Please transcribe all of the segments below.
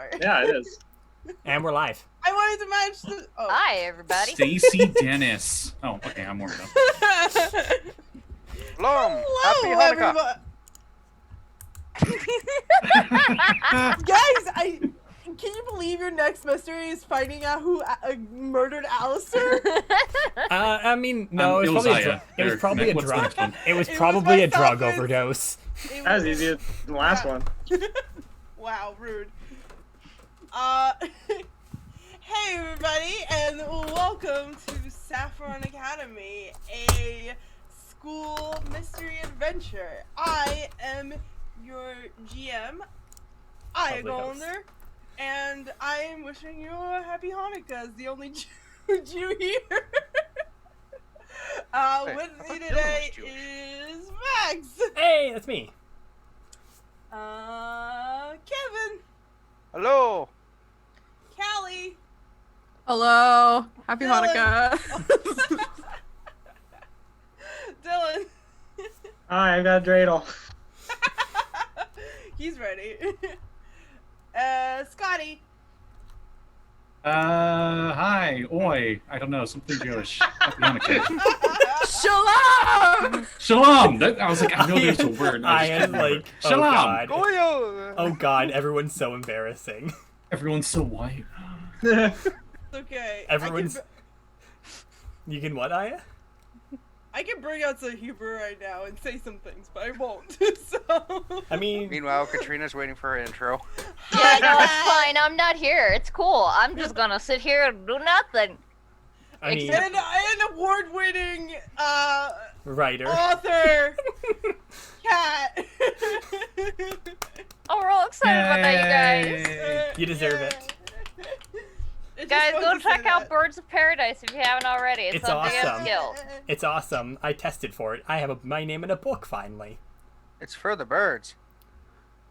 start. Yeah, it is. And we're live. I wanted to match the. Oh. Hi, everybody. Stacy Dennis. Oh, okay, I'm warmed up. Hello, Hello, happy Hanukkah. everybody. Guys, can you believe your next mystery is finding out who murdered Alistair? I mean, no, it was probably it was probably a what's the drug. next one? It was It probably was a drug myself, overdose. That was easier than the last one. Wow, rude. Hey everybody, and welcome to Saffron Academy, a school mystery adventure. I am your GM, Lovely Golder, and I am wishing you a happy Hanukkah as the only Jew here. With me today is Max. Hey, that's me. Kevin. Hello. Callie. Hello. Happy Dylan. Hanukkah. Dylan. Hi, I got a dreidel. He's ready. Scotty. Hi, oi. I don't know, something Jewish. Happy Hanukkah. Shalom! Shalom! I was like, I know there's a word. I just am can't remember. like, oh Shalom! god. Goyo. Oh god, everyone's so embarrassing. Everyone's so white. Okay. Everyone's. You can what, Aya? I can bring out some Hebrew right now and say some things, but I won't. So. I mean, Meanwhile, Katrina's waiting for her intro. Yeah, no, it's fine. I'm not here. It's cool. I'm just gonna sit here and do nothing. I mean, And an award-winning writer. author, Cat. Oh, we're all excited about that, you guys. Yay. You deserve it. It's just Guys, fun go to check say out that. Birds of Paradise if you haven't already. It's It's something awesome. of skill. It's awesome. I tested for it. I have my name in a book finally. It's for the birds.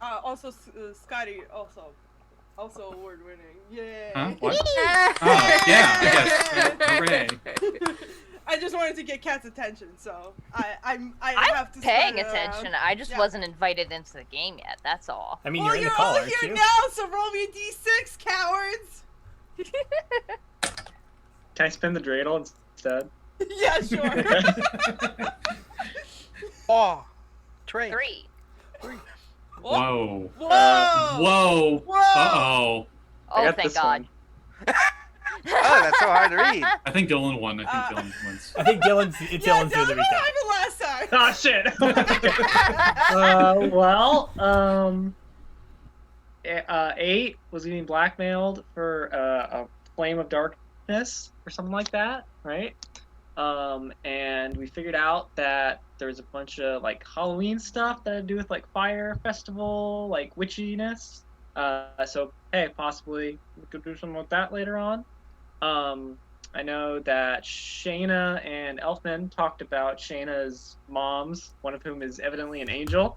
Also, Scotty, also award-winning. Yay. Huh? What? Oh, yeah, I guess. Hooray. I just wanted to get Cat's attention, so I I'm have to paying spread it around. attention. I just Yeah. wasn't invited into the game yet. That's all. I mean, Well, you're in the you're call, all aren't here you? now, so roll me a d6, cowards. Can I spin the dreidel instead? Yeah, sure. Oh, Trey. 3. Whoa. Whoa! Whoa. Whoa! Uh-oh. I Oh, got thank this God. one. Oh, that's so hard to read. I think Dylan won. I think Dylan wins. I think Dylan's doing the Dylan recap. I the last time. Oh shit. Well, 8 was getting blackmailed for a flame of darkness or something like that, right? And we figured out that there was a bunch of like Halloween stuff that had to do with like fire festival, like witchiness. So hey, possibly we could do something with that later on. I know that Shana and Elfman talked about Shana's moms, one of whom is evidently an angel.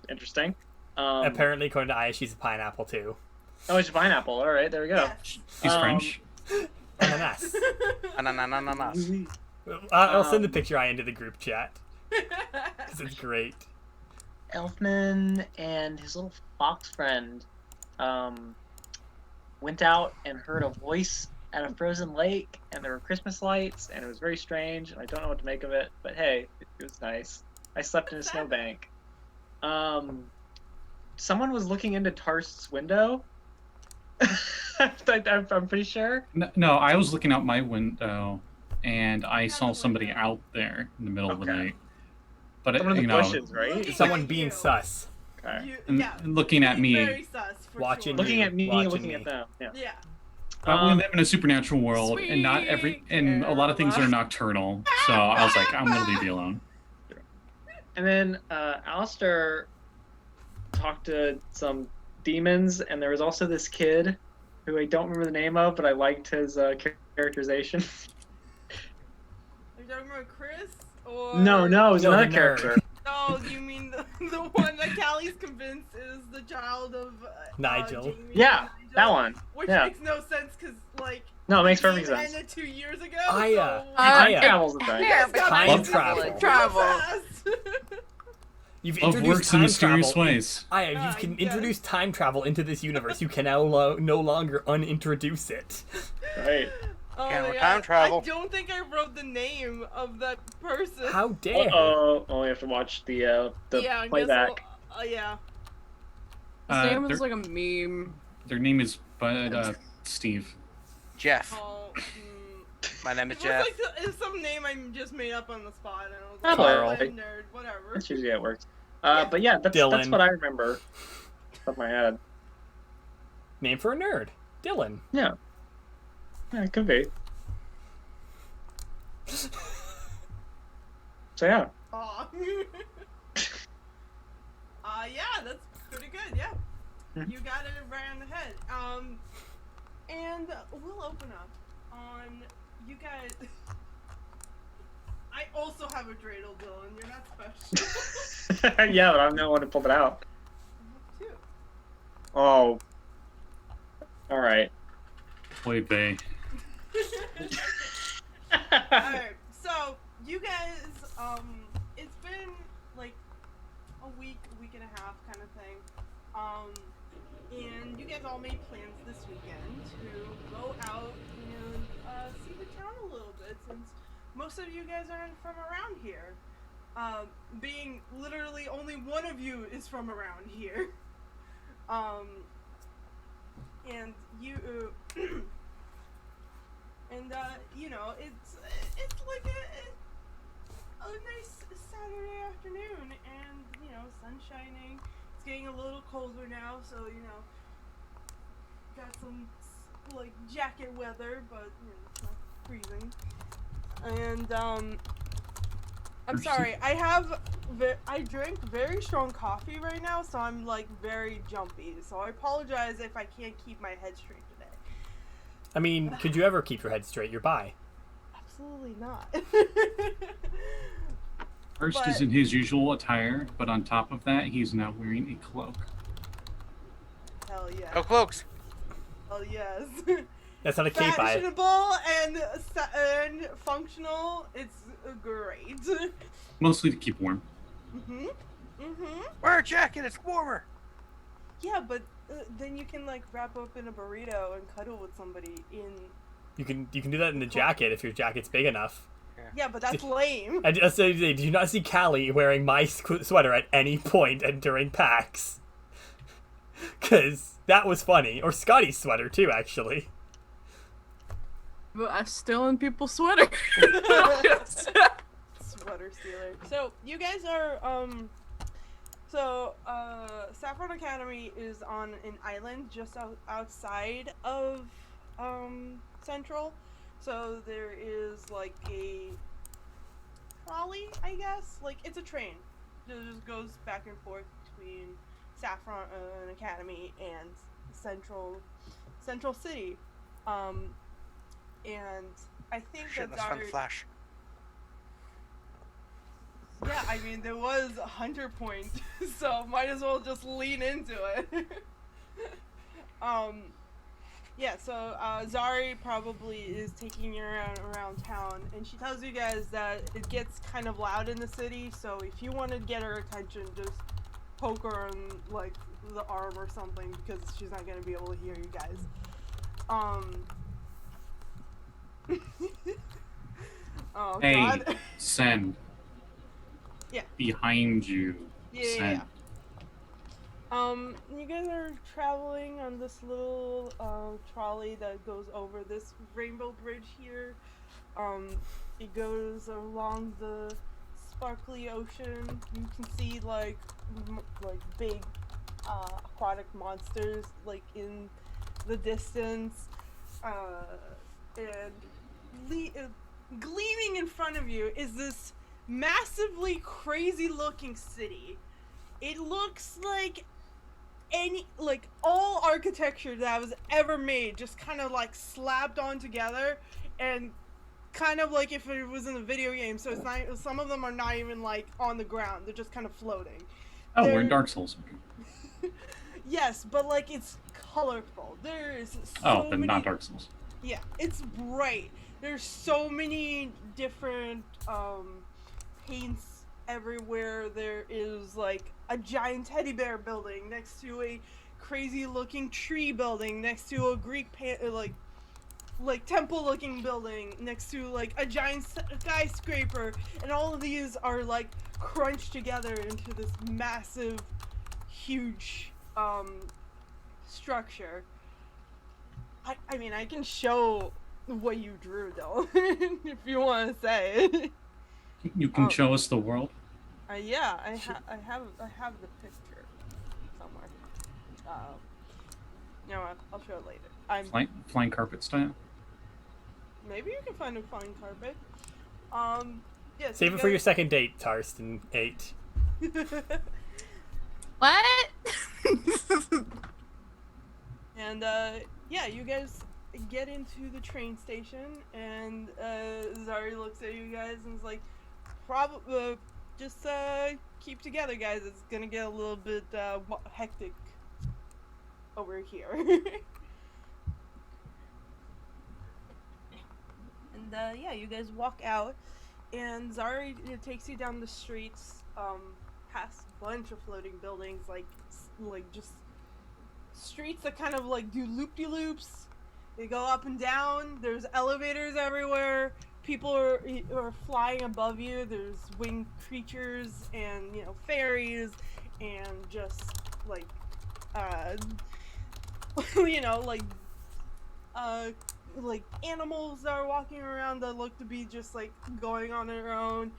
Interesting. Apparently, according to Aya, she's a pineapple too. Oh, it's a pineapple. All right, there we go. He's Um, French. Ananas. Ananas. I'll send the picture Aya into the group chat. Because it's great. Elfman and his little fox friend went out and heard a voice at a frozen lake, and there were Christmas lights, and it was very strange, and I don't know what to make of it, but hey, it was nice. I slept in a snowbank. Someone was looking into Tarst's window. I'm pretty sure. No, I was looking out my window, and I saw somebody out there in the middle of the Okay. night. But Someone in you the know, bushes, right? Looking Someone at being you. sus. Okay. and looking at me. Very sus, for Watching sure. Looking at me, Watching looking me. at them. Yeah. Yeah. But we live in a supernatural world, and not Sweet and a lot of things are Caroline. nocturnal. So I was like, I'm gonna leave you alone. And then Alistair talked to some demons, and there was also this kid who I don't remember the name of, but I liked his characterization. Are you talking about Chris? Or... No, it was No, another the nerd. character. Oh, you mean the one that Callie's convinced is the child of Nigel. Jamie Yeah, and Nigel, that one. Which Yeah. makes no sense because, like, No, it makes the perfect game sense. ended 2 years ago. Aya. So... Aya. Travels the thing. Fair, but Time kind of travel. good. Travel. Fast. You've Love introduced works in time mysterious travel. ways. Aya, Ah, you can yes. introduce time travel into this universe. You can now no longer unintroduce it. Right. Oh Can't my with God. time travel. I don't think I wrote the name of that person. How dare! Oh, we have to watch the yeah, I guess playback. yeah. His Uh, name they're- is like a meme. Their name is Steve. Jeff. Oh, My name is it was Jeff. like it's some name I just made up on the spot, and I was Oh, like, Carl. I'm a nerd, whatever. That's usually how it works. But yeah, that's Dylan. what I remember. Off the top of my head. Name for a nerd. Dylan. Yeah. Yeah, it could be. So yeah. Aw. Yeah, that's pretty good. Yeah, Mhm. you got it right on the head. And we'll open up on you guys. I also have a dreidel, Dylan. You're not special. Yeah, but I'm the one who pulled it out. I have two. Oh. All right. Boy, Bay. Alright, so you guys, it's been like a week and a half kind of thing. And you guys all made plans this weekend to go out and see the town a little bit, since most of you guys aren't from around here. Being literally only one of you is from around here. And you and you know, it's like a nice Saturday afternoon, and you know, sun's shining. It's getting a little colder now, so you know, got some like jacket weather, but you know, it's not freezing. And I'm sorry, I drank very strong coffee right now, so I'm like very jumpy. So I apologize if I can't keep my head straight today. I mean, could you ever keep your head straight? You're bi. Absolutely not. Tarst But- is in his usual attire, but on top of that, he's now wearing a cloak. Hell yeah. No cloaks. Hell yes. That's not a cape, Aya. Fashionable and functional. It's great. Mostly to keep warm. Wear a jacket. It's warmer. Yeah, but then you can like wrap up in a burrito and cuddle with somebody in. You can do that in the jacket if your jacket's big enough. Yeah, but that's lame. I just say, did you not see Callie wearing my sweater at any point and during PAX? Because that was funny. Or Scotty's sweater, too, actually. But I'm still in people's sweater. Sweater stealer. So you guys are Saffron Academy is on an island just outside of Central. So there is like a trolley, I guess. Like it's a train. It just goes back and forth between Saffron Academy and Central City. And I think Shit, that let's find the Flash. yeah, I mean, there was a hunter point, so might as well just lean into it. Yeah, so Zari probably is taking you around town, and she tells you guys that it gets kind of loud in the city, so if you want to get her attention, just poke her on, like, the arm or something, because she's not going to be able to hear you guys. Oh, Hey, God. Sen. Yeah. Behind you. Yeah. Sen. You guys are traveling on this little trolley that goes over this rainbow bridge here. It goes along the sparkly ocean. You can see like big aquatic monsters like in the distance, and gleaming in front of you is this massively crazy looking city. It looks like all architecture that was ever made just kind of like slapped on together, and kind of like if it was in a video game, so it's not, some of them are not even like on the ground, they're just kind of floating. Oh, we're in They're- Dark Souls. Yes, but like it's colorful. There is so Oh, then many... not Dark Souls. Yeah, it's bright. There's so many different paints everywhere. There is like a giant teddy bear building next to a crazy looking tree building next to a Greek like temple looking building next to like a giant skyscraper, and all of these are like crunched together into this massive, huge structure. I mean, I can show what you drew though, if you want to say it. You can show us the world. Yeah, I have the picture somewhere. You know what? I'll show it later. Flying carpet style. Maybe you can find a flying carpet. Yeah. Save it for your second date, Tarst, in 8. What? And yeah, you guys get into the train station, and Zari looks at you guys and is like, probably just keep together, guys. It's gonna get a little bit hectic over here. And yeah, you guys walk out, and Zari takes you down the streets, past a bunch of floating buildings, like just streets that kind of like do loop-de-loops. They go up and down. There's elevators everywhere. People are flying above you. There's winged creatures and, you know, fairies and just like you know, like animals that are walking around that look to be just like going on their own.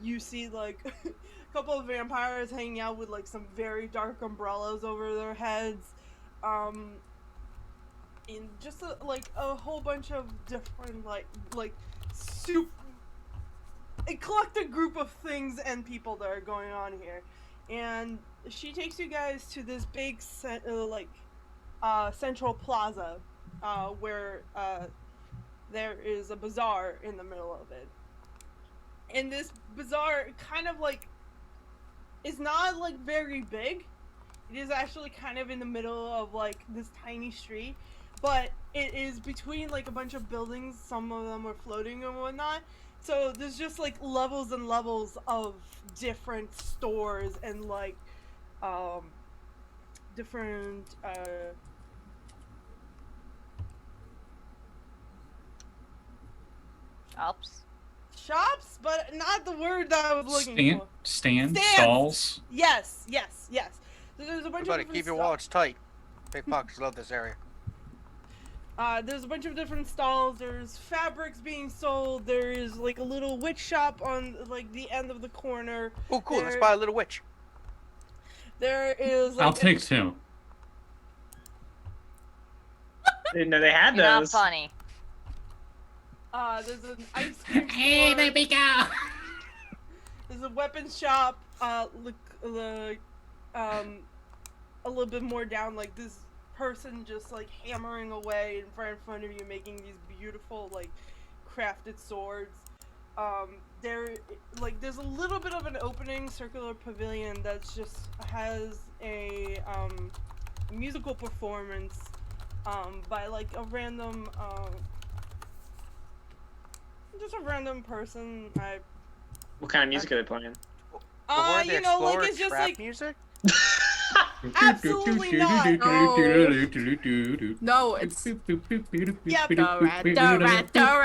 You see like a couple of vampires hanging out with like some very dark umbrellas over their heads. And just a whole bunch of different like eclectic group of things and people that are going on here. And she takes you guys to this big central plaza, where there is a bazaar in the middle of it. And this bazaar kind of like is not like very big. It is actually kind of in the middle of like this tiny street, but it is between like a bunch of buildings. Some of them are floating and whatnot. So there's just like levels and levels of different stores and like different shops, but not the word that I was looking for. Stands, stalls. Yes. So there's a bunch Everybody, of keep your stalls. wallets tight. Pickpockets love this area. There's a bunch of different stalls. There's fabrics being sold. There is like a little witch shop on like the end of the corner. Oh, cool. Let's buy a little witch. There is. Like, I'll take 2. Didn't know they had You're not those. funny. There's an ice cream Hey, store. baby girl. There's a weapons shop. A little bit more down, like this person just like hammering away in front of you, making these beautiful like crafted swords. There's a little bit of an opening circular pavilion that's just has a musical performance by like a random person. What kind of music are they playing? You know, like it's just trap like music. absolutely not. No, it's Yeah, the rat. No.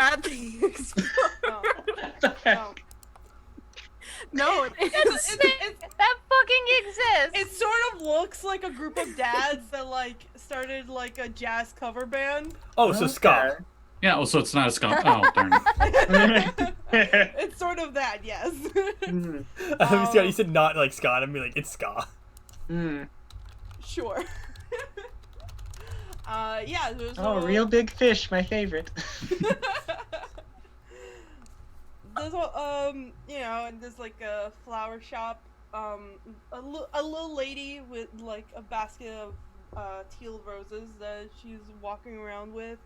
No, it's That fucking exists. it sort of looks like a group of dads that like started like a jazz cover band. Oh, so ska. Yeah, well, so it's not a ska. Oh, darn it. It's sort of that, yes. Scott, you said not like ska. I'm like, it's ska. Sure. Yeah. There's Real big fish, my favorite. There's you know, and there's like a flower shop. A little lady with like a basket of teal roses that she's walking around with,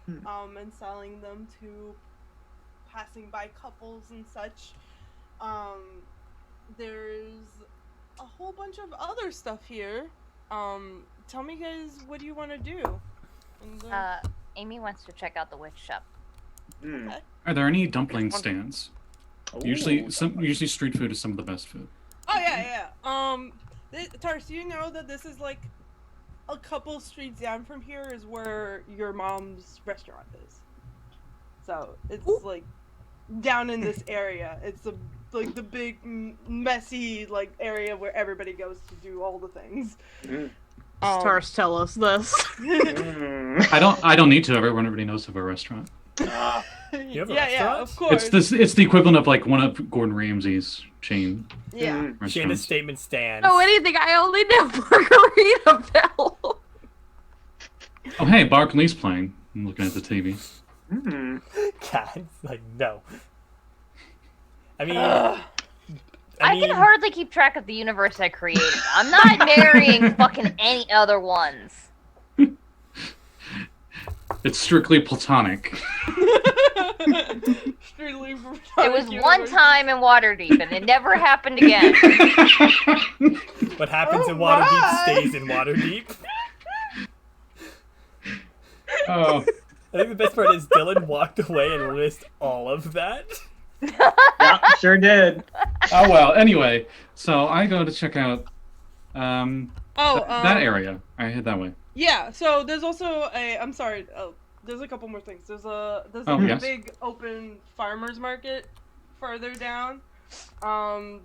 and selling them to passing by couples and such. There's a whole bunch of other stuff here. Tell me guys, what do you want to do? And, Amy wants to check out the witch shop. Mm. okay. Are there any dumpling stands? Usually, Ooh. usually street food is some of the best food. Oh yeah. Tarst, do you know that this is like a couple streets down from here is where your mom's restaurant is? So it's like down in this area. It's like the big messy like area where everybody goes to do all the things. Stars tell us this. I don't need to. Everybody knows of our restaurant. You have a Yeah, restaurant? of course. It's the equivalent of like one of Gordon Ramsay's chain Yeah. Shana's restaurants. statement stands. No, anything. I only know Margarita Bell. Oh hey, Barkley's playing. I'm looking at the TV. Cat's like, no. I mean, I can hardly keep track of the universe I created. I'm not marrying fucking any other ones. It's strictly platonic. It was one time in Waterdeep, and it never happened again. what happens in Alright. Waterdeep stays in Waterdeep. Oh, I think the best part is Dylan walked away and missed all of that. Yeah, sure did. oh well. Anyway, so I go to check out that area. I head that way. Yeah, so there's also I'm sorry, there's a couple more things. There's a yes. big open farmer's market further down.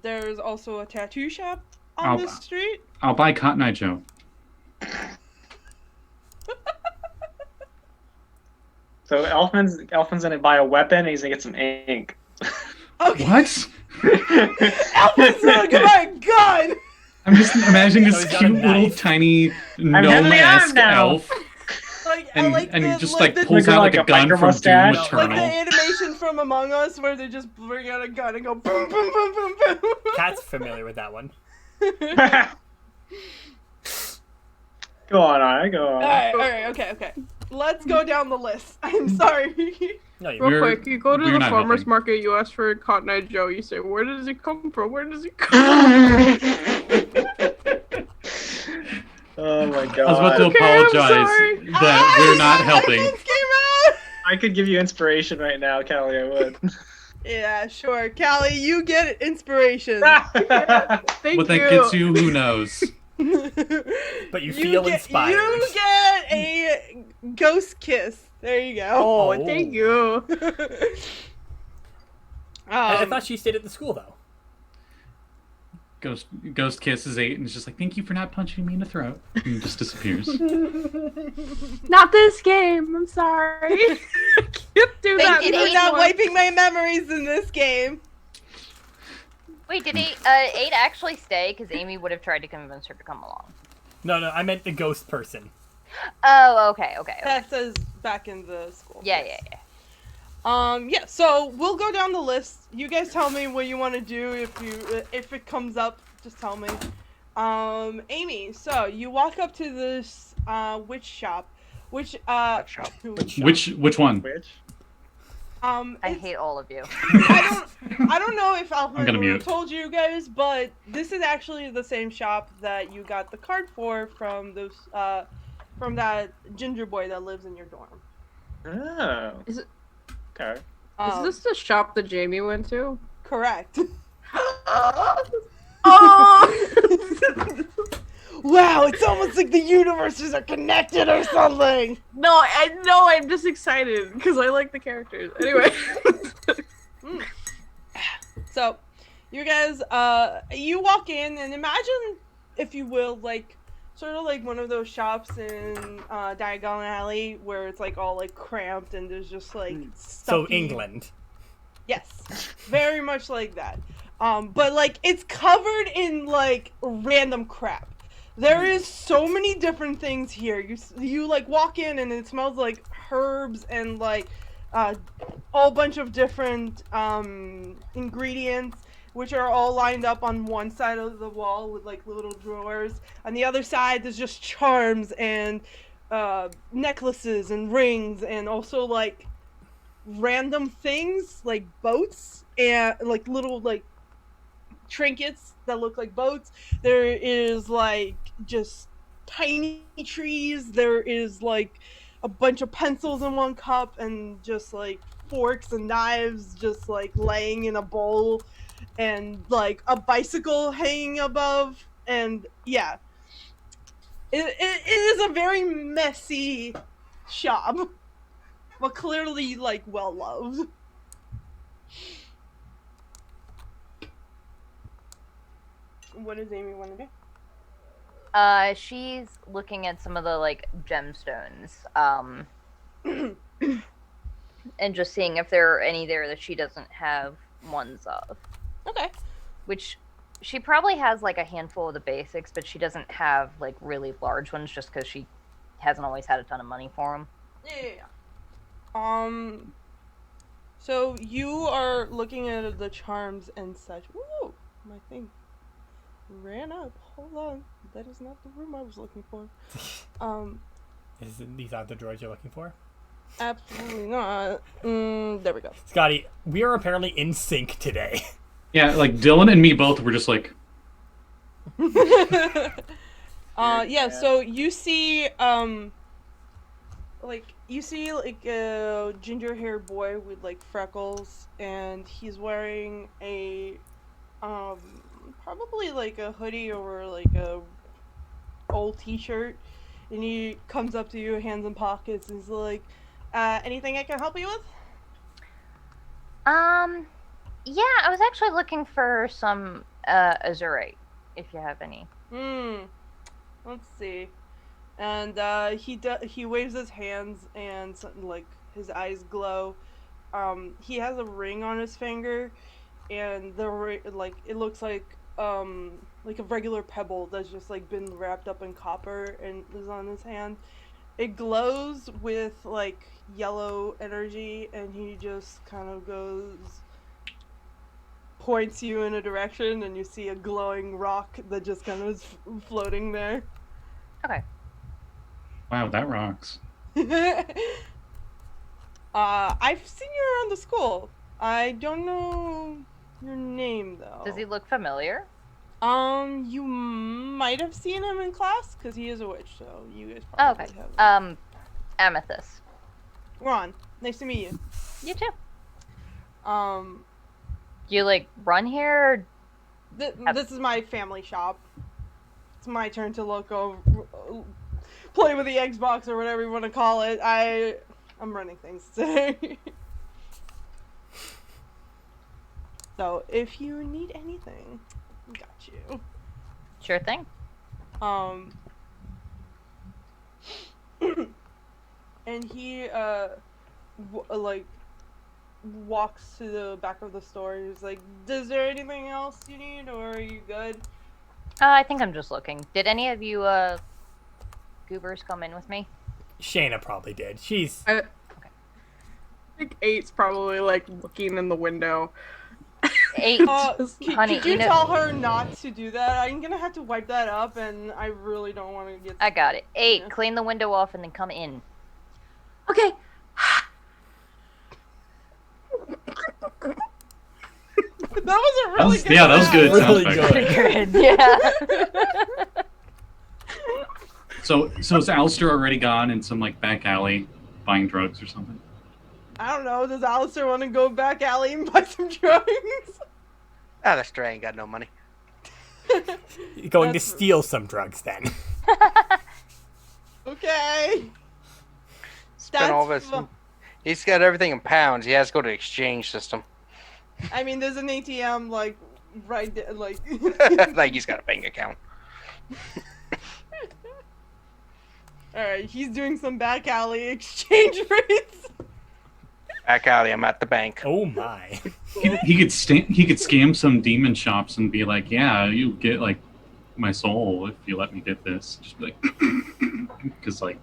There's also a tattoo shop on this street. I'll buy Cotton Eye Joe. So Elfman's gonna buy a weapon and he's gonna get some ink. Okay. What? Elfman's gonna buy a gun! I'm just imagining this he's got a cute little knife. tiny having the arm gnome-esque now. elf, Like, and the, just like like the, pulls Like out a like a gun biker from Doom mustache. like Eternal. the animation from Among Us where they just bring out a gun and go boom, boom, boom, boom, boom. Cat's familiar with that one. Go on, go on. Alright, okay. Let's go down the list. I'm sorry. No, you Real We're- quick, you go to we're the not farmer's helping. market, you ask for Cotton Eye Joe, you say, where does he come from? Where does he come from? Oh my I was about to god. Okay, I'm apologize sorry. that we're not helping. Headphones came out! I could give you inspiration right now, Callie, I would. Yeah, sure. Callie, you get inspiration. Thank What that you. gets you, who knows? But you feel inspired. You get a ghost kiss. There you go. Oh, Oh. thank you. I thought she stayed at the school, though. Ghost kisses 8 and is just like, thank you for not punching me in the throat. And just disappears. Not this game. I'm sorry. I can't do Thank that. you, You're Eight not more. wiping my memories in this game. Wait, did Eight actually stay? Because Amy would have tried to convince her to come along. No, I meant the ghost person. Oh, okay. That says back in the school. Yeah. Yeah, so we'll go down the list. You guys tell me what you want to do. If it comes up, just tell me. Amy, so you walk up to this witch shop, which shop. Which one? Which? I it's- hate all of you. I don't know if I'm Alfman gonna would have mute. told you guys, but this is actually the same shop that you got the card for from those from that ginger boy that lives in your dorm. Oh. Is it- Okay. Um, Is this the shop that Jamie went to? correct? Oh! Wow, it's almost like the universes are connected or something. No, I know. I'm just excited because I like the characters. Anyway. So, you guys, you walk in and imagine, if you will, like, sort of like one of those shops in Diagon Alley where it's like all like cramped and there's just like So stuffy- England. Yes, very much like that. But like it's covered in like random crap. There is so many different things here. You like walk in and it smells like herbs and like all bunch of different ingredients, which are all lined up on one side of the wall with like little drawers. On the other side, there's just charms and necklaces and rings, and also like random things like boats and like little like trinkets that look like boats. There is like just tiny trees. There is like a bunch of pencils in one cup and just like forks and knives just like laying in a bowl, and like a bicycle hanging above, and yeah, it is a very messy shop, but clearly like well loved. What does Amy want to do? She's looking at some of the like gemstones, and just seeing if there are any there that she doesn't have ones of. Okay. Which she probably has like a handful of the basics, but she doesn't have like really large ones just because she hasn't always had a ton of money for them. Yeah. So you are looking at the charms and such. Woo! My thing ran up. Hold on. That is not the room I was looking for. These are the droids you're looking for? Absolutely not. There we go. Scotty, we are apparently in sync today. Yeah, like Dylan and me both were just like. Yeah. So you see, a ginger haired boy with like freckles, and he's wearing a, probably like a hoodie or like a old t-shirt, and he comes up to you, hands in pockets, and he's like, anything I can help you with? Yeah, I was actually looking for some azurite, if you have any. Let's see. And he waves his hands, and something like his eyes glow. He has a ring on his finger, and the it looks like a regular pebble that's just like been wrapped up in copper and is on his hand. It glows with like yellow energy, and he just kind of points you in a direction, and you see a glowing rock that just kind of is floating there. Okay. Wow, that rocks. I've seen you around the school. I don't know your name though. Does he look familiar? You might have seen him in class because he is a witch, so you guys probably Okay. have. Amethyst. Ron, nice to meet you. You too. Do you like run here? This is my family shop. It's my turn to look over, play with the Xbox or whatever you want to call it. I'm running things today. So if you need anything, got you. Sure thing. And he walks to the back of the store. He's like, "Is there anything else you need, or are you good?" I think I'm just looking. Did any of you goobers come in with me? Shana probably did. She's I think 8's probably like looking in the window. 8, honey, could you tell her not to do that? I'm gonna have to wipe that up, and I really don't want to get. I got it. 8, clean the window off and then come in. Okay. That was a really good. Yeah, that was good. really Sounds good. Good, yeah. So is Alistair already gone in some like back alley buying drugs or something? I don't know. Does Alistair want to go back alley and buy some drugs? Alistair ain't got no money. You're going to steal some drugs then. Okay. Spend all of his. He's got everything in pounds. He has to go to the exchange system. I mean, there's an ATM like right there, like. Like he's got a bank account. All right, he's doing some back alley exchange rates. Back alley, I'm at the bank. Oh my. He could scam some demon shops and be like, "Yeah, you get like my soul if you let me get this." Just be like, because like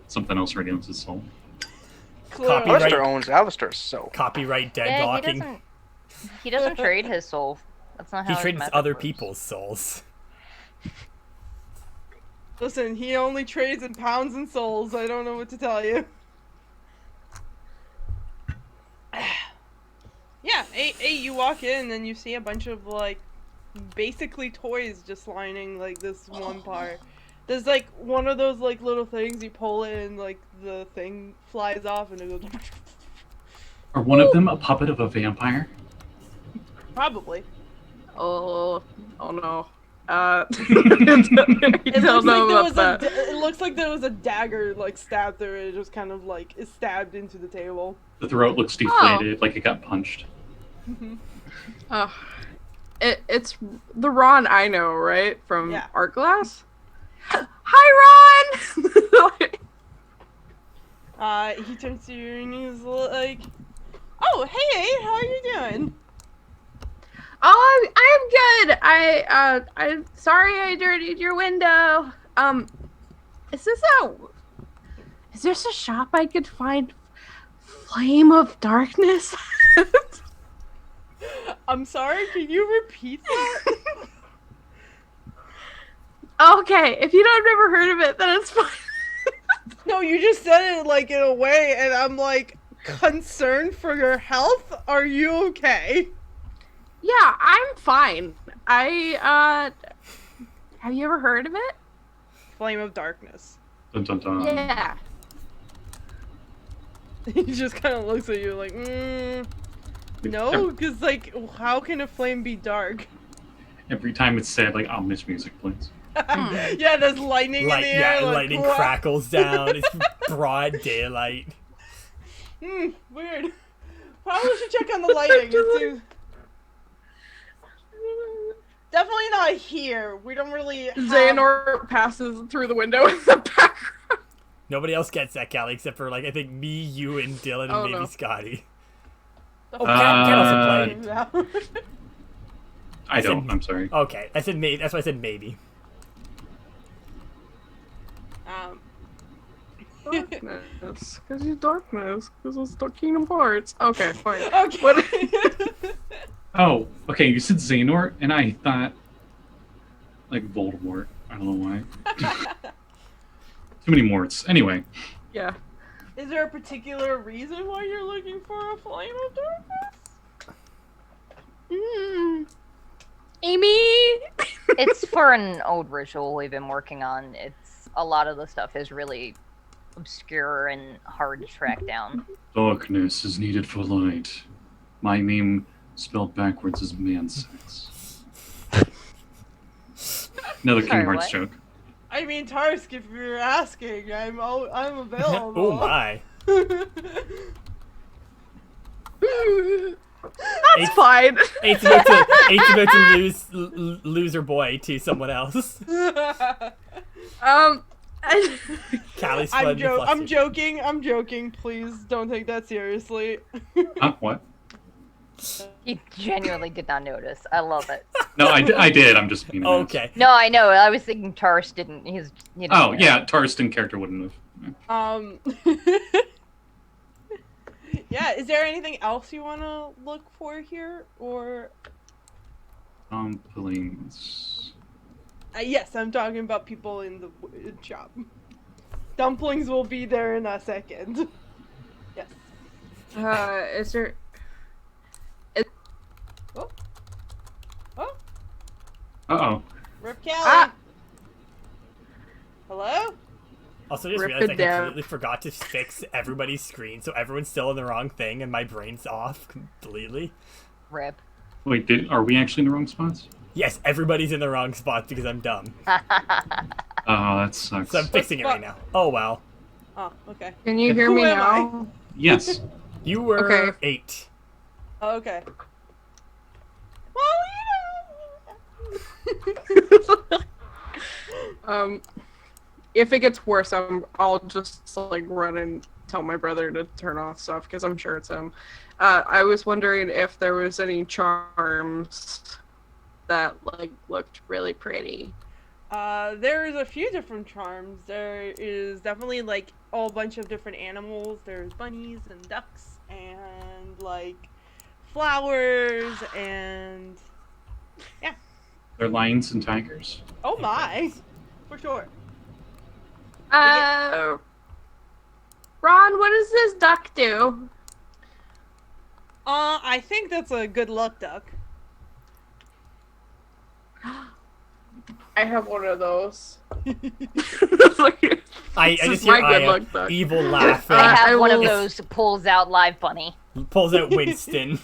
something else already owns his soul. Copyright. Alistair owns Alistair's soul. Copyright deadlocking. He doesn't trade his soul. That's not how He his trades magic other works. people's souls. Listen, he only trades in pounds and souls. I don't know what to tell you. Yeah, you walk in and you see a bunch of like basically toys just lining like this one part. There's like one of those like little things you pull it and like the thing flies off and it goes Are one of them a puppet of a vampire? Probably. Oh no. It don't know about that. It looks like there was a dagger like stabbed through it. It just kind of like is stabbed into the table. The throat looks deflated, like it got punched. It's the Ron I know, right? From Yeah. Art Glass. Hi, Ron. He turns to you and he's like, "Oh, hey, how are you doing?" Oh, I'm good. I'm sorry I dirtied your window. Is this a shop I could find Flame of Darkness? I'm sorry. Can you repeat that? Okay, if you don't never heard of it, then it's fine. No, you just said it like in a way, and I'm like concerned for your health. Are you okay? Yeah, I'm fine. Have you ever heard of it? Flame of Darkness. Dun, dun, dun. Yeah. He just kind of looks at you like, no, because like, how can a flame be dark? Every time it's said, like, ominous music plays. Yeah, there's lightning in the air. Like, lightning what? crackles down. It's broad daylight. Weird. Probably should check on the lighting. Definitely not here. We don't really have... Xehanort passes through the window in the background. Nobody else gets that, Callie, except for, like, I think me, you, and Dylan, and Oh, maybe no. Scotty. Oh, Cat also played. I don't, I'm sorry. Okay, I said maybe. That's why I said maybe. Darkness. Because he's darkness. Because it's the Kingdom Hearts. Okay, fine. Okay. What? Oh, okay, you said Xehanort, and I thought, like, Voldemort. I don't know why. Too many Morts. Anyway. Yeah. Is there a particular reason why you're looking for a flame of darkness? Amy! It's for an old ritual we've been working on. It's a lot of the stuff is really obscure and hard to track down. Darkness is needed for light. My name, spelled backwards, is man-sex. Another Sorry, Kingdom Hearts what? joke. I mean, Tarsk, if you're asking, I'm available. Oh my. That's fine. Eight's about to lose her boy to someone else. Callie's I'm joking. Please don't take that seriously. What? You genuinely did not notice. I love it. No, I did. I'm just being honest. Okay. No, I know. I was thinking Tarst didn't. He's. You know, Oh, yeah, Tarst in character wouldn't have. Yeah, is there anything else you want to look for here, or? Dumplings. Yes, I'm talking about people in the shop. Dumplings will be there in a second. Yes. Is there... Oh. Oh. Uh-oh. Rip Callie. Ah! Hello? Also, just Rip realized I it down. completely forgot to fix everybody's screen, so everyone's still in the wrong thing, and my brain's off completely. Rip. Wait, are we actually in the wrong spots? Yes, everybody's in the wrong spot because I'm dumb. Oh, that sucks. So I'm fixing it right now. Oh, well. Oh, okay. Can you hear me Who am I? now? Yes. You were Okay. 8. Oh, okay. Well, If it gets worse, I'll just like run and tell my brother to turn off stuff because I'm sure it's him. I was wondering if there was any charms that like looked really pretty. There's a few different charms. There is definitely like a whole bunch of different animals. There's bunnies and ducks and like flowers and yeah. They're lions and tigers. Oh my, for sure. Ron, what does this duck do? I think that's a good luck duck. I have one of those. I This just is hear my good Aya luck duck. evil laughing. I have I one of will- those that pulls out live bunny. Pulls out Winston.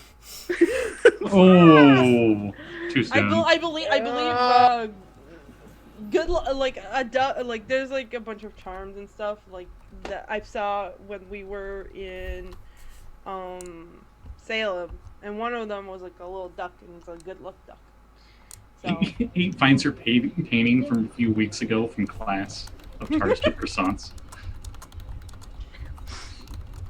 Oh, too soon. I believe like there's like a bunch of charms and stuff like that I saw when we were in Salem, and one of them was like a little duck, and it's a good luck duck. So He finds her painting from a few weeks ago from class of Tarst with croissants.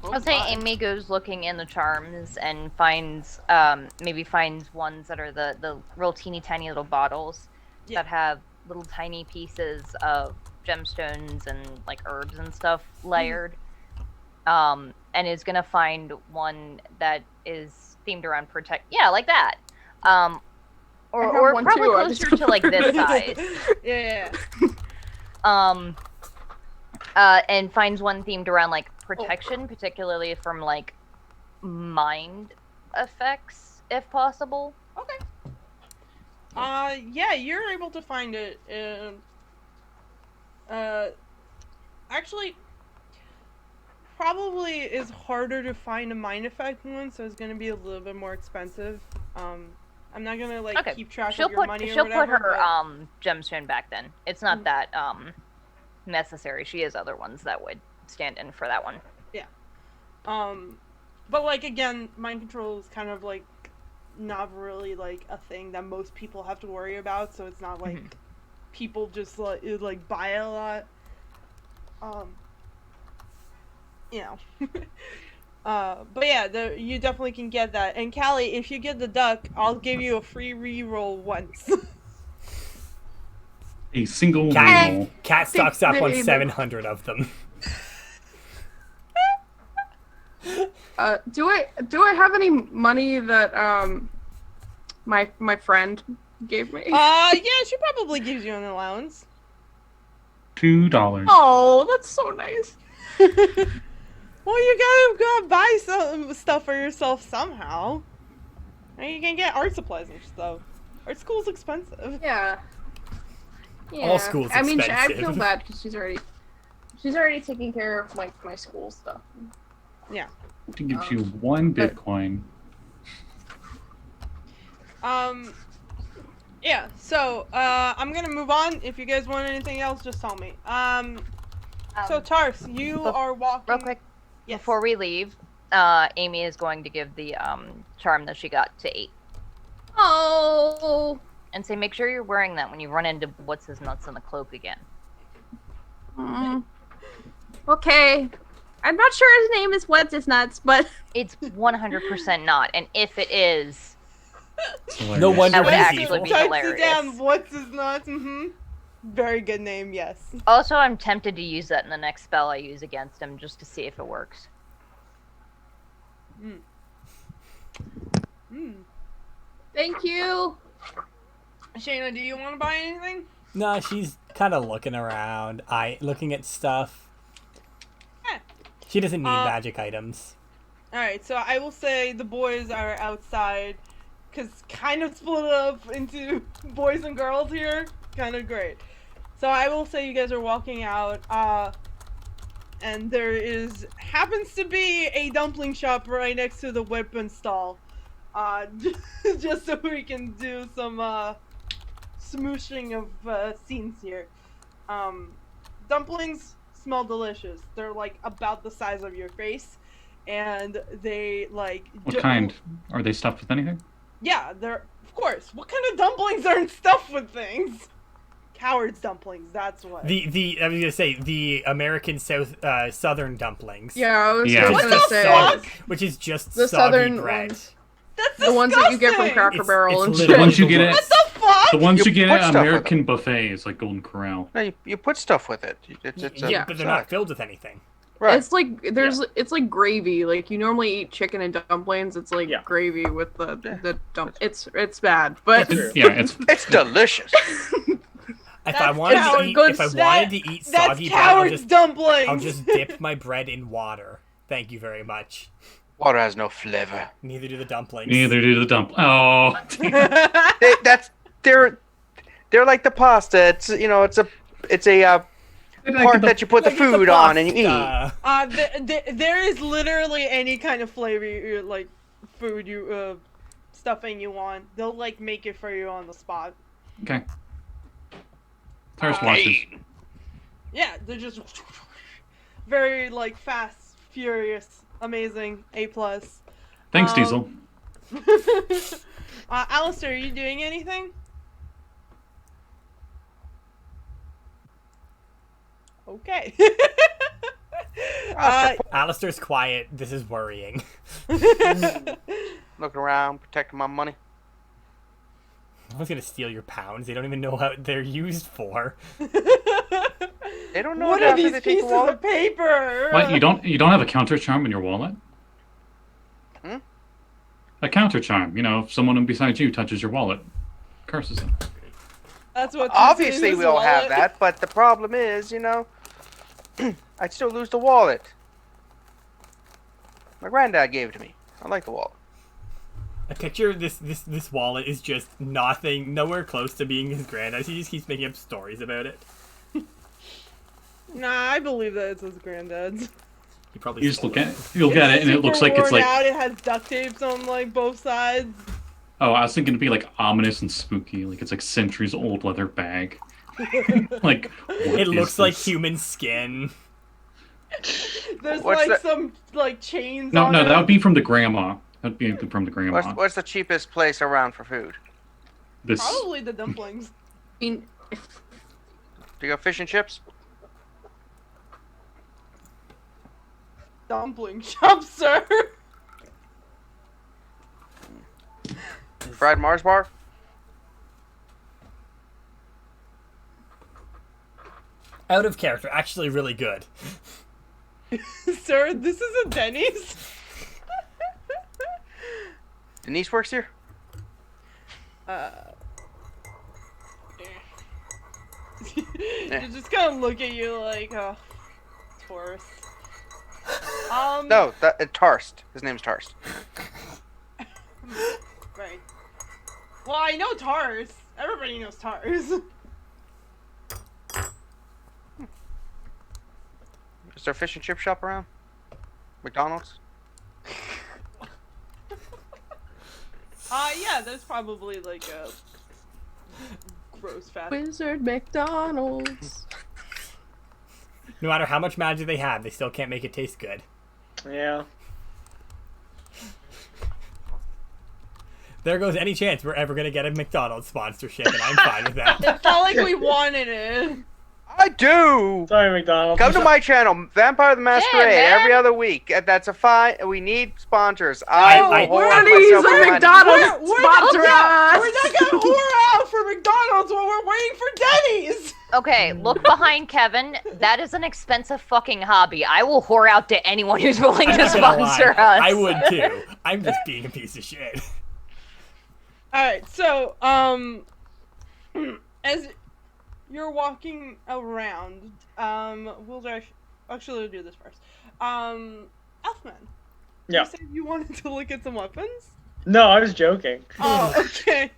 I'll say Amy goes looking in the charms and finds finds ones that are the real teeny tiny little bottles that have little tiny pieces of gemstones and like herbs and stuff layered. And is gonna find one that is themed around protect. Yeah, like that. Or one probably too, I closer just- to like this size. yeah. And finds one themed around like protection, particularly from like mind effects, if possible. Okay. Yeah, you're able to find it. Actually, probably is harder to find a mind effect one, so it's gonna be a little bit more expensive. I'm not gonna like keep track of your money or whatever. She'll put her but... gemstone back then. It's not that necessary. She has other ones that would stand in for that one. Yeah. But like again, mind control is kind of like not really like a thing that most people have to worry about, so it's not like people just like buy a lot. You know. But yeah, you definitely can get that. And Callie, if you get the duck, I'll give you a free reroll once. A single Cat, roll. Cat stocks up on 700 of them. Do I have any money that my friend gave me? Yeah, she probably gives you an allowance. $2. Oh, that's so nice. Well, you gotta buy some stuff for yourself somehow. And you can get art supplies and stuff. Art school's expensive. Yeah. All school's I mean, I expensive. feel bad because she's already taking care of my school stuff. Yeah. It gives you 1 Bitcoin. Yeah, so, I'm gonna move on. If you guys want anything else, just tell me. So Tarst, you are walking... Real quick, Yes. before we leave, Amy is going to give the charm that she got to 8. Oh. And say, make sure you're wearing that when you run into what's his nuts in the cloak again. Okay. I'm not sure his name is What's His Nuts, but It's 100% not, and if it is, No wonder That would he's actually evil. be Types it hilarious. down. What's his nuts? Very good name, yes. also I'm tempted to use that in the next spell I use against him just to see if it works. thank you. Shana, do you want to buy anything? No, she's kind of looking around, looking at stuff. Eh. She doesn't need magic items. Alright, so I will say the boys are outside, because kind of split up into boys and girls here. Kind of great. So I will say you guys are walking out, and there happens to be a dumpling shop right next to the weapon stall. Just so we can do some, smooshing of, scenes here. Dumplings smell delicious. They're, like, about the size of your face. And they like. What kind? Are they stuffed with anything? Yeah, they're of course. What kind of dumplings aren't stuffed with things? Cowards dumplings. That's what. I was gonna say the American Southern dumplings. Yeah, I was Yeah. just What gonna the say fuck? Which is just The soggy Southern bread. ones. That's the ones that you get from disgusting! Cracker Barrel and it's shit. The literally ones you get the at What the fuck? the ones You you get put at stuff with American buffets like Golden Corral. No, you put stuff with it. Yeah, but they're not filled with anything. Right. It's like it's like gravy. Like you normally eat chicken and dumplings. It's like Yeah. gravy with the dump. It's bad, but It's Yeah, it's It's delicious. If I That's wanted coward to eat, good if I shit. wanted to eat That's soggy bread, cowards dumplings. I'll just dip my bread in water. Thank you very much. Water has no flavor. Neither do the dumplings. neither do the Oh, They're like the pasta. It's it's a part that you put the Like it's food on and you eat. pasta. There is literally any kind of flavor, like food stuffing you want. They'll like make it for you on the spot. Okay. Tarst watches. Yeah, they're just very like fast, furious, amazing, A+. Thanks, Diesel. Alistair, are you doing anything? Okay. Alistair's quiet. This is worrying. Looking around, protecting my money. I was gonna steal your pounds. They don't even know what they're used for. They don't know What that are these after they take the pieces wallet. of paper? What? You don't have a counter charm in your wallet? Hmm? A counter charm. You know, if someone beside you touches your wallet, curses them. That's what. Obviously, we all have that, but the problem is, you know, I'd still lose the wallet. My granddad gave it to me. I like the wallet. I picture this wallet is just nowhere close to being his granddad's. He just keeps making up stories about it. Nah, I believe that it's his granddad's. He probably You just stole look at you'll get it, and it super looks like it's worn like. out. It has duct tapes on like both sides. Oh, I was thinking it'd be like ominous and spooky, like it's like centuries old leather bag. Like what It is looks like this? human skin. There's What's like that? some like chains. No, on no, it. that would be from the grandma. That'd be from the grandma. What's the cheapest place around for food? This Probably the dumplings. I mean, Do you got fish and chips? Dumpling shop, sir. Fried Mars bar? Out of character, actually really good. Sir, this is a Denny's. Denise works here? They just kind of look at you like, oh, Taurus. No, Tarst. His name's Tarst. Right. Well, I know Tarst. Everybody knows Tarst. Is there a fish and chip shop around? McDonald's? Yeah, there's probably like a gross fast. Wizard McDonald's. No matter how much magic they have, they still can't make it taste good. Yeah. There goes any chance we're ever gonna get a McDonald's sponsorship, and I'm fine with that. It's not like we wanted it. I do! Sorry, McDonald's. Come to my channel, Vampire the Masquerade, man. every other week. That's a fine. We need sponsors. I- will whore Wendy's myself or behind- McDonald's We're sponsor us. We're not gonna whore out for McDonald's while we're waiting for Denny's. Okay, look behind Kevin. That is an expensive fucking hobby. I will whore out to anyone who's willing I'm to not gonna sponsor lie, us. I would too. I'm just being a piece of shit. All right, so as you're walking around, we'll actually do this first. Elfman. Yeah. You said you wanted to look at some weapons. No, I was joking. Oh, okay.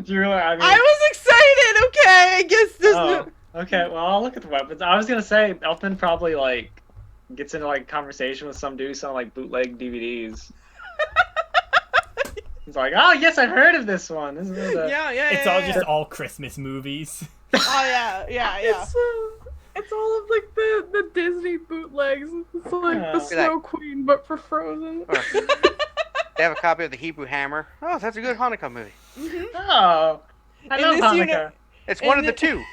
Do you really? I mean. I was excited. Okay, I guess this. Oh, okay. Well, I'll look at the weapons. I was gonna say Elfman probably like gets into like conversation with some dude selling like bootleg DVDs. He's like, oh yes, I've heard of this one. This is Yeah. It's all just all Christmas movies. Oh yeah. It's all of like the Disney bootlegs. It's like Yeah. the Snow Queen, but for Frozen. Or- They have a copy of the Hebrew Hammer. Oh, that's a good Hanukkah movie. Oh, I In love this Hanukkah. It's one of And the two.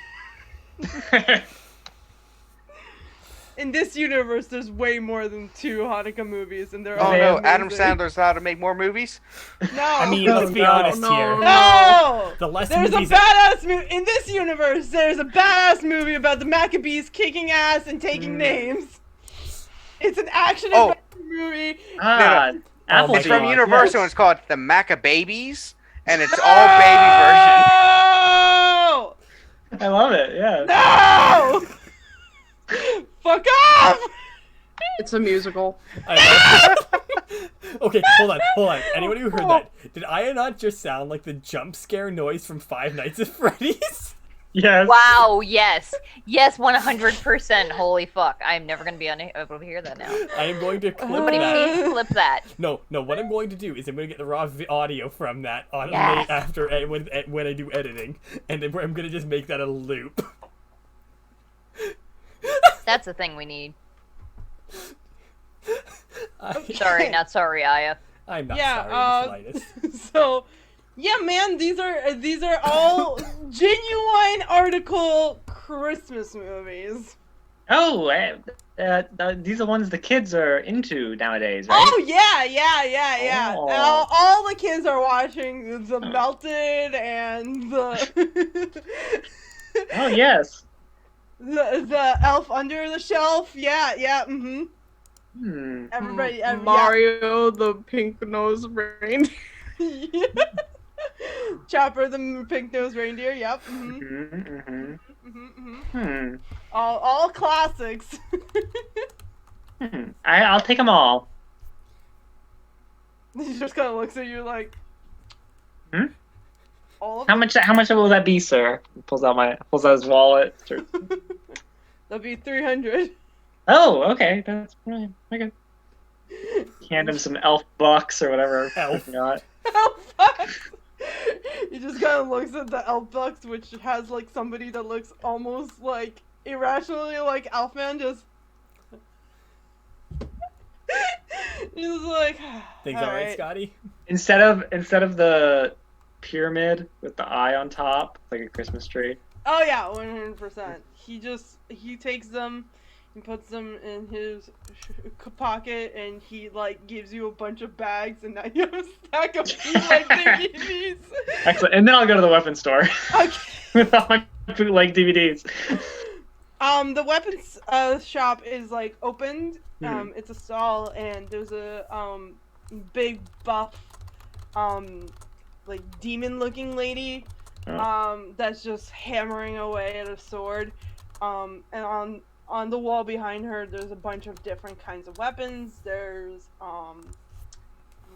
In this universe, there's way more than 2 Hanukkah movies, and they're Oh all Man, no, Adam amazing. Sandler's allowed to make more movies? No. I mean, No, let's be no, honest no. here. No! The less There's a movies badass movie in this universe. There's a badass movie about the Maccabees kicking ass and taking names. It's an action Oh. adventure movie. Ah, Oh Apple my It's from God, Universal, yes. and it's called The Maccababies, and it's all baby version. No! I love it. Yeah. No! Fuck off! It's a musical. Okay, hold on. Anyone who heard that, did I not just sound like the jump scare noise from Five Nights at Freddy's? Yes. Wow, yes. Yes, 100%. Holy fuck. I'm never going to be able to hear that now. I am going to clip Somebody that. please clip that. No. What I'm going to do is I'm going to get the raw audio from that on Yes. after when I do editing, and then I'm going to just make that a loop. That's the thing we need. I, Sorry, not sorry, Aya. I'm not Yeah, sorry in the slightest. So, yeah, man, these are all genuine article Christmas movies. Oh, these are ones the kids are into nowadays, right? Oh yeah. Oh. All the kids are watching the Melted and the Oh, yes. the Elf Under the Shelf. Yeah. Everybody, Mario, the pink nose reindeer. Yeah. Chopper the pink nosed reindeer. Yep. All classics. I'll take them all. He just kind of looks at you like. Hmm? All of How them? much will that be, sir? He pulls out his wallet. That'll be 300. Oh, okay, that's fine. Okay. Hand him some elf bucks or whatever. Elf. Got. Elf bucks. He just kind of looks at the elf bucks, which has like somebody that looks almost like irrationally like Elfman. Just he's like, Things all right, Scotty? Instead of the pyramid with the eye on top, like a Christmas tree. Oh yeah, 100%. He takes them, and puts them in his pocket, and he like gives you a bunch of bags, and now you have a stack of bootleg DVDs. Excellent. And then I'll go to the weapons store Okay. with all my bootleg DVDs. The weapons shop is like opened. It's a stall, and there's a big buff, like demon-looking lady, that's just hammering away at a sword. And on the wall behind her, there's a bunch of different kinds of weapons. There's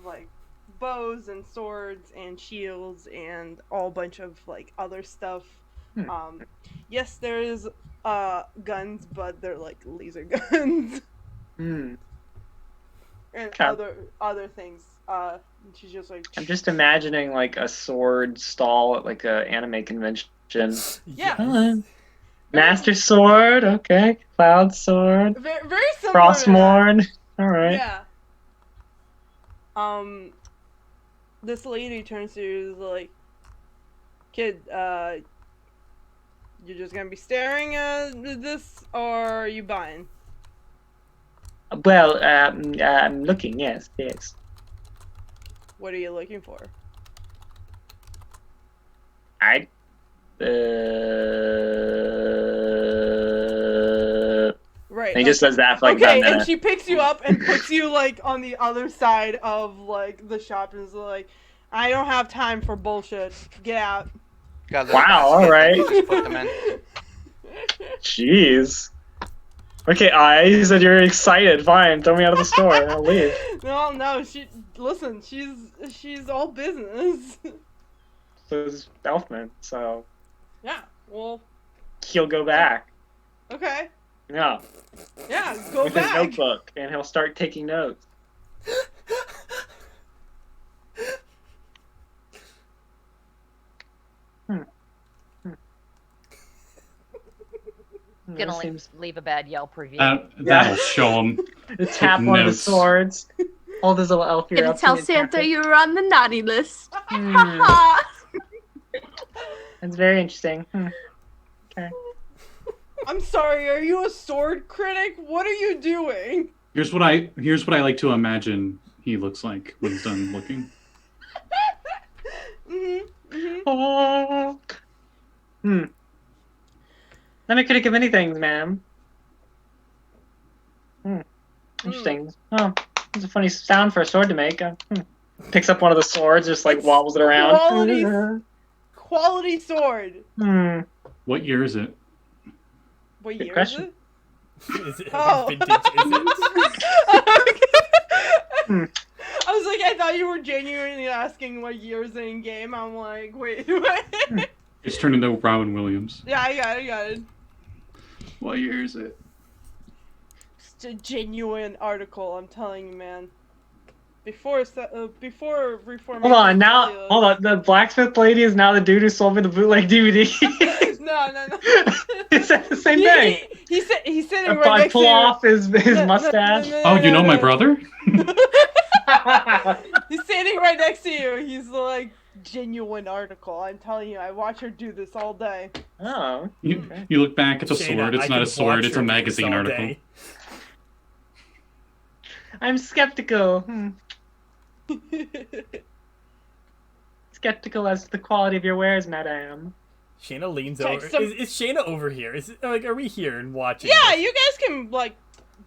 like bows and swords and shields and all bunch of like other stuff. Yes, there's guns, but they're like laser guns. And Okay. other things. She's just like. I'm just imagining like a sword stall at like a anime convention. Yeah. Master sword, okay. Cloud sword. Very similar. to that. Frostmourne. All right. Yeah. This lady turns to you and is like, "Kid, you're just gonna be staring at this, or are you buying?" Well, I'm looking. Yes. What are you looking for? I. Right. And he just does that for like okay, about a minute. and she picks you up and puts you like on the other side of like the shop and is like, "I don't have time for bullshit. Get out." Got the Wow, basket that alright. you just put them in. Jeez. Okay, you said you're excited. Fine, throw me out of the store. I'll leave. No. She's all business. So is Elfman, so Yeah. Well. he'll go back. Okay. Yeah. Yeah. Go With his back. notebook, and he'll start taking notes. Gonna leave a bad Yelp review. That'll show him. Tap one of the notes. swords. Hold his little elf ear Gonna up. tell and tap Santa it. you were on the naughty list. That's very interesting. Okay. I'm sorry. Are you a sword critic? What are you doing? Here's what I like to imagine he looks like when he's done looking. Oh. Let me critic of many things, ma'am. Interesting. Oh, it's a funny sound for a sword to make. Picks up one of the swords, just like wobbles it around. Quality sword. What year is it? What Good year question. is it? Is it Oh. vintage? Is it? I was like, I thought you were genuinely asking what year's in game. I'm like, wait. It's turned into Robin Williams. Yeah, I got it. What year is it? It's a genuine article, I'm telling you, man. Before Reformation. Hold on, the blacksmith lady is now the dude who sold me the bootleg DVD. No. It's the same thing. He's sitting If right I next to pull you. off his mustache. Oh, you know my brother? He's standing right next to you. He's like genuine article. I'm telling you, I watch her do this all day. Oh. You look back at the Shana, sword. It's I not a could sword. watch It's her a do this magazine all article. day. I'm skeptical. Skeptical as to the quality of your wares, madame. Shana leans Text over. him. Is Shana over here? Is it, like, are we here and watching? Yeah, this? you guys can like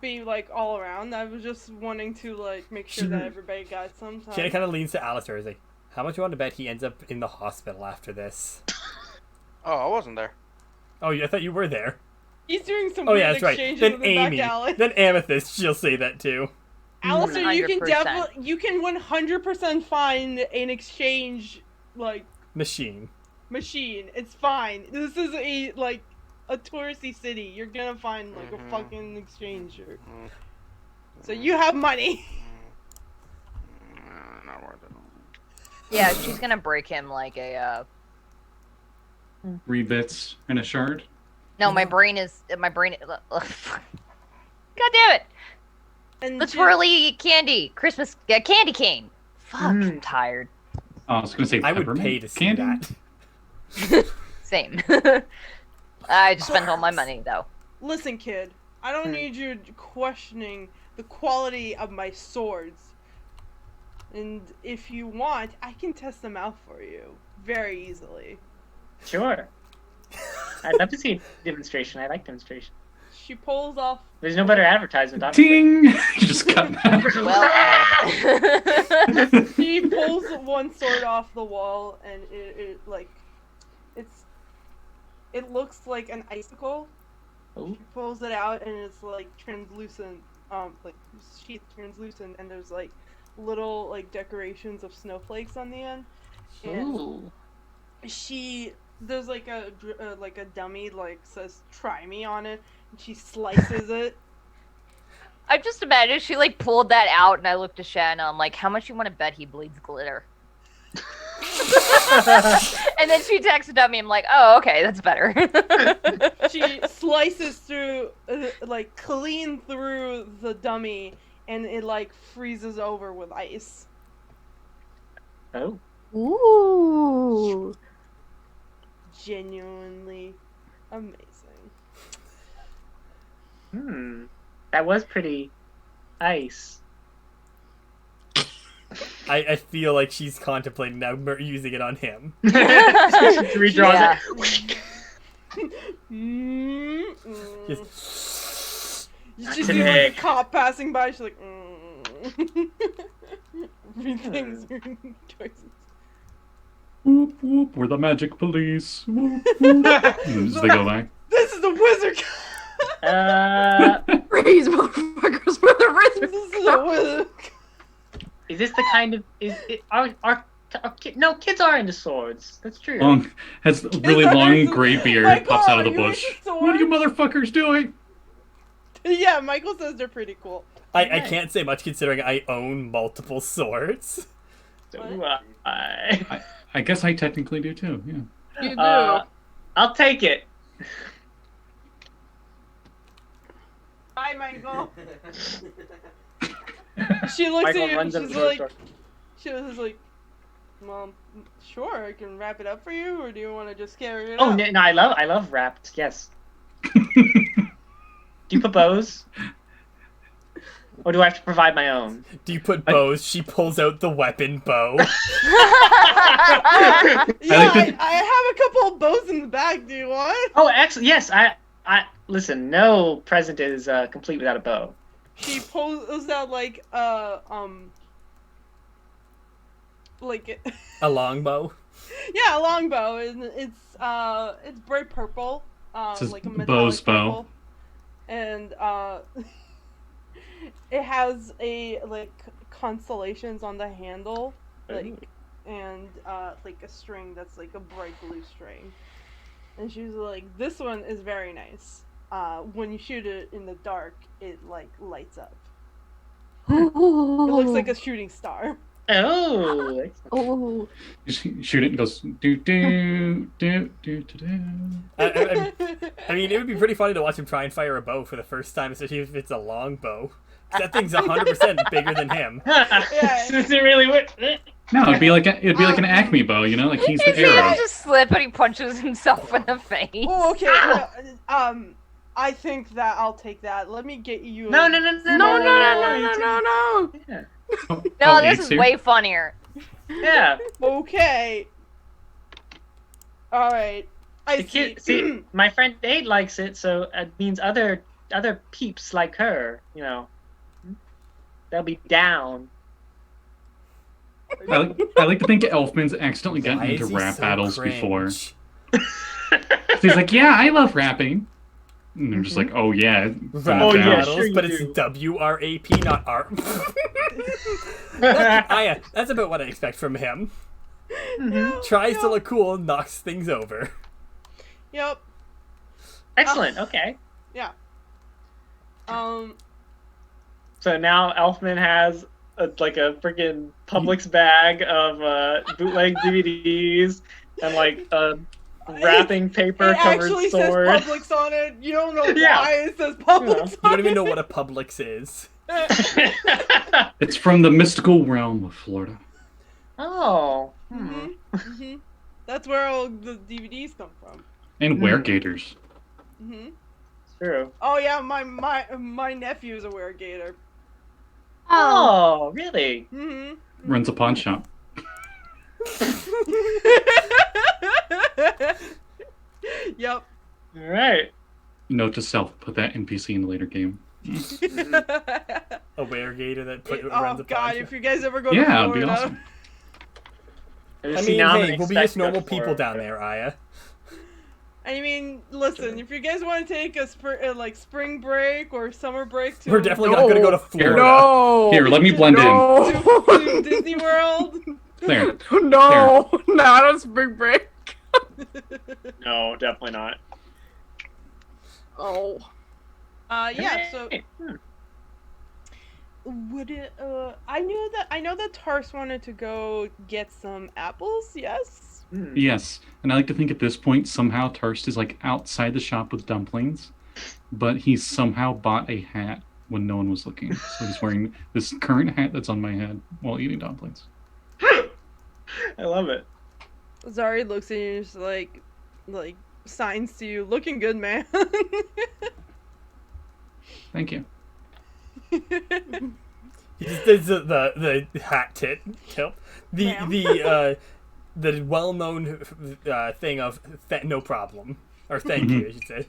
be like all around. I was just wanting to like make sure that everybody got some time. Shana kind of leans to Alistars. Like, how much you want to bet he ends up in the hospital after this? Oh, I wasn't there. Oh, I thought you were there. He's doing some Oh weird yeah, that's right. exchanges Then in the Amy, back alley. then Amethyst. She'll say that too. Alistair, you can 100%. definitely, you can 100% find an exchange like Machine. machine. It's fine. This is a touristy city. You're gonna find like a fucking exchange. So you have money. Not worth it. Yeah, she's gonna break him like a. 3 bits and a shard. No, my brain. Ugh. God damn it! And Let's she- really eat candy. Christmas candy cane. Fuck, I'm tired. Oh, I was going to say I would peppermint pay to see candy? that. Same. I just spent all my money though. Listen, kid. I don't need you questioning the quality of my swords. And if you want, I can test them out for you very easily. Sure. I'd love to see a demonstration. I like demonstration. She pulls off. There's no better advertisement, honestly. Ting! You just cut that. Well, She pulls one sword off the wall, and it looks like an icicle. Oh. She pulls it out, and it's like translucent, like sheath translucent, and there's like little like decorations of snowflakes on the end. And Ooh. there's like a dummy like says "try me" on it, and she slices it. I just imagine she like pulled that out, and I looked at Shana. I'm like, how much you want to bet he bleeds glitter? And then she texted at me. I'm like, oh, okay, that's better. She slices through, like clean through the dummy, and it like freezes over with ice. Oh. Ooh. Genuinely amazing. That was pretty ice. I feel like she's contemplating now using it on him. She redraws Yeah. it. Just- You Not just see like today. a cop passing by. She's like, rethinks her choices. Whoop, whoop, we're the magic police. Whoop, whoop. And just they go by. This is the wizard. Freeze, motherfuckers, for the This wizard. is the wizard. Is this the kind of no, kids are into swords. That's true. Has really are long into- gray beard, Michael, pops out of the are you bush. into What are you swords? motherfuckers doing? Yeah, Michael says they're pretty cool. I can't say much considering I own multiple swords. So do I. I guess I technically do too, yeah. You do. I'll take it. Bye, Michael. She looks Michael at you and runs up she's to the like, store. she was like, Mom, sure, I can wrap it up for you, or do you want to just carry it Oh up? no, I love wrapped. Yes. Do you put bows? Or do I have to provide my own? Do you put bows? She pulls out the weapon bow. Yeah, I I have a couple of bows in the bag. Do you want? Oh, excellent. Yes, I listen. No present is complete without a bow. She pulls out like A longbow. yeah, a longbow, and it's bright purple, Says like a metallic Bow's bow. purple, and it has a like constellations on the handle, like and like a string that's like a bright blue string. And she was like, "This one is very nice. When you shoot it in the dark, it like lights up. It looks like a shooting star." Oh, excellent. Oh. You shoot it and goes do do do do do do. I mean, it would be pretty funny to watch him try and fire a bow for the first time, especially if it's a long bow. 'Cause that thing's 100% bigger than him. It really would. No, it'd be like an Acme bow, you know, like he's the His arrow. hands just slip and he punches himself in the face. Oh, okay. I think that I'll take that. Let me get you. No. Yeah. Oh, No, this Ace is here? way funnier. Yeah. Okay. All right. I The kid, see, my friend Aid likes it, so it means other peeps like her, you know, they'll be down. I like to think Elfman's accidentally gotten Why into is he rap so battles cringe? before. So he's like, yeah, I love rapping. And they're just like, oh yeah. Rap Oh, yeah, battles, sure you but it's do. WRAP, not R. That's about what I expect from him. Tries to look cool, knocks things over. Yep. Excellent. Okay. Yeah. So now Elfman has like a freaking Publix bag of bootleg DVDs and like wrapping paper It covered actually sword. says Publix on it. You don't know Yeah. why it says Publix You on don't even it. know what a Publix is. It's from the mystical realm of Florida. Oh. That's where all the DVDs come from. And weregators. True. Oh yeah, my nephew's a weregator. Oh, really? Runs a pawn shop. Yep. All right. Note to self: put that NPC in the later game. A weregator that runs Oh a god, pawn if shop. you guys ever go to Yeah, it'd Florida. be awesome. I mean, hey, we'll be just normal people down there, Aya. I mean, listen, if you guys want to take a spring break or summer break to We're definitely not going to go to Florida. No. Here, let me blend in. to Disney World. There. No, not a spring break. No, definitely not. Oh. Yeah. So Hey. would it? I know that Tarst wanted to go get some apples. Yes. Yes, and I like to think at this point somehow Tarst is like outside the shop with dumplings, but he somehow bought a hat when no one was looking. So he's wearing this current hat that's on my head while eating dumplings. I love it. Zari looks at you and just like signs to you, looking good, man. Thank you. He just does the hat tilt. The well-known thing of no problem. Or thank you, I should say.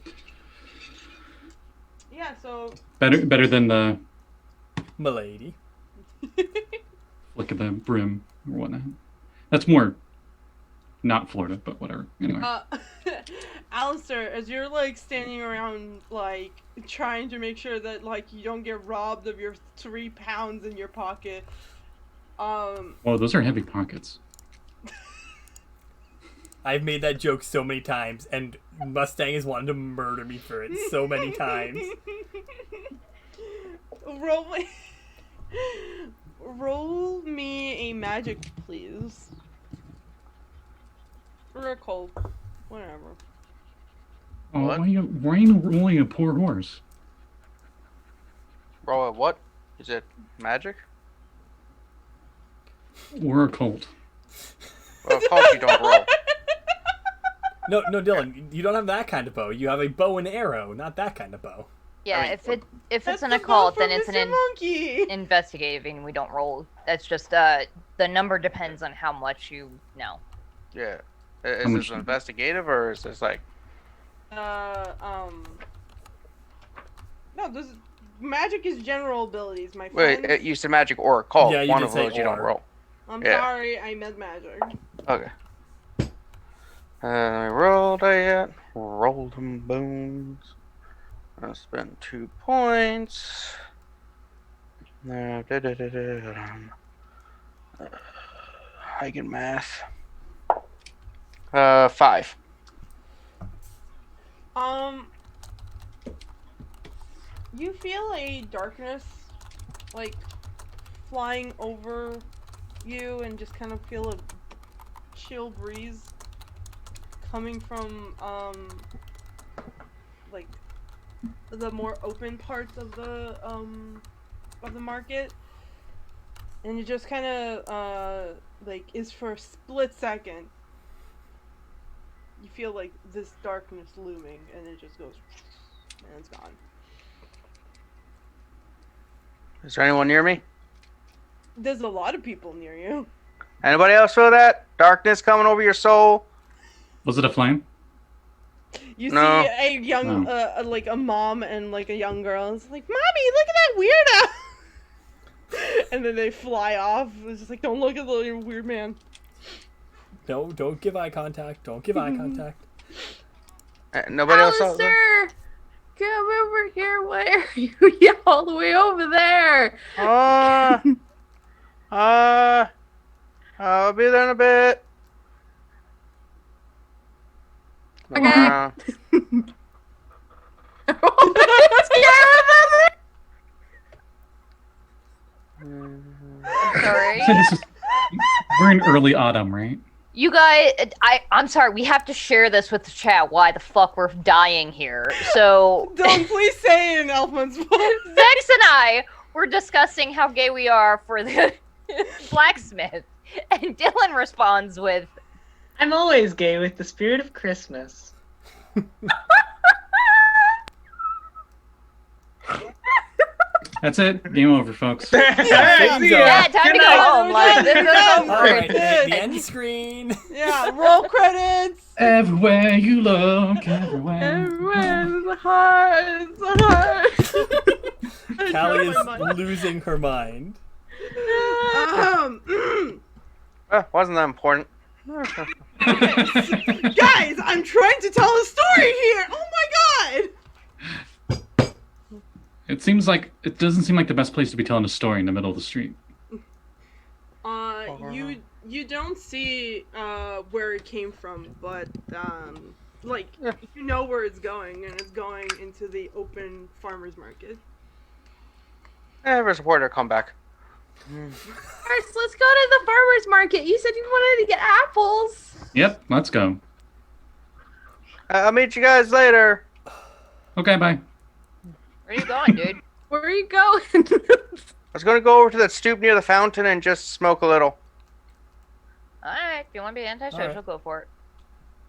Yeah, so Better than the Milady. flick of the brim or whatnot. That's more not Florida, but whatever. Anyway. Alistair, as you're like standing around like trying to make sure that like you don't get robbed of your 3 pounds in your pocket. Oh, those are heavy pockets. I've made that joke so many times, and Mustang has wanted to murder me for it so many times. Roll me a magic, please. Or a cold. Whatever. Oh, What? why are you rolling a poor horse? Roll a what? Is it magic? Or a colt? Well, of course you don't roll. No, Dylan, you don't have that kind of bow. You have a bow and arrow, not that kind of bow. Yeah, I mean, if That's it's an the occult, vote then for it's Mr. an Monkey. investigating. We don't roll. That's just the number depends on how much you know. Yeah. How Is much- this investigative or is this like? No, this magic is general abilities, my Wait, friend. you said magic or occult. Yeah, you One did of say those you don't or. roll. I'm yeah. sorry, I meant magic. Okay. I rolled that. Rolled them bones. I spent 2 points. I can math. 5. You feel a darkness, like, flying over you, and just kind of feel a chill breeze coming from, like, the more open parts of the market. And it just kind of, like, is for a split second. You feel like this darkness looming, and it just goes, and it's gone. Is there anyone near me? There's a lot of people near you. Anybody else feel that? Darkness coming over your soul? Was it a flame? You No. see a young, like a mom and like a young girl. It's like, Mommy, look at that weirdo! And then they fly off. It's just like, don't look at the little weird man. No, don't give eye contact. Don't give eye contact. Nobody else saw that? Alistair! Come over here. Why are you all the way over there? I'll be there in a bit. Okay. Sorry. So this is, we're in early autumn, right? You guys, I'm sorry, we have to share this with the chat why the fuck we're dying here. So, Don't please say it in Elfman's voice. Zex and I were discussing how gay we are for the blacksmith, and Dylan responds with, I'm always gay with the spirit of Christmas. That's it. Game over, folks. Alright, see ya. yeah, time to go home. Like, this is over. Alright, the end screen. Yeah, roll credits. Everywhere you look, everywhere. Everyone's hearts, hearts. Callie is losing her mind. Wasn't that important? Guys, I'm trying to tell a story here. Oh my god. It doesn't seem like the best place to be telling a story in the middle of the street. You don't see where it came from, but like you know where it's going, and it's going into the open farmers market. Ever support her comeback. First, let's go to the farmer's market. You said you wanted to get apples. Yep, let's go. I'll meet you guys later. Okay, bye. Where are you going, dude? Where are you going? I was gonna go over to that stoop near the fountain and just smoke a little. Alright, if you want to be antisocial, Alright. go for it.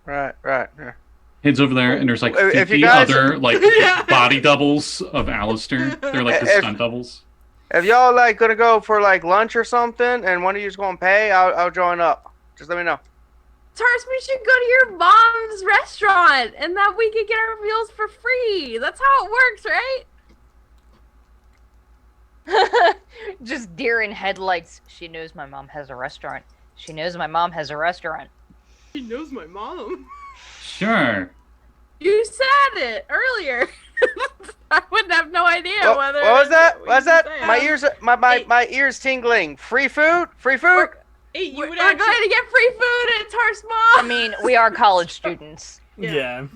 Right. Yeah. Heads over there, and there's like If 50 you guys- other like Yeah. body doubles of Alistair. They're like the If- stunt doubles. If y'all like gonna go for like lunch or something, and one of you's gonna pay, I'll join up. Just let me know. Tarst, we should go to your mom's restaurant, and that we could get our meals for free. That's how it works, right? Just deer in headlights. She knows my mom has a restaurant. She knows my mom has a restaurant. He knows my mom. Sure. You said it earlier. I wouldn't have no idea whether. What was that? what What was you that? said. My ears, my ears tingling. Free food? Free food? Hey, you We're would going actually. to get free food at Tarst Mall. I mean, we are college students. Yeah.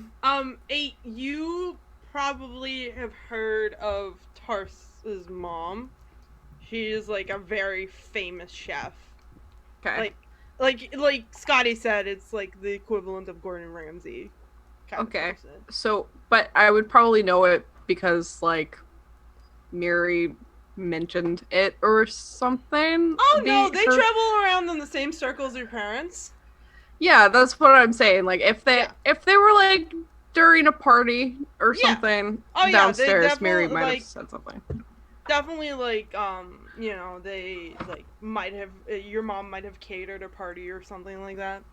You probably have heard of Tarst's mom. She is like a very famous chef. Okay. Like Scotty said, it's like the equivalent of Gordon Ramsay. Kind of Okay. person. So, but I would probably know it because, like, Miri mentioned it or something. Oh no, they her- travel around in the same circle as your parents. Yeah, that's what I'm saying. Like, if they were like during a party or Yeah. something Oh, yeah, they downstairs, Miri definitely, might like- have said something. Definitely, like, they like might have your mom might have catered a party or something like that.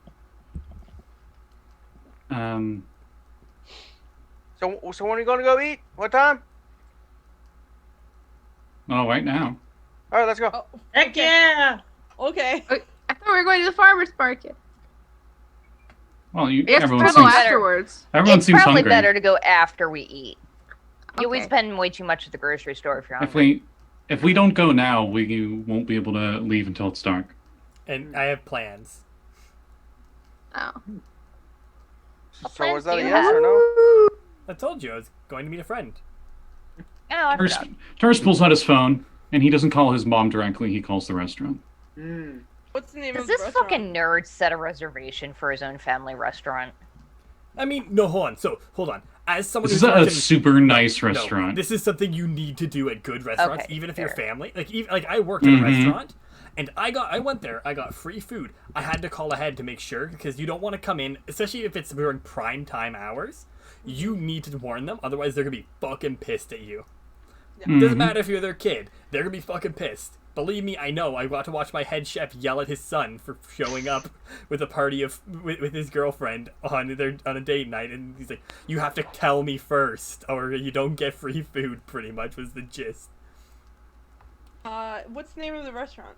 So when are you gonna go eat? What time? Oh, right now. All right, let's go. Oh, Heck yeah! okay. I thought we were going to the farmer's market. Well, I guess everyone we'll go seems afterwards. everyone It's seems probably hungry. better to go after we eat. You always Okay. spend way too much at the grocery store if you're If hungry. we don't go now, we won't be able to leave until it's dark. and I have plans. Oh. So was that a do you yes have? or no? I told you I was going to meet a friend. Oh, I forgot. Tarst pulls out his phone, and he doesn't call his mom directly. He calls the restaurant. What's the name Does of the this restaurant? fucking nerd set a reservation for his own family restaurant? I mean, no, hold on. So, hold on. As someone This is who's a worked in- super nice No, restaurant. this is something you need to do at good restaurants, Okay, even if you're fair. family. Like I worked at a Mhm. restaurant, and I went there. I got free food. I had to call ahead to make sure because you don't want to come in, especially if it's during prime time hours. You need to warn them, otherwise they're gonna be fucking pissed at you. Doesn't matter if you're their kid; they're gonna be fucking pissed. Believe me, I know. I got to watch my head chef yell at his son for showing up with a party with his girlfriend on a date night, and he's like, "You have to tell me first, or you don't get free food." Pretty much was the gist. What's the name of the restaurant?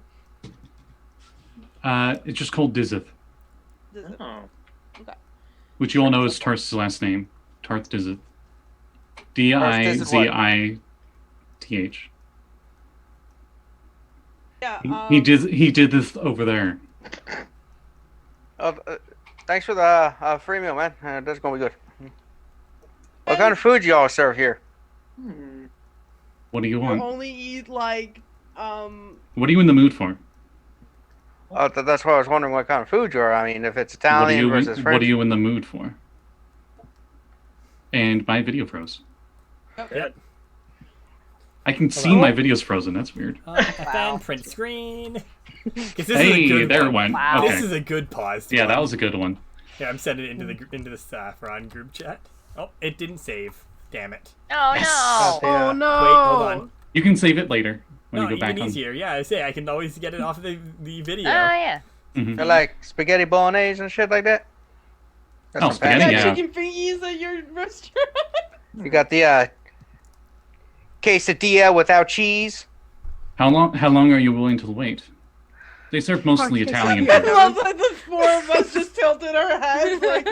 It's just called Dizith, Does it? Oh. which you all know is Tarst's last name. Tarth Dizith. Dizith. Yeah. He did this over there. Thanks for the free meal, man. That's gonna be good. What kind of food y'all serve here? What do you You want? only eat like What are you in the mood for? That's why I was wondering what kind of food you are. I mean, if it's Italian versus French. What are you in the mood for? And my video froze. Yeah. I can see my videos frozen. That's weird. Fan print screen. 'Cause this is a Hey, good there it one. went. Wow. Okay. This is a good pause. Yeah, that was a good one. Yeah, I'm sending it into the Saffron group chat. Oh, it didn't save. Damn it. Oh Yes. no! Yeah. Oh no! Wait, hold on. You can save it later when No, you go back even on. easier. Yeah, I say I can always get it off of the video. Oh yeah. Mhm. They're like spaghetti bolognese and shit like that. That's Oh, some spaghetti, fancy- got yeah. chicken fingies at your restaurant. You got the quesadilla without cheese. How long are you willing to wait? They serve mostly Italian I food. love that the four of us just tilted our heads like.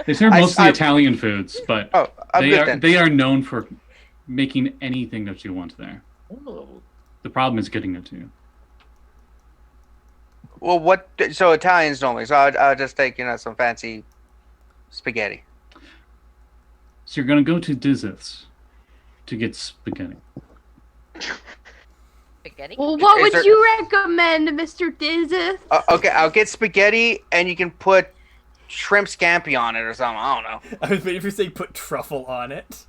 They serve I- mostly I- Italian foods, but Oh, I'm they good are then. they are known for making anything that you want there. Oh. The problem is getting it to you. Well, what? So Italians only. So I'll just take some fancy spaghetti. So you're gonna go to Dizith's to get spaghetti. Spaghetti. Well, what Is would there- you recommend, Mr. Dizith? Okay, I'll get spaghetti, and you can put shrimp scampi on it or something. I don't know. I was waiting for you to say put truffle on it,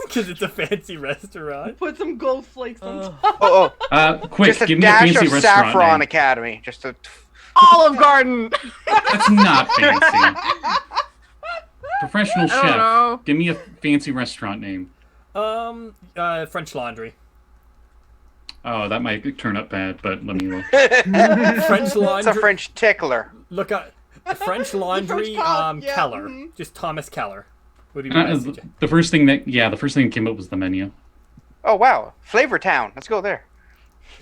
because it's a fancy restaurant. Put some gold flakes on top. Oh, Quick, just a give me a dash fancy of restaurant Saffron name. Academy. Just a. Olive Garden. That's not fancy. Professional I don't chef. know. Give me a fancy restaurant name. French Laundry. Oh, that might turn up bad, but let me look. French It's Laundry. a French tickler. Look at French Laundry. cop, yeah, Keller. mhm. Just Thomas Keller. Would be my message. The first thing that came up was the menu. Oh wow, Flavor Town. Let's go there.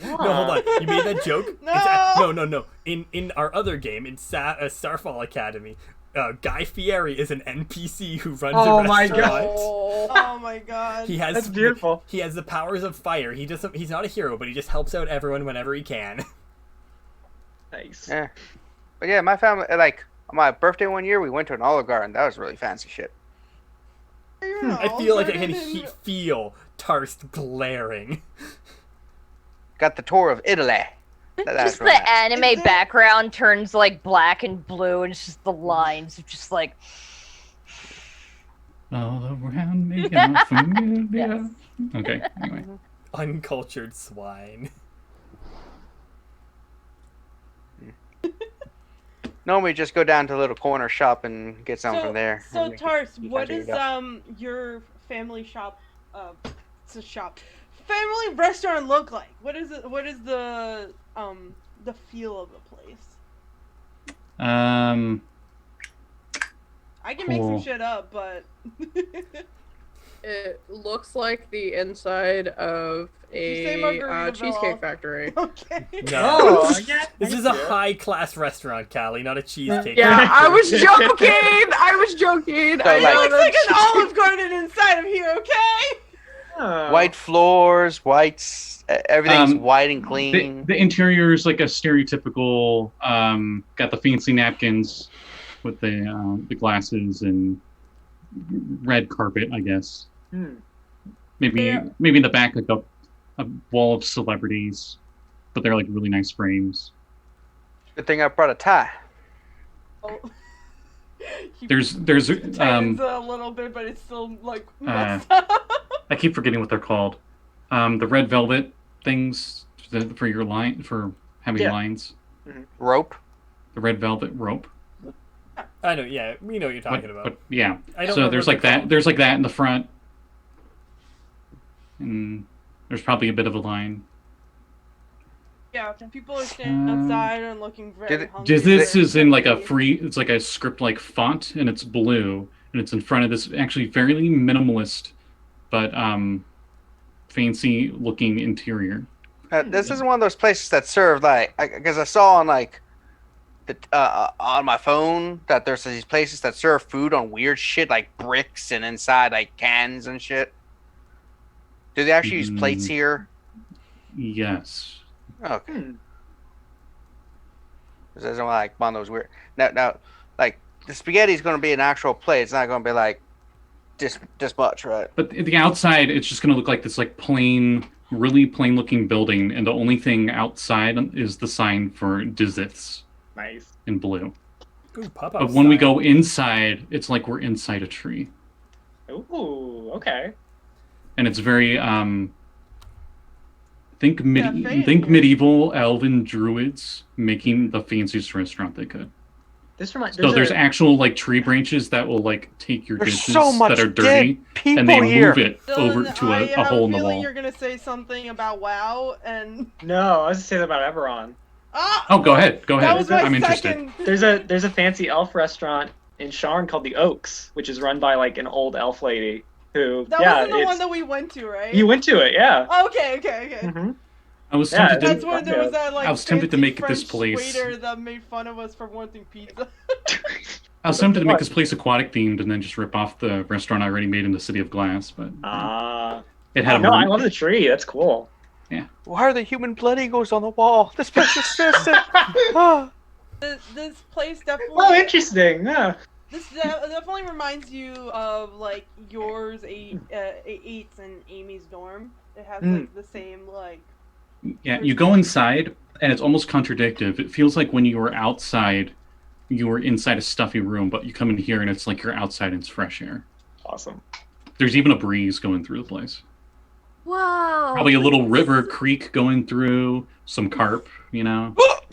No, hold on. You made that joke? No! No. In our other game, in Starfall Academy, Guy Fieri is an NPC who runs Oh a my restaurant. Oh my god. He has That's beautiful. He has the powers of fire. He's not a hero, but he just helps out everyone whenever he can. Nice. Yeah, but yeah, my family like on my birthday one year we went to an Olive Garden. That was really fancy shit. I feel like I can feel Tarst glaring. Got the tour of Italy. That's Just really the nice. anime Is it- background turns like black and blue, and it's just the lines of just like. All around me, I'm familiar. Yes. Okay, anyway. Uncultured swine. Normally just go down to a little corner shop and get something from there. So And Tarst, you what can is do that. your family shop? It's a shop. Family restaurant look like? What is it? What is the feel of the place? I can make some Cool. shit up, but It looks like the inside of you say a Margaritaville? cheesecake factory. okay. No. Oh, yeah, This is a high-class restaurant, Callie, not a cheesecake. Yeah, I was joking. I was joking. So, I like- know It looks like that's- an Olive Garden inside of here, okay? Oh. White floors, everything's white and clean. The interior is like a stereotypical. Got the fancy napkins with the glasses and red carpet, I guess. Maybe in the back like a wall of celebrities, but they're like really nice frames. Good thing I brought a tie. Oh. There's tightens a little bit, but it's still like messed up. I keep forgetting what they're called. The red velvet things for your line for having lines. Rope. The red velvet rope. I know. Yeah, we know what you're talking about. But yeah. I don't So remember there's what like they're that. called. There's like that in the front, and there's probably a bit of a line. Yeah, people are standing outside and looking very hungry. This is in like a hungry. free. It's like a script like font, and it's blue, and it's in front of this actually fairly minimalist, but fancy looking interior. This is one of those places that serve because I saw on on my phone that there's these places that serve food on weird shit like bricks and inside like cans and shit. Do they actually use plates here? Yes. Okay. This isn't like one of those weird. Now, like the spaghetti is going to be an actual plate. It's not going to be like this much, right? But the outside, it's just going to look like this like plain, really plain looking building, and the only thing outside is the sign for Diziths. Nice. In blue. Ooh, pop But when we go inside, it's like we're inside a tree. Ooh, okay. And it's very think fading. medieval elven druids making the fanciest restaurant they could. This reminds. So there's actual like tree branches that will like take your There's dishes so much that are dirty dead people and they here. move it over Dylan, to a hole in the wall. You're gonna say something about WoW and. No, I was just saying about Eberron. Oh, go ahead. Go That ahead. was my I'm second. interested. There's a fancy elf restaurant in Sharn called the Oaks, which is run by like an old elf lady who. That wasn't the one that we went to, right? You went to it, yeah. Okay. Mm-hmm. I was tempted That's to, where there was that like. I was tempted to fancy make this French place. waiter that made fun of us for wanting pizza. I was tempted to make this place aquatic themed and then just rip off the restaurant I already made in the City of Glass, but it had a no, I love the tree. That's cool. Yeah. Why are the human blood eagles on the wall? This place is just. This place definitely. Oh, interesting. Yeah. This definitely reminds you of like yours, Eight's and Amy's dorm. It has like the same like. Yeah, you go inside and it's almost contradictive. It feels like when you were outside, you were inside a stuffy room, but you come in here and it's like you're outside and it's fresh air. Awesome. There's even a breeze going through the place. Whoa. Probably a little river creek going through, some carp, you know. What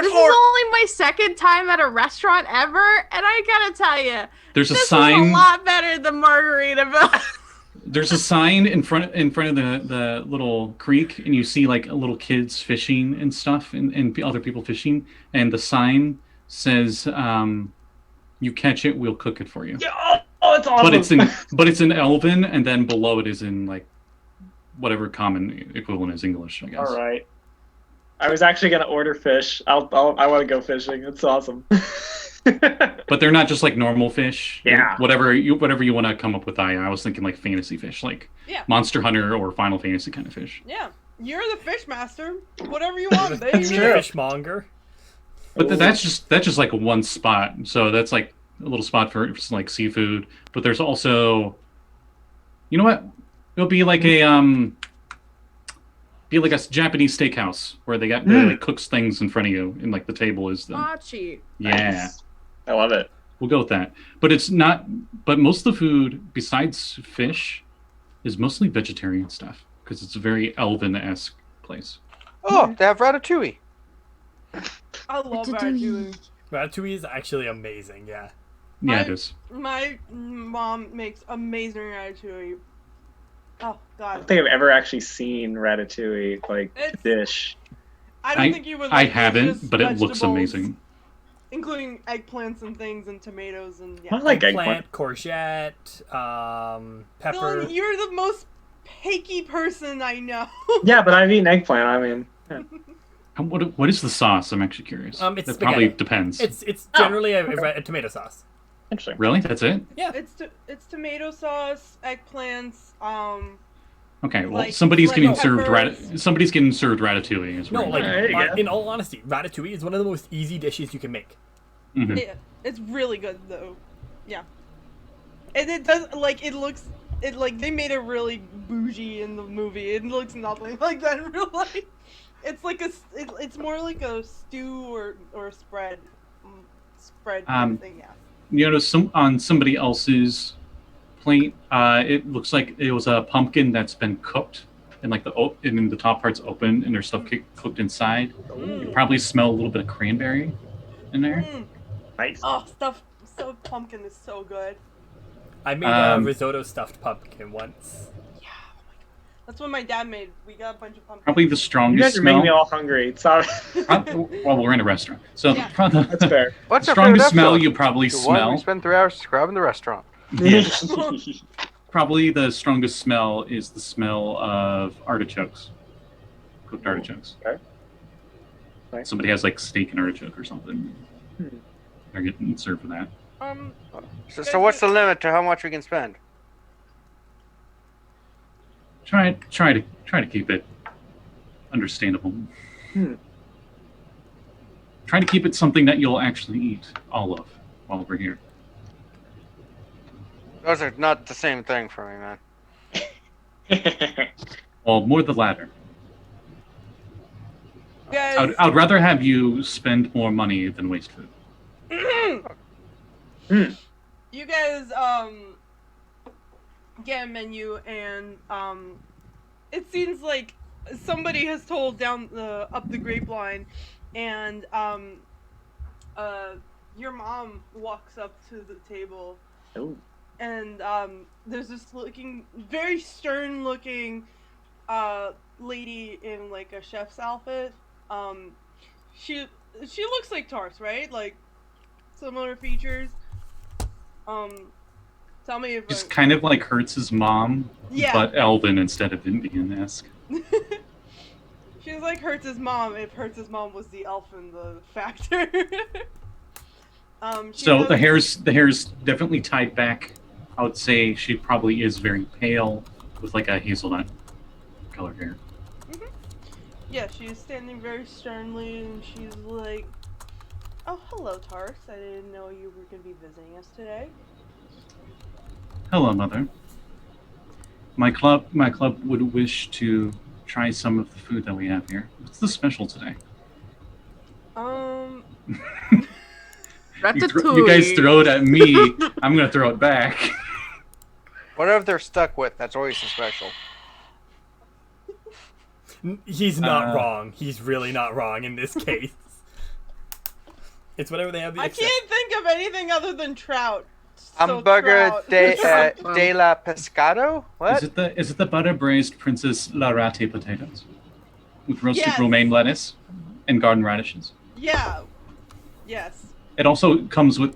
This is only my second time at a restaurant ever, and I gotta tell you, There's a this sign. is a lot better than Margaritaville. There's a sign in front of the little creek, and you see like little kids fishing and stuff, and other people fishing, and the sign says, "You catch it, we'll cook it for you." Yeah, oh, it's awesome. But it's in Elven, and then below it is in like whatever common equivalent is English, I guess. All right. I was actually gonna order fish. I want to go fishing. It's awesome. But they're not just like normal fish. Yeah. Whatever you want to come up with. I was thinking like fantasy fish, like Monster Hunter or Final Fantasy kind of fish. Yeah, you're the fish master. Whatever you want, baby. You're the fishmonger. But that's just like one spot. So that's like a little spot for like seafood. But there's also, you know what? It'll be like a Japanese steakhouse where they like cooks things in front of you, and like the table is the Machi. yeah. Nice. I love it. We'll go with that. But it's not. But most of the food besides fish is mostly vegetarian stuff because it's a very Elven-esque place. Oh, they have ratatouille. I love ratatouille. Ratatouille is actually amazing. Yeah. Yeah, it is. My mom makes amazing ratatouille. Oh I God. don't think I've ever actually seen ratatouille, like It's- dish. I don't think you would. I Like haven't, just but it looks vegetables, amazing. including eggplants and things and tomatoes and I like Plant, eggplant. courgette, pepper. Dylan, you're the most picky person I know. Yeah, but I've eaten eggplant. I mean, yeah. And what is the sauce? I'm actually curious. It's it probably spaghetti. depends. It's generally a tomato sauce. Interesting. Really? That's it? Yeah. It's tomato sauce, eggplants. Okay. Well, Like- somebody's like getting served peppers. somebody's getting served ratatouille. Is No, weird. like There you go. in all honesty, ratatouille is one of the most easy dishes you can make. Mhm. Yeah, it's really good though. Yeah. And it does like they made it really bougie in the movie. It looks nothing like that in real life. It's like it's more like a stew or spread kind of thing. Yeah. You know, on somebody else's plate, it looks like it was a pumpkin that's been cooked, and like and the top part's open, and there's stuff cooked inside. You probably smell a little bit of cranberry in there. Mm. Nice. Oh, stuffed pumpkin is so good. I made a risotto stuffed pumpkin once. Yeah. Oh my god. That's what my dad made. We got a bunch of pumpkins. Probably the You strongest guys are smell. making me all hungry. Sorry. Well, we're in a restaurant, so Yeah. probably That's fair. What's the our favorite strongest smell episode? you probably The one smell. we spent 3 hours describing the restaurant. Yeah. Probably the strongest smell is the smell of artichokes, cooked artichokes. Okay. Nice. Somebody has like steak and artichoke or something. They're getting served for that. So what's the limit to how much we can spend? Try to keep it understandable. Try to keep it something that you'll actually eat all of while we're here. Those are not the same thing for me, man. Well, more the latter. Guys, I'd rather have you spend more money than waste food. you guys get a menu and it seems like somebody has told down up the grapevine and your mom walks up to the table. Oh. And there's this very stern looking lady in like a chef's outfit. She looks like Tarst, right? Like similar features. Tell me if She's kind of like Hertz's mom, Yeah. but Elven instead of Indian-esque. She's like Hertz's mom if Hertz's mom was the elf in the factor. So the hair's definitely tied back. I would say she probably is very pale with like a hazelnut color hair. Yeah, she's standing very sternly and she's like, "Oh, hello, Tarst. I didn't know you were going to be visiting us today." Hello, Mother. My club would wish to try some of the food that we have here. What's the special today? Ratatouille. You guys throw it at me. I'm gonna throw it back. Whatever they're stuck with, that's always so special. He's not wrong. He's really not wrong in this case. It's whatever they have the I excess. can't think of anything other than trout. So Hamburger trout. de la pescado? What? Is it the butter braised Princess La Rate potatoes with roasted Yes. romaine lettuce and garden radishes? Yeah. Yes. It also comes with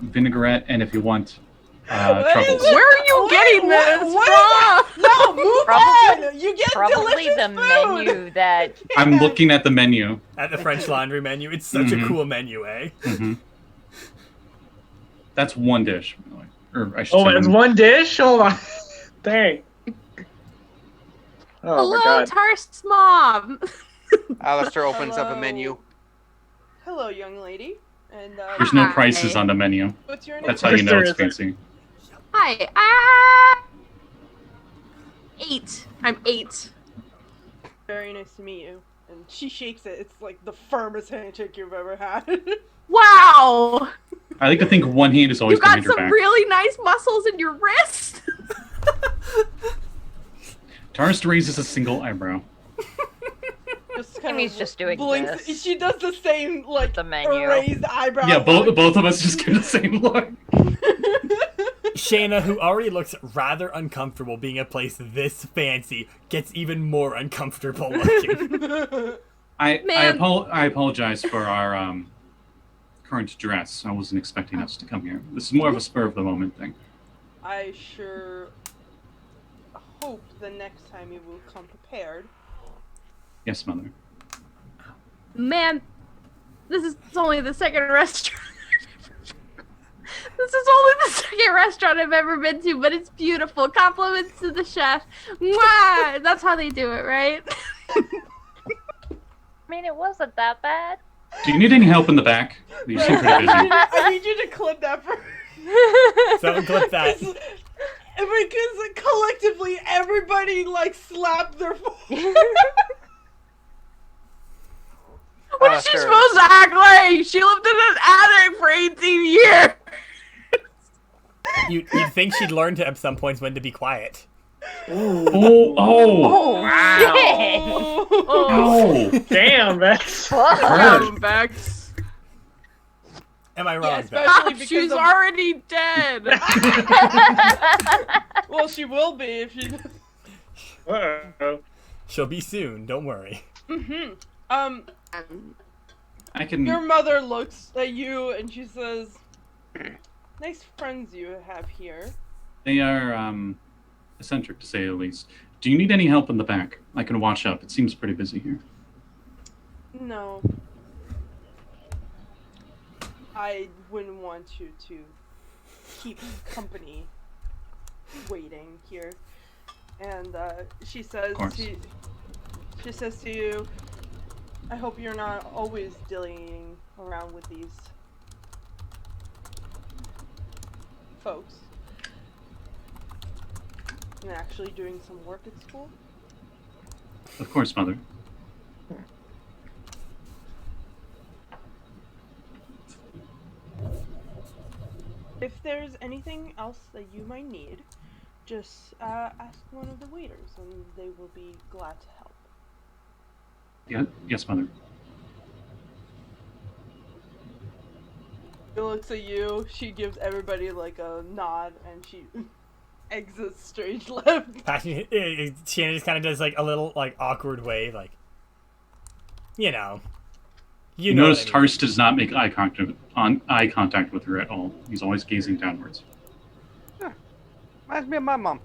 vinaigrette and if you want What truffles. is it? Where are you Wait, getting what- this what is from? No, move Probably- on. You get Probably delicious the food. menu that I'm looking at the menu. At the French Laundry menu. It's such a Mhm. cool menu, eh? hmm That's one dish, by the way. Or I should Oh, say it's one dish? Hold on. Dang. Oh Hello, my god. Tarst's mom. Alistair opens up a Hello. menu. Hello, young lady. And There's no Hi. prices on the menu. what's your name? That's how you know it's There isn't. fancy. Hi. 8. I'm 8. Very nice to meet you. And she shakes it. It's like the firmest handshake you've ever had. Wow. I like to think one hand is always You got behind your some back. really nice muscles in your wrist. Tarst raises a single eyebrow. Just Timmy's just doing blinks. this. She does the same like the menu. raised eyebrow. Yeah, both of us just give the same look. Shana, who already looks rather uncomfortable being a place this fancy, gets even more uncomfortable looking. I Man. apologize for our current dress. I wasn't expecting us to come here. This is more of a spur of the moment thing. I sure hope the next time you will come prepared. Yes, Mother. Man, this is only the second restaurant. This is only the second restaurant I've ever been to, but it's beautiful. Compliments to the chef. Mwah! That's how they do it, right? I mean, it wasn't that bad. Do you need any help in the back? You seem pretty busy. I need you to clip that for Someone clip that. because collectively everybody like slapped their phone. What is she supposed to act like? She lived in an attic for 18 years. You'd think she'd learn to at some points when to be quiet. Oh! Wow. Oh! Damn, Vex. Vex. Am I Yeah, wrong? though? especially because She's of- already dead. well, she will be if she. Uh-oh. She'll be soon. Don't worry. I can. Your mother looks at you and she says, "Nice friends you have here." They are eccentric to say the least. Do you need any help in the back? I can watch up. It seems pretty busy here. No. I wouldn't want you to keep company waiting here. And she says course. she says to you, I hope you're not always dillying around with these folks. And actually doing some work at school. Of course, Mother. If there's anything else that you might need, just ask one of the waiters and they will be glad to help. Yeah, yes, Mother. She looks at you, she gives everybody like a nod, and she exits stage left. Shana just kind of does like a little like awkward wave, like, you know. You know notice what I mean. Tarst does not make eye contact with her at all. He's always gazing downwards. Reminds me of my mom.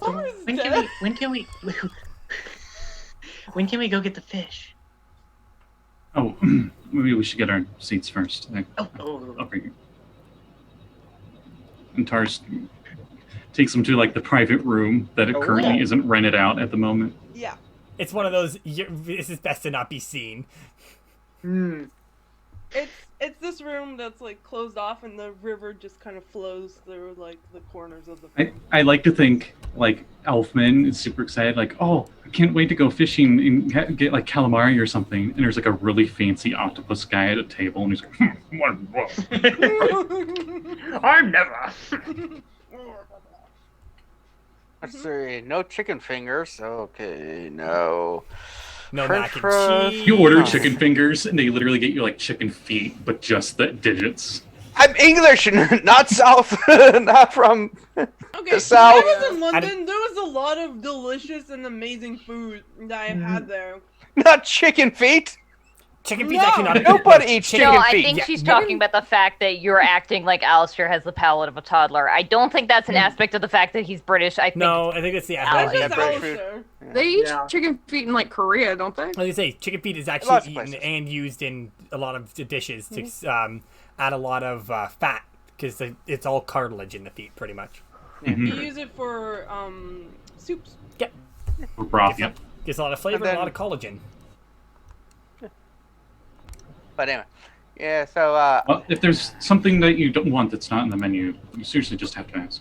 Mama's When dead. can we go get the fish? Oh, maybe we should get our seats first. Oh. Over here. And Tarst takes him to like the private room that it Oh, currently yeah. isn't rented out at the moment. Yeah. It's one of those. This is best to not be seen. Hmm. It's this room that's like closed off and the river just kind of flows through like the corners of the I like to think like Elfman is super excited, like, oh, I can't wait to go fishing and get like calamari or something. And there's like a really fancy octopus guy at a table, and he's like, I'm never. Let's see. No chicken fingers. Okay, no. No French mac and fries. cheese. You order chicken fingers, and they literally get you like chicken feet, but just the digits. I'm English, not South, not from. Okay, The when I South. was in London, there was a lot of delicious and amazing food that I had there. Not chicken feet. Chicken feet's No. actually not. Nobody eats Chicken chicken No, I feet. think Yeah, she's no, talking about the fact that you're acting like Alistair has the palate of a toddler. I don't think that's an aspect of the fact that he's British. I think No, I think it's the That's aspect. Yeah, just British food. Alistair. They eat Yeah. chicken feet in like Korea, don't they? Like I say, chicken feet is Lots actually of eaten places. and used in a lot of dishes to add a lot of fat because it's all cartilage in the feet, pretty much. You Mhm. use it for soups. Or broth, yeah. Gives a lot of flavor And and a lot then- of collagen. But anyway, yeah. So Well, if there's something that you don't want that's not in the menu, you seriously just have to ask.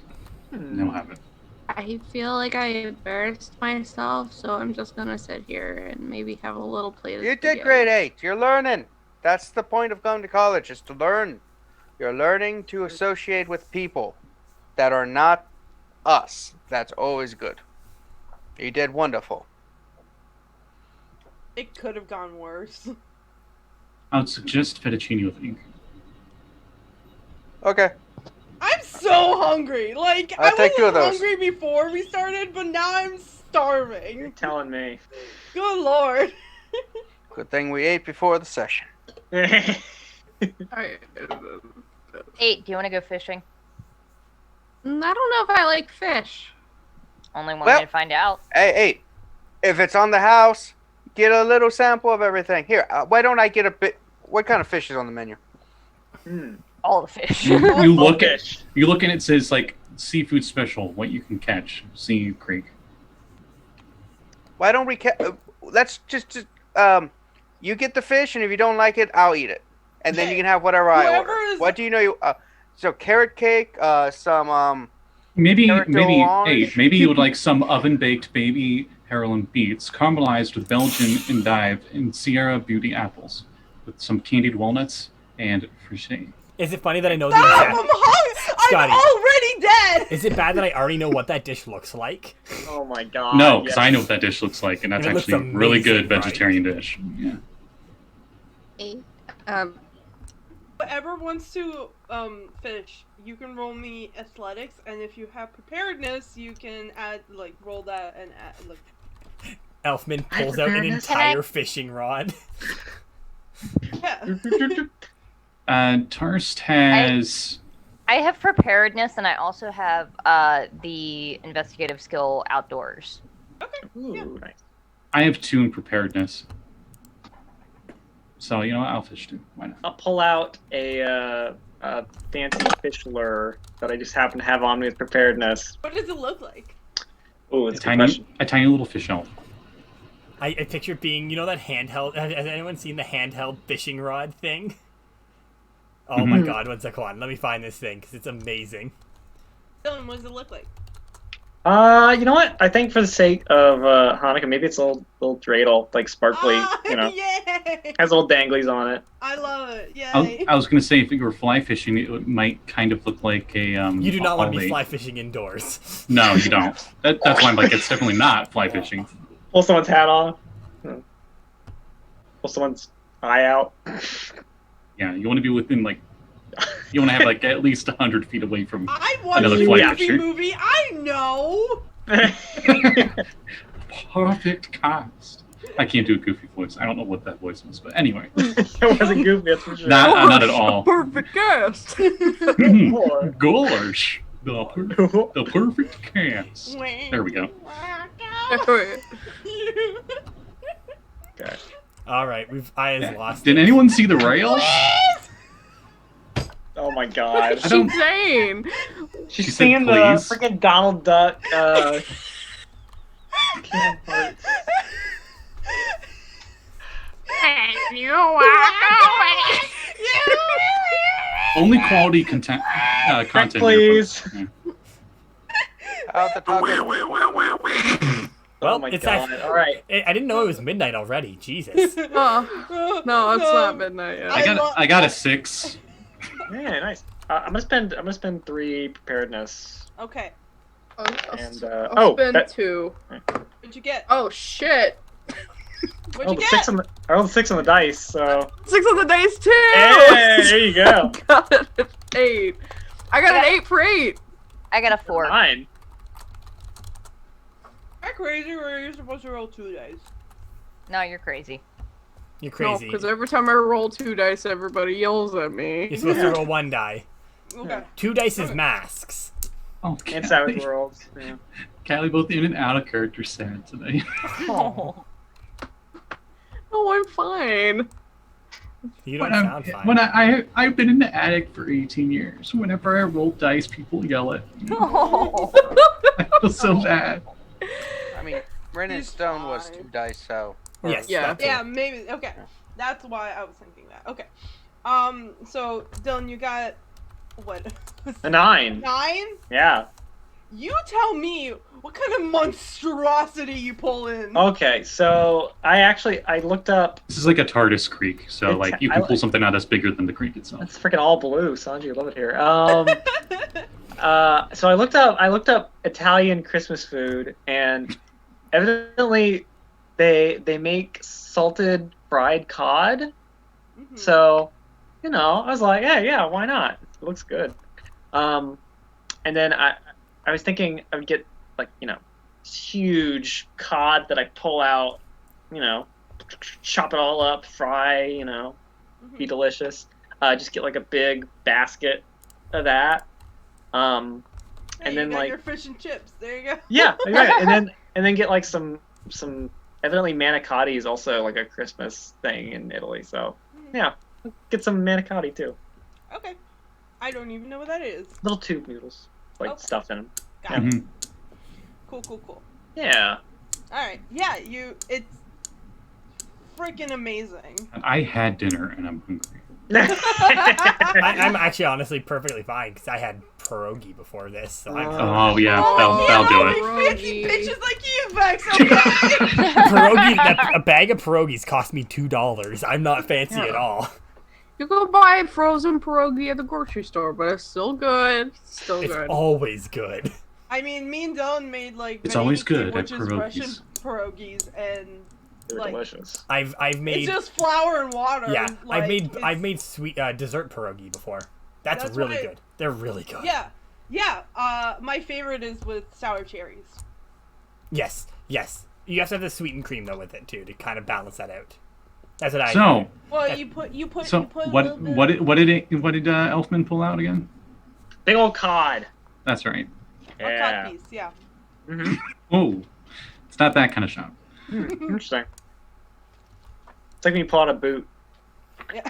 And they'll have it. I feel like I embarrassed myself, so I'm just gonna sit here and maybe have a little plate of you did spaghetti. grade 8. You're learning. That's the point of going to college, is to learn. You're learning to associate with people that are not us. That's always good. You did wonderful. It could have gone worse. I would suggest fettuccine with ink. Okay. I'm so hungry. Like I'll I take 2 of wasn't those. hungry before we started, but now I'm You're starving. telling me. Good lord. Good thing we ate before the session. I, 8. Do you want to go fishing? I don't know if I like fish. Only one Well- way to find out. Hey, if it's on the house, get a little sample of everything. Here, why don't I get a bit? What kind of fish is on the menu? All the fish. You look at Fish. and it says like seafood special, what you can catch. Sea Creek. Why don't we? Let's just you get the fish, and if you don't like it, I'll eat it, and then you can have whatever I Whoever order. is- What do you know? So carrot cake, some Maybe Carrot orange. maybe you would like some oven baked baby heirloom beets caramelized with Belgian endive and Sierra Beauty apples with some candied walnuts and frichet. Is it funny that I know the I'm exact? hungry. Scotty. I'm already dead. Is it bad that I already know what that dish looks like? Oh my god. No, because yes. I know what that dish looks like, and that's And it looks actually a really amazing, good right? vegetarian dish. Yeah. Whoever wants to fish, you can roll me athletics, and if you have preparedness, you can roll that and add Elfman pulls out an preparedness. entire fishing rod. yeah. Tarst has. I have preparedness, and I also have the investigative skill outdoors. Ooh, nice. I have 2 in preparedness. So you know what? I'll fish too. Why not? I'll pull out a fancy fish lure that I just happen to have on me with preparedness. What does it look like? Oh, A it's a good question. tiny little fish elf. I picture it being, you know, that handheld. Has anyone seen the handheld fishing rod thing? Oh my god, one second, hold on. Let me find this thing because it's amazing. Dylan, what does it look like? You know what? I think for the sake of Hanukkah, maybe it's a little dreidel, like sparkly, you know. Yay! Has little danglies on it. I love it. Yay! I was gonna say if you were fly fishing, it might kind of look like a. You do not want to be holly. fly fishing indoors. No, you don't. That's why I'm like, it's definitely not fly fishing. Pull someone's hat off. Pull someone's eye out. Yeah, you want to be within like, you want to have like at least 100 feet away from. I watched Another the fly Goofy fisher. movie. I know. Perfect cast. I can't do a goofy voice. I don't know what that voice was, but anyway, It wasn't goofy, that's for sure. not at all. Perfect guest. Gosh, the perfect cast. There we go. Okay. All right, I has lost. Did it. anyone see the rail? Oh my god. I don't- Insane. She's She said singing the please. freaking Donald Duck. Kingdom Hearts. You walk away. Only quality content. Content. here, please. folks. Yeah. out the top. Well, Oh my it's god. actually. Alright. I didn't know it was midnight already. Jesus. Oh, no, it's not midnight yet. I got a 6. Yeah, nice. I'm gonna spend 3 preparedness. Okay. And I'll spend that, 2. What'd you get? Oh shit! What'd you the get? 6 on the I rolled 6 on the dice, so 6 on the dice too. hey, there you go. Got an 8. I got an 8 for 8. I got a 4. 9. Am I crazy or you're supposed to roll 2 dice? No, you're crazy. You're crazy. No, because every time I roll 2 dice, everybody yells at me. You're supposed to roll 1 die. Okay. 2 dice is masks. Oh, And Savage Worlds. Yeah. Callie, both in and out of character sad today. Oh. Oh, I'm fine. You don't When sound fine. when I've been in the attic for 18 years. Whenever I roll dice, people yell at me. I feel so bad. I mean, Ren and He's Stone was fine. 2 dice, so. Yes. Yeah. that's it. Yeah, maybe. Okay. That's why I was thinking that. Okay. So, Dylan, you got, what? A 9. 9? Yeah. You tell me what kind of monstrosity you pull in. Okay, so I looked up. This is like a TARDIS creek, so It's- like you can pull something out that's bigger than the creek itself. It's freaking all blue, Sanji. I love it here. So I looked up Italian Christmas food, and evidently they make salted fried cod. Mhm. So, you know, I was like, yeah, why not? It looks good. And then I was thinking I would get like, you know, huge cod that I pull out, you know, chop it all up, fry, you know, be delicious. Just get like a big basket of that. Hey, And you then got like your fish and chips. There you go. yeah, right. And then get like some evidently manicotti is also like a Christmas thing in Italy. So yeah, get some manicotti too. Okay. I don't even know what that is. Little tube noodles, like Okay. stuffed in them. Got it. Mhm. Cool. Yeah. Alright. Yeah, it's freaking amazing. I had dinner and I'm hungry. I'm actually honestly perfectly fine because I had pierogi before this, so I'm Oh yeah, Oh, that'll do yeah, it. like fancy bitches like you, Vex. Okay. pierogi. A bag of pierogies cost me $2. I'm not fancy at all. You go buy frozen pierogi at the grocery store, but it's still good. Still It's good. always good. I mean, me and Dylan made like It's many always good at sandwiches, Russian pierogies. pierogies, and They were like delicious. I've it's made just flour and water. yeah. Like, I've it's- made sweet dessert pierogi before. That's That's really why- good. They're really good. Yeah. My favorite is with sour cherries. Yes. You have to have the sweetened cream though with it too to kind of balance that out. That's what I So, Well, you put so you put a what little bit what did Elfman pull out again? Big old cod. That's right. a cut Yeah. piece. Yeah. Mm-hmm. Oh, it's not that kind of shop. Interesting. It's like when you pull out a boot. Yeah.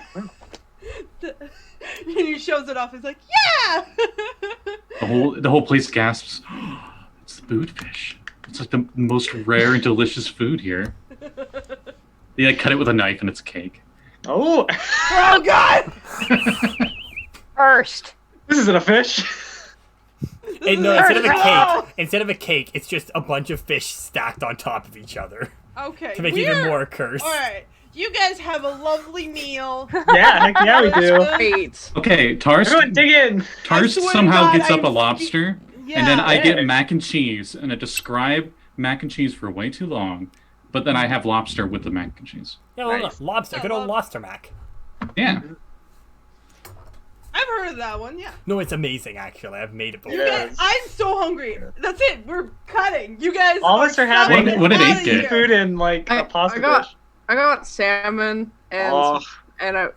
And he shows it off. He's like, yeah. The whole place gasps. It's the bootfish. It's like the most rare and delicious food here. They like cut it with a knife and it's a cake. Oh, Oh God. First. this isn't a fish. No, Oh! instead of a cake, it's just a bunch of fish stacked on top of each other Okay. to make it even more cursed. All right. You guys have a lovely meal. Yeah, heck yeah, we do. Great. Okay, Tarst Everyone, dig in. Tarst I swear to somehow God, gets up I'm a lobster, Yeah. and then I Yeah. get mac and cheese, and I describe mac and cheese for way too long, but then I have lobster with the mac and cheese. Yeah, well, Nice. lobster, Yeah, good old lob- lobster mac. Yeah. I've heard of that one. Yeah. No, it's amazing actually. I've made it before. You guys, I'm so hungry. That's it. We're cutting. You guys. All of us are having What did outta Abe get? here. food in like I- a pasta I got- dish. I got salmon and Oh.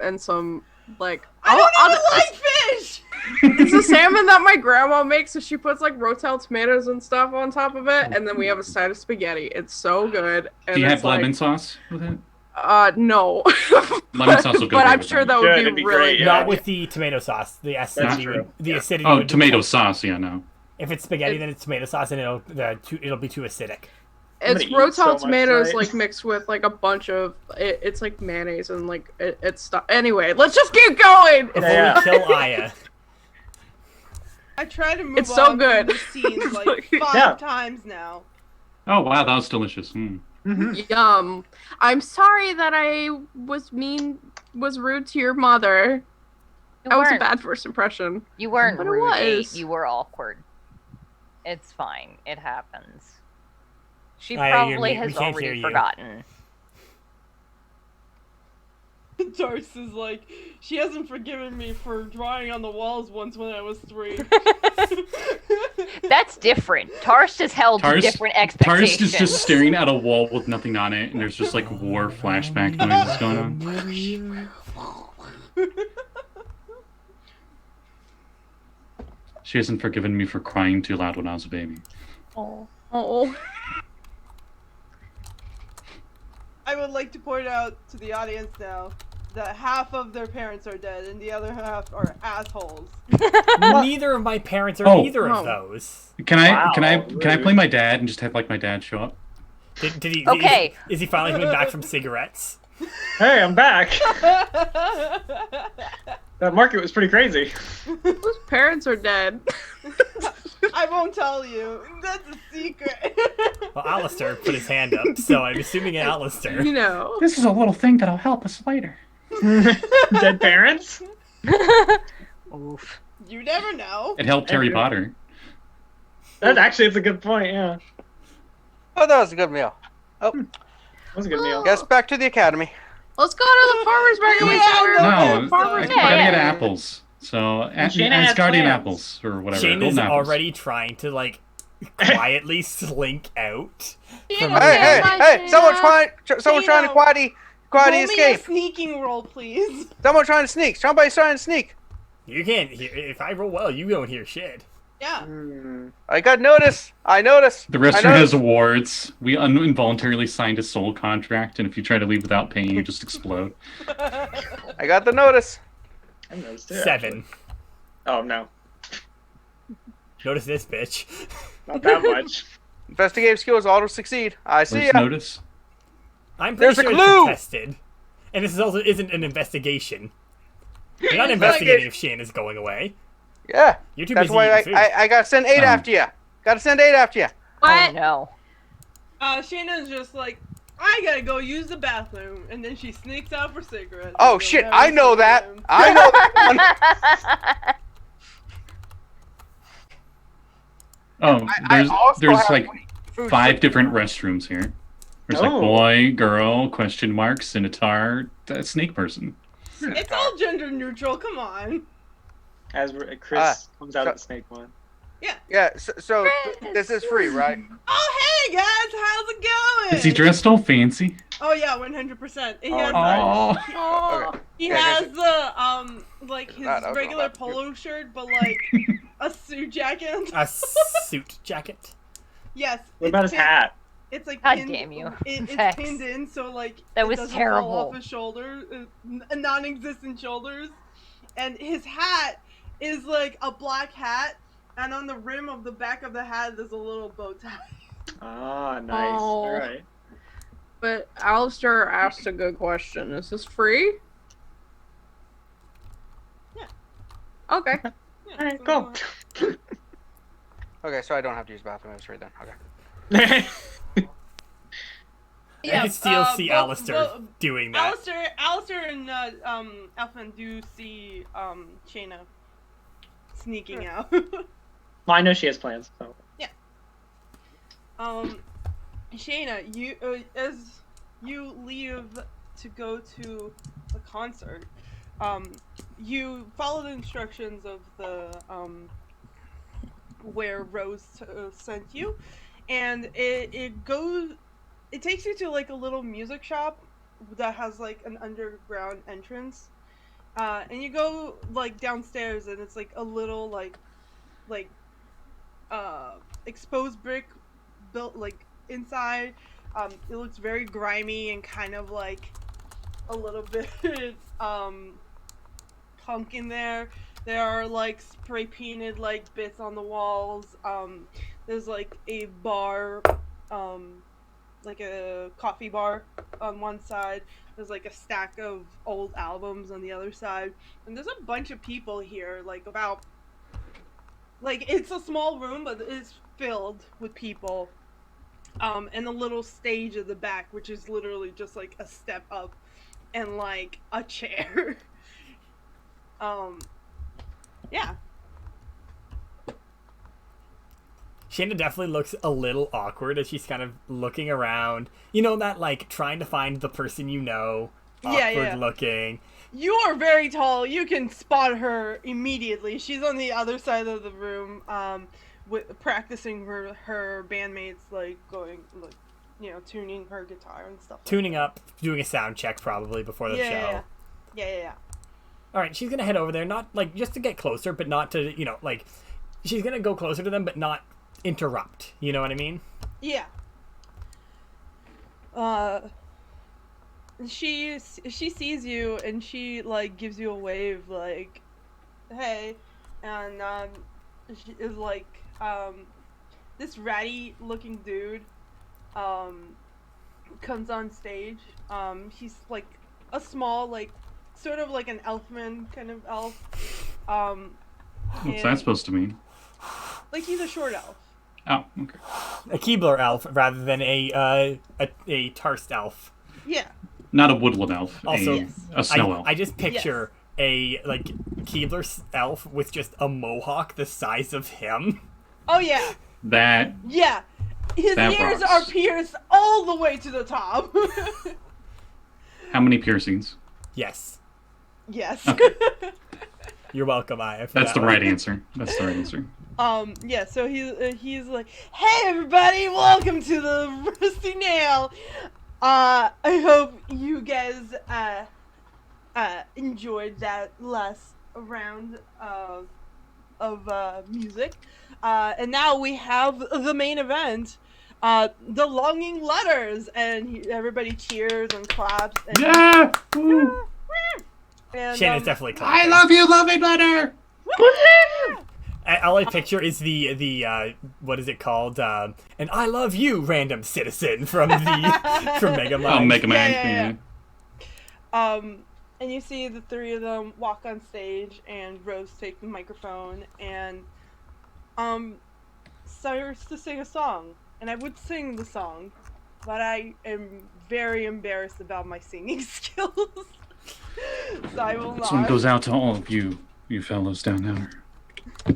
and some like I don't I'll- even like fish. It's the salmon that my grandma makes, so she puts like rotel tomatoes and stuff on top of it, and then we have a side of spaghetti. It's so good. And Do you it's have lemon sauce with it? No. Lemon sauce will go But great I'm with sure that. that would Good, be it'd be really great, good. yeah. Not with the tomato sauce. The acidity, true. the acidity. Oh, would- tomato sauce. Yeah, no. If it's spaghetti, then it's tomato sauce, and it'll be too acidic. It's gonna eat rotel so much tomatoes tonight. like mixed with like a bunch of it's like mayonnaise and like it's stuff. Anyway, let's just keep going. Before Yeah. we kill Aya. I try to move It's so on good. from the scenes like Yeah. 5 times now. Oh wow, that was delicious. Mm. Yum. I'm sorry that I was rude to your mother. That was a bad first impression. You weren't But it rude, Kate. was. You were awkward. It's fine. It happens. She Aya, probably we has can't hear already you. forgotten. Tarst is like, she hasn't forgiven me for drawing on the walls once when I was 3. That's different. Tarst is held to Tarst- different expectations. Tarst is just staring at a wall with nothing on it, and there's just like war flashback noises going on. She hasn't forgiven me for crying too loud when I was a baby. Oh. I would like to point out to the audience now that half of their parents are dead and the other half are assholes. Neither of my parents are Oh. either of Oh. those. Can I Wow, can I rude. play my dad and just have like my dad show up? Did he? Okay. Is he finally coming back from cigarettes? Hey, I'm back. That market was pretty crazy. Whose parents are dead? I won't tell you. That's a secret. Well, Alistair put his hand up, so I'm assuming Alistair. You know. This is a little thing that'll help us later. Dead parents? Oof. You never know. It helped Harry Okay. Potter. That actually is a good point, yeah. Oh, that was a good meal. That was a good meal. Guess back to the academy. Let's go to the farmer's market. We Yeah, said we were No, going to the I farmer's gotta Yeah, get yeah. apples. So Shana has Asgardian plans. apples or whatever. Shane is golden apples. already trying to like quietly slink out. From Yeah, Hey, hey, my hey! Someone's Shana. trying to quietly Roll me a escape. sneaking roll, please. Someone trying to sneak. Somebody's trying to sneak. You can't hear. If I roll well, you don't hear shit. Yeah. I got notice. I noticed. The I restaurant has noticed. awards. We involuntarily signed a soul contract, and if you try to leave without paying, you just explode. I got the notice. I noticed it. 7. Actually. Oh no, Notice this, bitch. not that much. Investigative skills auto succeed. I see Where's ya. notice? I'm pretty There's a sure clue! it's contested. And this is also isn't an investigation. You're not investigating if Shane is going away. Yeah. You're too That's busy why eating food. I gotta send 8 Oh. after you. Gotta send 8 after you. Oh What? no. Shana's just like, I gotta go use the bathroom, and then she sneaks out for cigarettes. Oh and shit, you'll I never know see that. them. I know that one. Oh, I also there's have like food 5 different restrooms here. There's like Oh. boy, girl, question mark, Centaur, snake person. It's all gender neutral. Come on. As Chris comes out so- of the snake one. Yeah, so this is free, right? Oh hey guys, how's it going? Is he dressed all fancy? Oh yeah, 100%. He Oh, has Oh, Oh. he Yeah, has the like his That was regular about- polo shirt, but like a suit jacket. A suit jacket. Yes. What about his pinned- hat? It's like God pinned, damn you. It's Vex. pinned in, so like That it was doesn't terrible. fall off his shoulder, non-existent shoulders, and his hat is like a black hat, and on the rim of the back of the hat there's a little bow tie. Ah, nice. Oh. All right. But Alistair asked a good question. Is this free? Yeah. Okay. Yeah, All right, so, go. Okay, so I don't have to use the bathroom. It's free then. Okay. I can still see but- Alistair but doing that. Alistair and Elfman do see Shana sneaking out. Well, I know she has plans. So. Shana, you as you leave to go to the concert, you follow the instructions of the where Rose sent you, and it takes you to like a little music shop that has like an underground entrance, and you go like downstairs, and it's like a little like exposed brick built like inside. It looks very grimy and kind of like a little bit punk in there. There are like spray painted like bits on the walls. There's like a bar, like a coffee bar on one side. There's like a stack of old albums on the other side, and there's a bunch of people here, like about like it's a small room, but it's filled with people. And a little stage at the back, which is literally just like a step up and like a chair. Yeah. Shana definitely looks a little awkward as she's kind of looking around. You know, that like trying to find the person you know, Yeah, awkward yeah. looking. You are very tall. You can spot her immediately. She's on the other side of the room, practicing for her bandmates, like going, like, you know, tuning her guitar and stuff. Tuning up, doing a sound check probably before the show. Yeah. All right, she's gonna head over there, not like just to get closer, but not to, you know, like she's gonna go closer to them, but not interrupt. You know what I mean? Yeah. She sees you and she like gives you a wave, like, hey, and she is like this ratty looking dude comes on stage. He's like a small, like sort of like an Elfman kind of elf. what's that and, supposed to mean? like, he's a short elf. Oh, okay. A Keebler elf rather than a Tarst elf. Yeah. Not a woodland elf. Also, Yes. a snow elf. I just picture a like Keebler elf with just a mohawk the size of him. Oh yeah. That Yeah. His That ears rocks. are pierced all the way to the top. how many piercings? Yes, Yes. you're welcome, Aya. for That's that the one. right answer. That's the right answer. Yeah, so he's like, hey everybody, welcome to the Rusty Nail. I hope you guys enjoyed that last round of music. And now we have the main event, the Longing Letters, and everybody cheers and claps. And Yeah! Woo! And, Shannon's definitely I clapping. love you, loving letter. All I picture is the what is it called? An "I love you" random citizen from Mega Oh, Mind. Mega Man. Yeah. And you see the three of them walk on stage, and Rose take the microphone and starts to sing a song. And I would sing the song, but I am very embarrassed about my singing skills. So I will not. This one goes out to all of you fellows down there. You're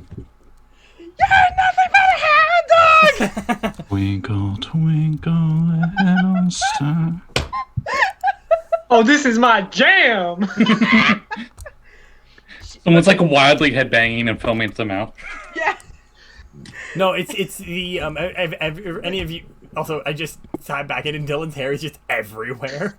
nothing but a hound dog! Twinkle, twinkle, little star. Oh, this is my jam! Someone's like wildly headbanging and foaming at the mouth. Yeah. No, it's the any of you. Also, I just sat back in, and Dylan's hair is just everywhere.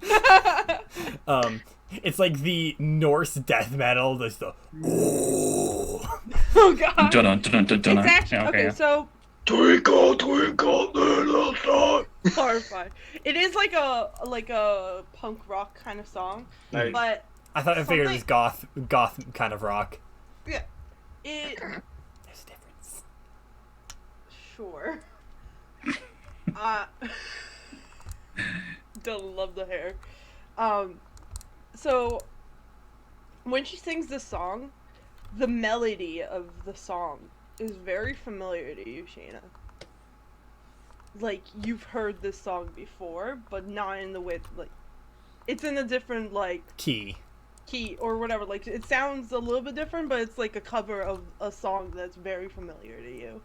It's like the Norse death metal. There's the Oh god. Dun, dun, dun, dun, It's actually yeah, okay. So Twinkle, twinkle, little star. horrified. It is like a punk rock kind of song, Nice. but I figured it was goth kind of rock. yeah, it There's a difference. sure. Don't love the hair. So when she sings this song, the melody of the song is very familiar to you, Shana. Like, you've heard this song before, but not in the way, like, it's in a different, like, Key. or whatever. Like, it sounds a little bit different, but it's like a cover of a song that's very familiar to you.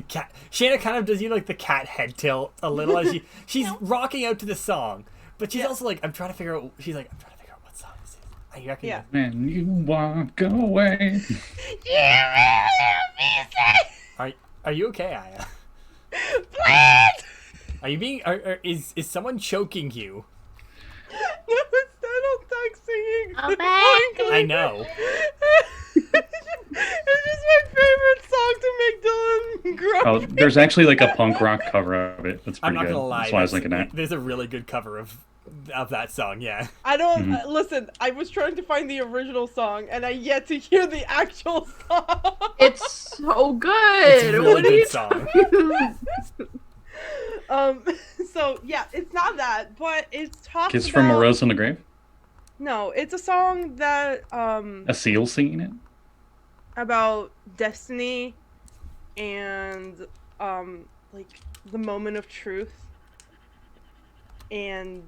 Cat. Shana kind of does like the cat head tilt a little as she's rocking out to the song, but she's also like, I'm trying to figure out. She's like, I'm trying to figure out what song this is. I reckon. Yeah. When you walk away. Are you okay, Aya? Please! Are you being? Is someone choking you? No, it's Donald Duck singing. Oh, baby. I know. It's just my favorite song to make Dylan grow. Oh, there's actually like a punk rock cover of it. That's I'm pretty not good. gonna lie. That's why I was thinking that. There's a really good cover of that song. Yeah. I don't listen. I was trying to find the original song, and I yet to hear the actual song. It's so good. It's a really What are you good song. So yeah, it's not that, but it's talks Kiss about... from a Rose on the Grave? No, it's a song that A seal singing it? about destiny and like the moment of truth and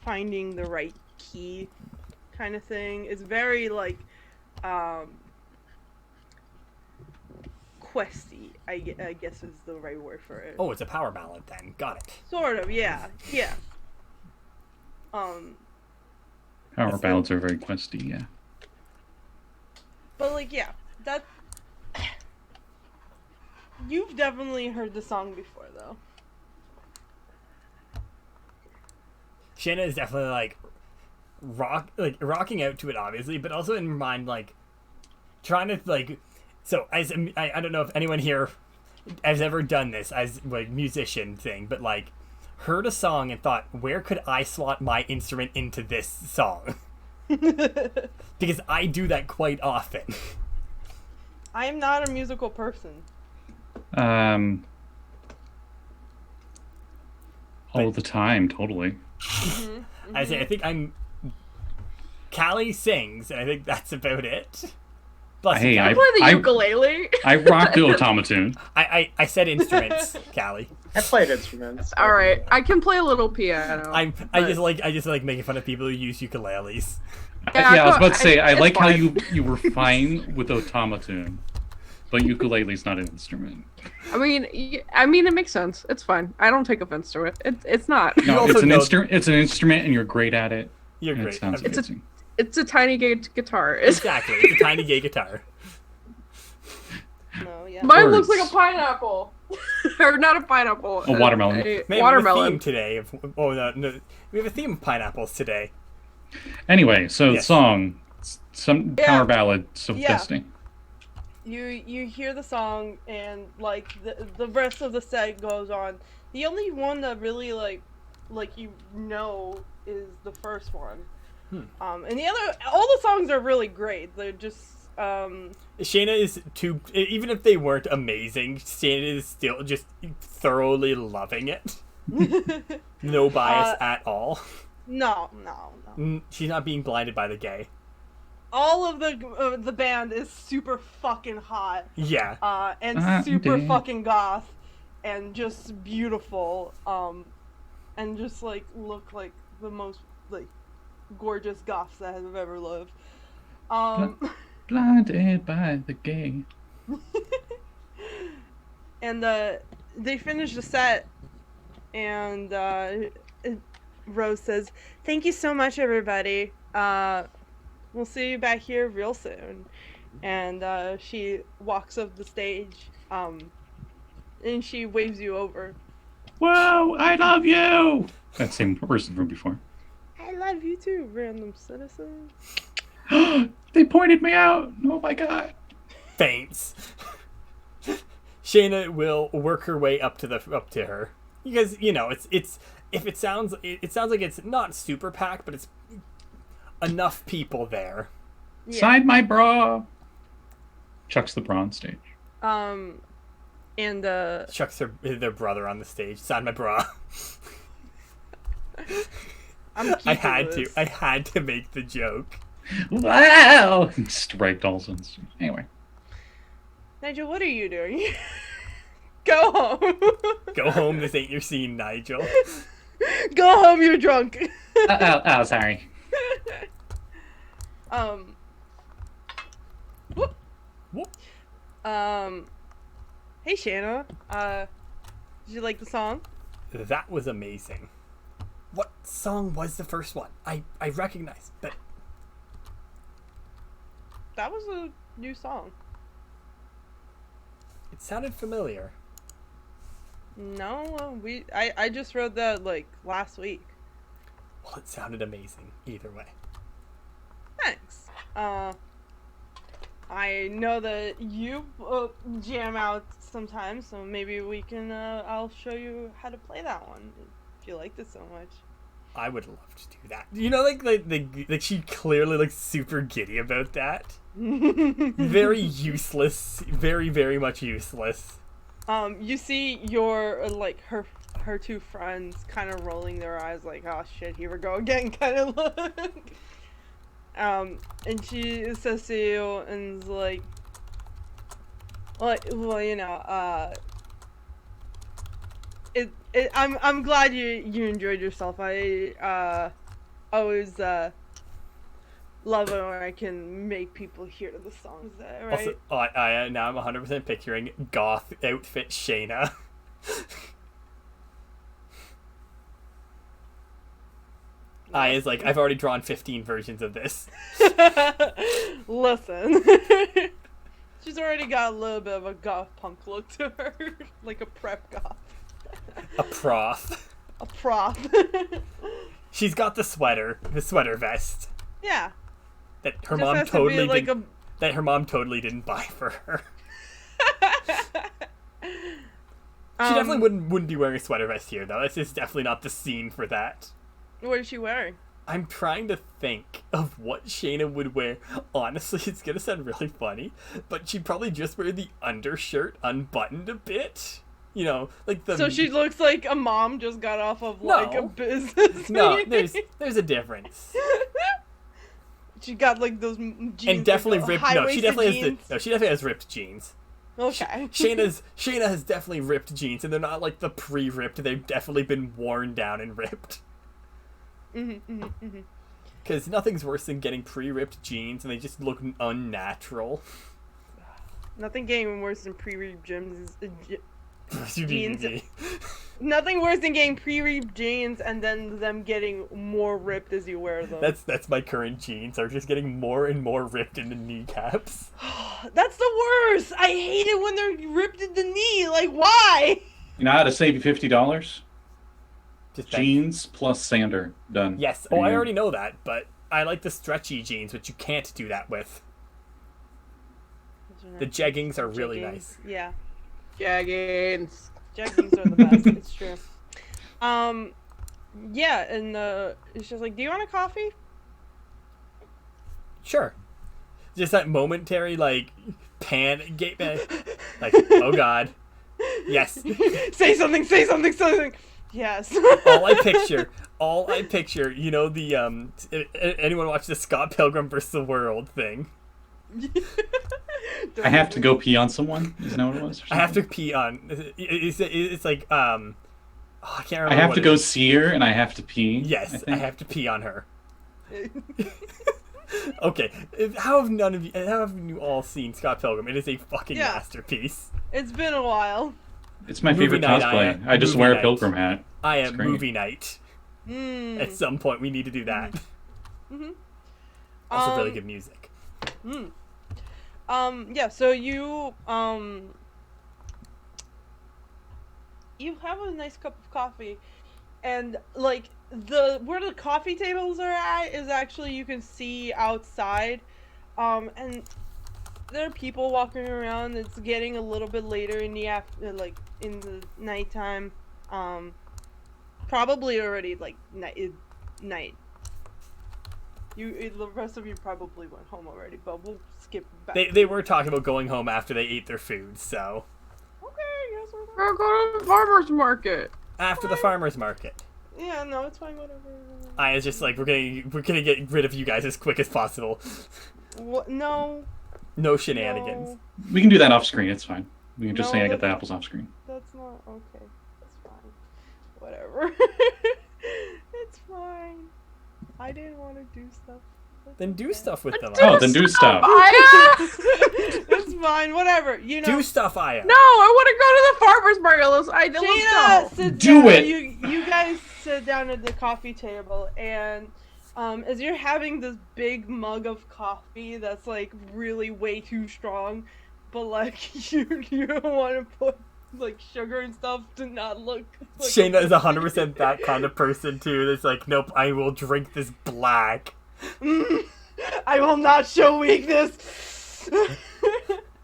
finding the right key kind of thing. It's very like questy, I guess is the right word for it. Oh, it's a power ballad then. Got it. Sort of, yeah. Power ballads are very questy, yeah. But like, yeah, that you've definitely heard the song before, though. Shana is definitely like rocking out to it, obviously, but also in her mind like trying to like. So as I don't know if anyone here has ever done this as like musician thing, but like heard a song and thought, where could I slot my instrument into this song? Because I do that quite often. I am not a musical person. All the time, totally. I say I think I'm. Callie sings, and I think that's about it. Plus, Hey, I play the ukulele. I rock the automaton. I said instruments, Callie. I played instruments. All right, I can play a little piano. I just like making fun of people who use ukuleles. Yeah, I was about to say, I it's like how fine. you were fine with automaton, but ukulele's not an instrument. I mean, it makes sense. It's fine. I don't take offense to it. It's not. No, also it's an know- It's an instrument, and you're great at it. You're and great. It sounds It's a- amazing. It's a tiny guitar. It's, Exactly. It's a tiny gay guitar. No, yeah. mine Words. looks like a pineapple, or not a pineapple. A watermelon. Man, we have a Watermelon. theme today. No, we have a theme of pineapples today. Anyway, so Yes. song, some Yeah. power ballad, so Yeah. Destiny. you hear the song, and like the rest of the set goes on. The only one that really like is the first one. And the other, all the songs are really great. They're just Shana is too. Even if they weren't amazing, Shana is still just thoroughly loving it. No bias at all. No. She's not being blinded by the gay. All of the band is super fucking hot. Yeah. And super fucking goth, and just beautiful. And just like look like the most like gorgeous goths that have ever lived. Blinded by the gay. And they finish the set, and Rose says, "Thank you so much, everybody. We'll see you back here real soon." And she walks up the stage, and she waves you over. Whoa, I love you! That same person from before. I love you too, random citizen. They pointed me out! Oh my god. Faints. Shana will work her way up to her. Because, it sounds like it's not super packed, but it's enough people there. Yeah. Sign my bra! Chucks the bra on stage. And Chucks their brother on the stage. Sign my bra. I had to make the joke. Wow! Just right Dawson's. Anyway. Nigel, what are you doing? Go home. Go home, this ain't your scene, Nigel. Go home, you're drunk. Oh, sorry. Whoop. Whoop. Hey Shana. Did you like the song? That was amazing. What song was the first one? I recognize, but That was a new song. it sounded familiar. No, I just wrote that like last week. Well, it sounded amazing either way. Thanks. I know that you jam out sometimes, so maybe we can. I'll show you how to play that one if you liked it so much. I would love to do that. Like she clearly looks super giddy about that. Very useless. Very, very much useless. You see your like her two friends kind of rolling their eyes like, oh shit, here we go again kind of look. And she says to you and is like, well, I'm glad you enjoyed yourself. I always love it when I can make people hear the songs. Right? Also, I now I'm 100% picturing goth outfit Shana. I is like, I've already drawn 15 versions of this. Listen. She's already got a little bit of a goth punk look to her. Like a prep goth. A prof. A prof. She's got the sweater vest. Yeah. That her mom totally didn't buy for her. She definitely wouldn't be wearing a sweater vest here, though. This is definitely not the scene for that. What is she wearing? I'm trying to think of what Shana would wear. Honestly, it's gonna sound really funny, but she'd probably just wear the undershirt unbuttoned a bit. You know, like the. So she looks like a mom just got off of like a business. No, meeting. there's a difference. She got like those jeans. And definitely like, ripped. She definitely has ripped jeans. Okay. Shana has definitely ripped jeans, and they're not like the pre-ripped. They've definitely been worn down and ripped. Because nothing's worse than getting pre-ripped jeans, and they just look unnatural. Nothing getting worse than pre-ripped jeans. Jeans. Jeans. Nothing worse than getting pre-ripped jeans and then them getting more ripped as you wear them. That's my current jeans. Are just getting more and more ripped in the kneecaps. That's the worst. I hate it when they're ripped at the knee. Like, why? You know how to save you $50? Just Jeans plus sander. Done. Yes. Oh, I already know that, but I like the stretchy jeans, which you can't do that with. The jeggings are really Jeggings. nice. Yeah. Jaggins. Jeggings are the best. It's true. Yeah, and it's just like, do you want a coffee? Sure. Just that momentary, like, like, oh god. Yes. Say something, say something, say something. Yes. all I picture, you know, the, anyone watch the Scott Pilgrim vs. the World thing? I have to go pee on someone. Isn't that what it was? I have to pee on, it's like, I can't remember. I have what to it go is. see her, and I have to pee. Yes, I I have to pee on her. Okay, how have you all seen Scott Pilgrim? It is a fucking Yeah. masterpiece. It's been a while. It's my Movie favorite night, cosplay. I I just movie wear night. a pilgrim hat. I It's am great. movie night. At some point, we need to do that. Mhm. Also, really good music. Yeah, so you have a nice cup of coffee, and like where the coffee tables are at is actually, you can see outside, and there are people walking around. It's getting a little bit later in the in the nighttime, probably already like night. The rest of you probably went home already, but we'll skip back. They were talking about going home after they ate their food, so Okay, yes, we're We're going to the farmer's market. after the farmer's market. Yeah, no, it's fine, whatever. I was just like, we're gonna get rid of you guys as quick as possible. What? No, No shenanigans. no, We can do that off screen. It's fine. We can just No, say I got the that's- apples off screen. that's not okay. That's fine. Whatever. It's fine. I didn't want to do stuff. That's Then do okay. stuff with them. Oh, then do stuff. It's fine, whatever. You know. Do stuff, Aya. No, I want to go to the farmer's market. Let's Shana, go. sit Do down. it. You guys sit down at the coffee table, and as you're having this big mug of coffee that's like really way too strong, but like you don't want to put like sugar and stuff to not look. Like Shana is 100% that kind of person too. That's like, nope, I will drink this black. I will not show weakness.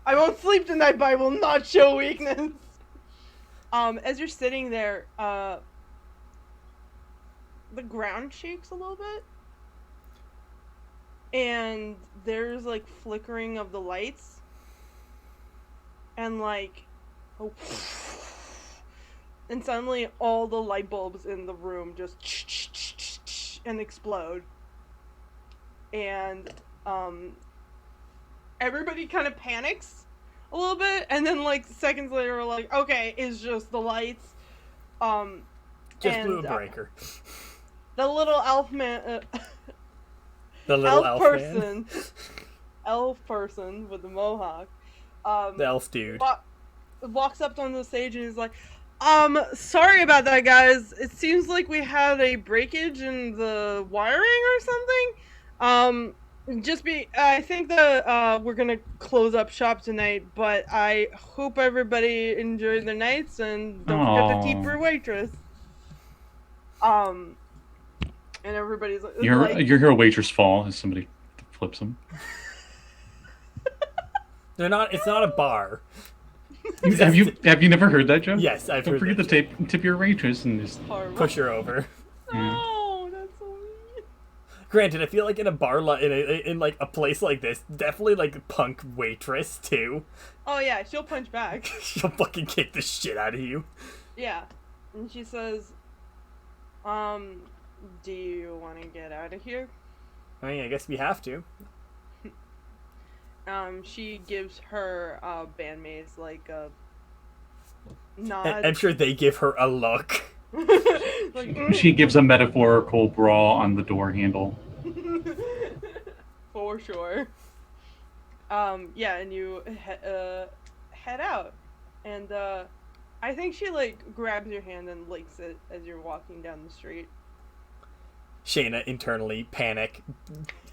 I won't sleep tonight, but I will not show weakness. As you're sitting there, the ground shakes a little bit, and there's like flickering of the lights, and like, oh, and suddenly all the light bulbs in the room just and explode, and everybody kind of panics a little bit, and then like seconds later we're like, okay, it's just the lights. Just and, blew a breaker. The little Elfman, The little elf elf person, man. elf person with the mohawk, The elf dude. walks up on the stage and is like, sorry about that, guys. It seems like we had a breakage in the wiring or something. I think that we're gonna close up shop tonight, but I hope everybody enjoyed their nights, and don't forget to tip your waitress. And everybody's like, You hear a waitress fall as somebody flips them. It's not a bar. Have you never heard that, Joe? Yes, I've Don't heard forget that. to tip your waitress and just. horrible. Push her over. No, that's so mean. Granted, I feel like in a bar, in like a place like this, definitely like punk waitress too. Oh yeah, she'll punch back. She'll fucking kick the shit out of you. Yeah, and she says, do you want to get out of here? I mean, I guess we have to. She gives her bandmates like a nod. I'm sure they give her a look. Like, She gives a metaphorical bra on the door handle. for sure. Yeah, and you head out, and I think she like grabs your hand and licks it as you're walking down the street. Shana internally panic,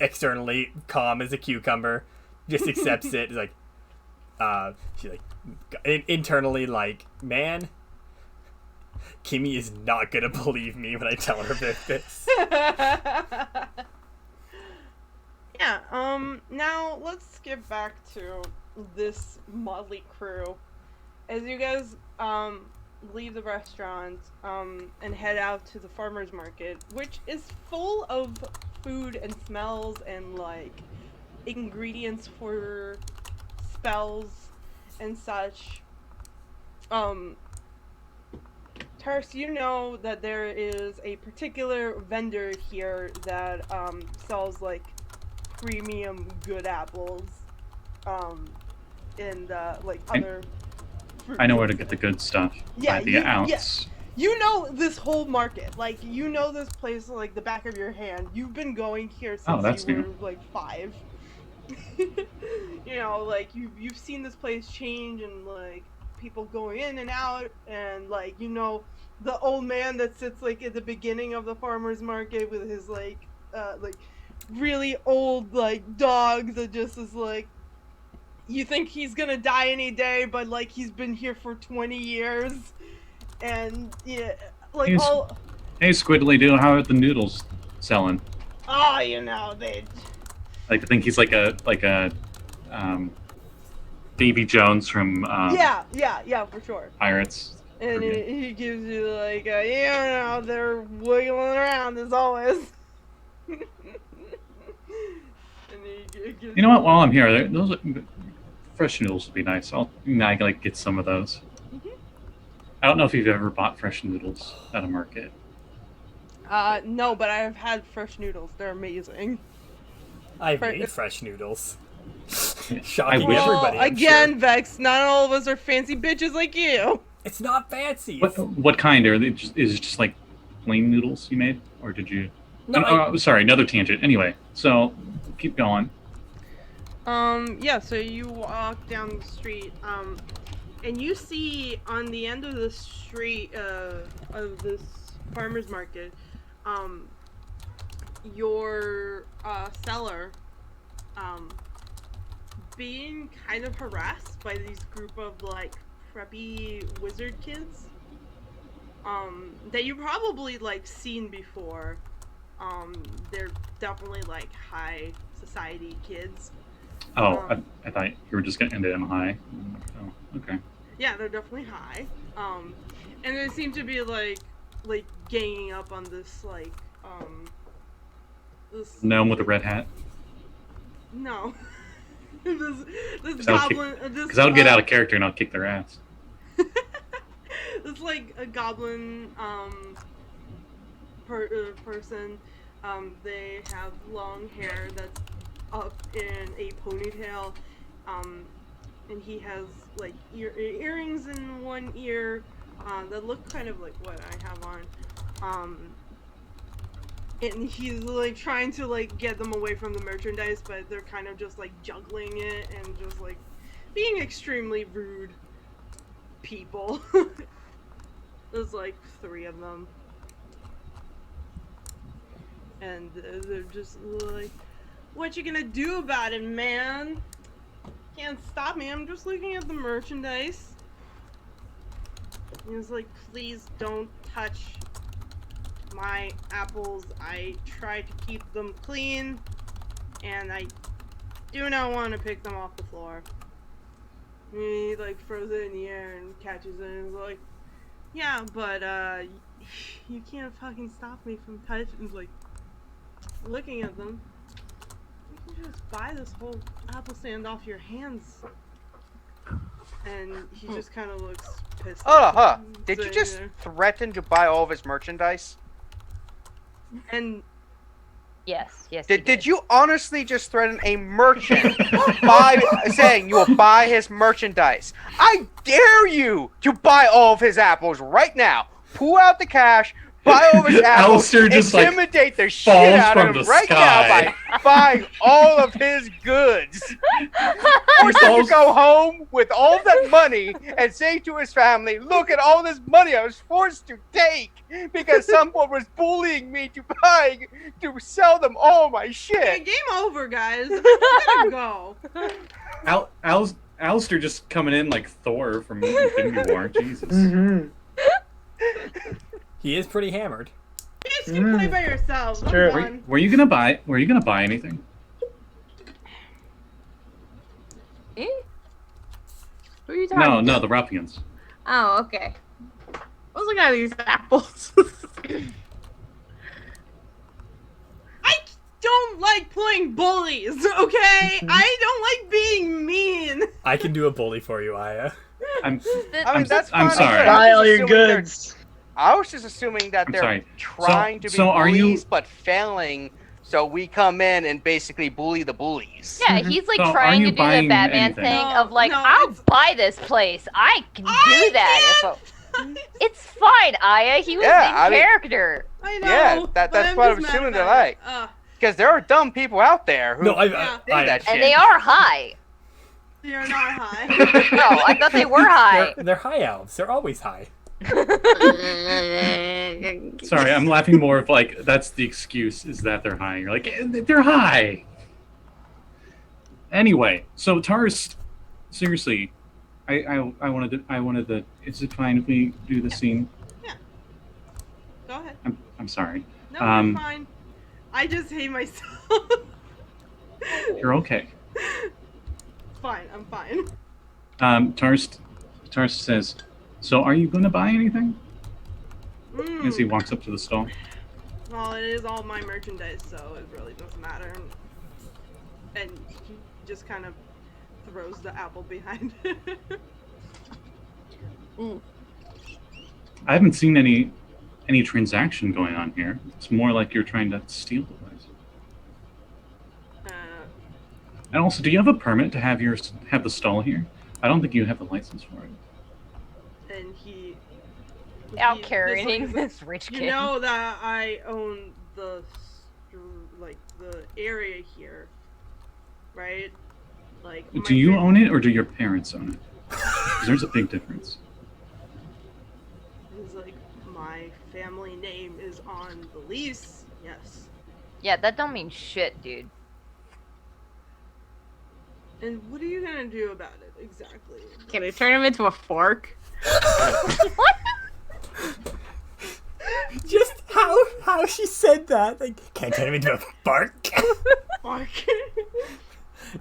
externally calm as a cucumber, just accepts it. It's like, she like internally like, man, Kimmy is not gonna believe me when I tell her about this. Yeah. Now let's get back to this motley crew. As you guys leave the restaurant and head out to the farmer's market, which is full of food and smells and like ingredients for spells and such. Tarst, you know that there is a particular vendor here that sells like premium good apples, and like other. I know where to get the good stuff. Yeah, By the ounce. You know this whole market, like you know this place like the back of your hand. You've been going here since you were like 5. You know, like you've seen this place change and like people going in and out, and like you know the old man that sits like at the beginning of the farmer's market with his like really old like dog that just is like, you think he's gonna die any day, but like he's been here for 20 years, and yeah, like Hey Squiddly Doo, how are the noodles selling? Oh, you know they. Like I think he's like a Davy Jones from Yeah, for sure. Pirates. And he gives you like they're wiggling around as always. And he gives You know what? While I'm here, those fresh noodles would be nice. I like get some of those. Mm-hmm. I don't know if you've ever bought fresh noodles at a market. No, but I have had fresh noodles. They're amazing. I've made fresh noodles. Shocking wish. everybody. I'm Again, sure. Vex, not all of us are fancy bitches like you. It's not fancy. What kind are they? Is it just like plain noodles you made, or did you? No, Sorry, another tangent. Anyway, so keep going. Yeah, so you walk down the street, and you see on the end of the street, of this farmer's market, your, seller, being kind of harassed by these group of, like, preppy wizard kids, that you probably, like, seen before. They're definitely, like, high society kids. Oh, I thought you were just gonna end it on high. Oh, okay. Yeah, they're definitely high. And they seem to be like ganging up on this this Gnome with a red hat. no this Because goblin I would get out of character and I'll kick their ass. this like a goblin person. They have long hair that's up in a ponytail, and he has like earrings in one ear that look kind of like what I have on, and he's like trying to like get them away from the merchandise, but they're kind of just like juggling it and just like being extremely rude people. There's like 3 of them, and they're just like, what you gonna do about it, man? Can't stop me, I'm just looking at the merchandise. He was like, please don't touch my apples. I try to keep them clean, and I do not want to pick them off the floor. And he like throws it in the air and catches it and is like, yeah, but you can't fucking stop me from touching, like, looking at them. You can just buy this whole apple stand off your hands. And he just kind of looks pissed off. Did you just threaten to buy all of his merchandise? And Yes. Did you honestly just threaten a merchant by saying you will buy his merchandise? I dare you to buy all of his apples right now. Pull out the cash, buy all of his apples, Alistair just, intimidate the shit falls out from of him the right sky. now by buying all of his goods. Or should you go home with all that money and say to his family, look at all this money I was forced to take because someone was bullying me to sell them all my hey, shit. game over, guys. I'm gonna go. Alistair just coming in like Thor from Infinity War. Jesus. Mm-hmm. He is pretty hammered. You guys can play by yourselves. I'm Sure. done. Were you gonna buy anything? Who are you talking No, the ruffians. Oh, okay. I was looking at these apples. I don't like playing bullies, okay? I don't like being mean. I can do a bully for you, Aya. I mean, I'm- that's I'm fine. sorry. Buy I all was your assuming they're- goods. I was just assuming that I'm they're sorry. trying to be So are you- bullies, but failing. So we come in and basically bully the bullies. Yeah, he's like So are trying you to do the buying Batman anything? thing No, of like, no, I'll it's- buy this place. I can do that. It's fine, Aya. He was Yeah, in I mean- character. I know. Yeah, but that's I'm what just I'm mad assuming they're about like. it. Because there are dumb people out there who No, say Yeah. that shit. And they are high. You're not high. No, I thought they were high. They're high elves. They're always high. Sorry, I'm laughing more of like that's the excuse is that they're high. You're like they're high. Anyway, so Tarst, seriously, I wanted to. Is it fine if we do the scene? Go ahead. I'm sorry. No, Um, you're fine. I just hate myself. You're okay. Fine, I'm fine. Tarst says, "So are you going to buy anything?" As he Mm. walks up to the stall. Well, it is all my merchandise, so it really doesn't matter. And he just kind of throws the apple behind it. I haven't seen any transaction going on here. It's more like you're trying to steal the place. And also, do you have a permit to have the stall here? I don't think you have the license for it. And he Out this carrying looks this rich like, kid. you know that I own the area here, right? Like. Do you own it or do your parents own it? 'Cause there's a big difference. He's like, my family name is on the lease. Yes. Yeah, that don't mean shit, dude. And what are you gonna do about it exactly? Can I turn him into a fork? What? Just how she said that. Like, can't turn him into a bark. Fuck. It-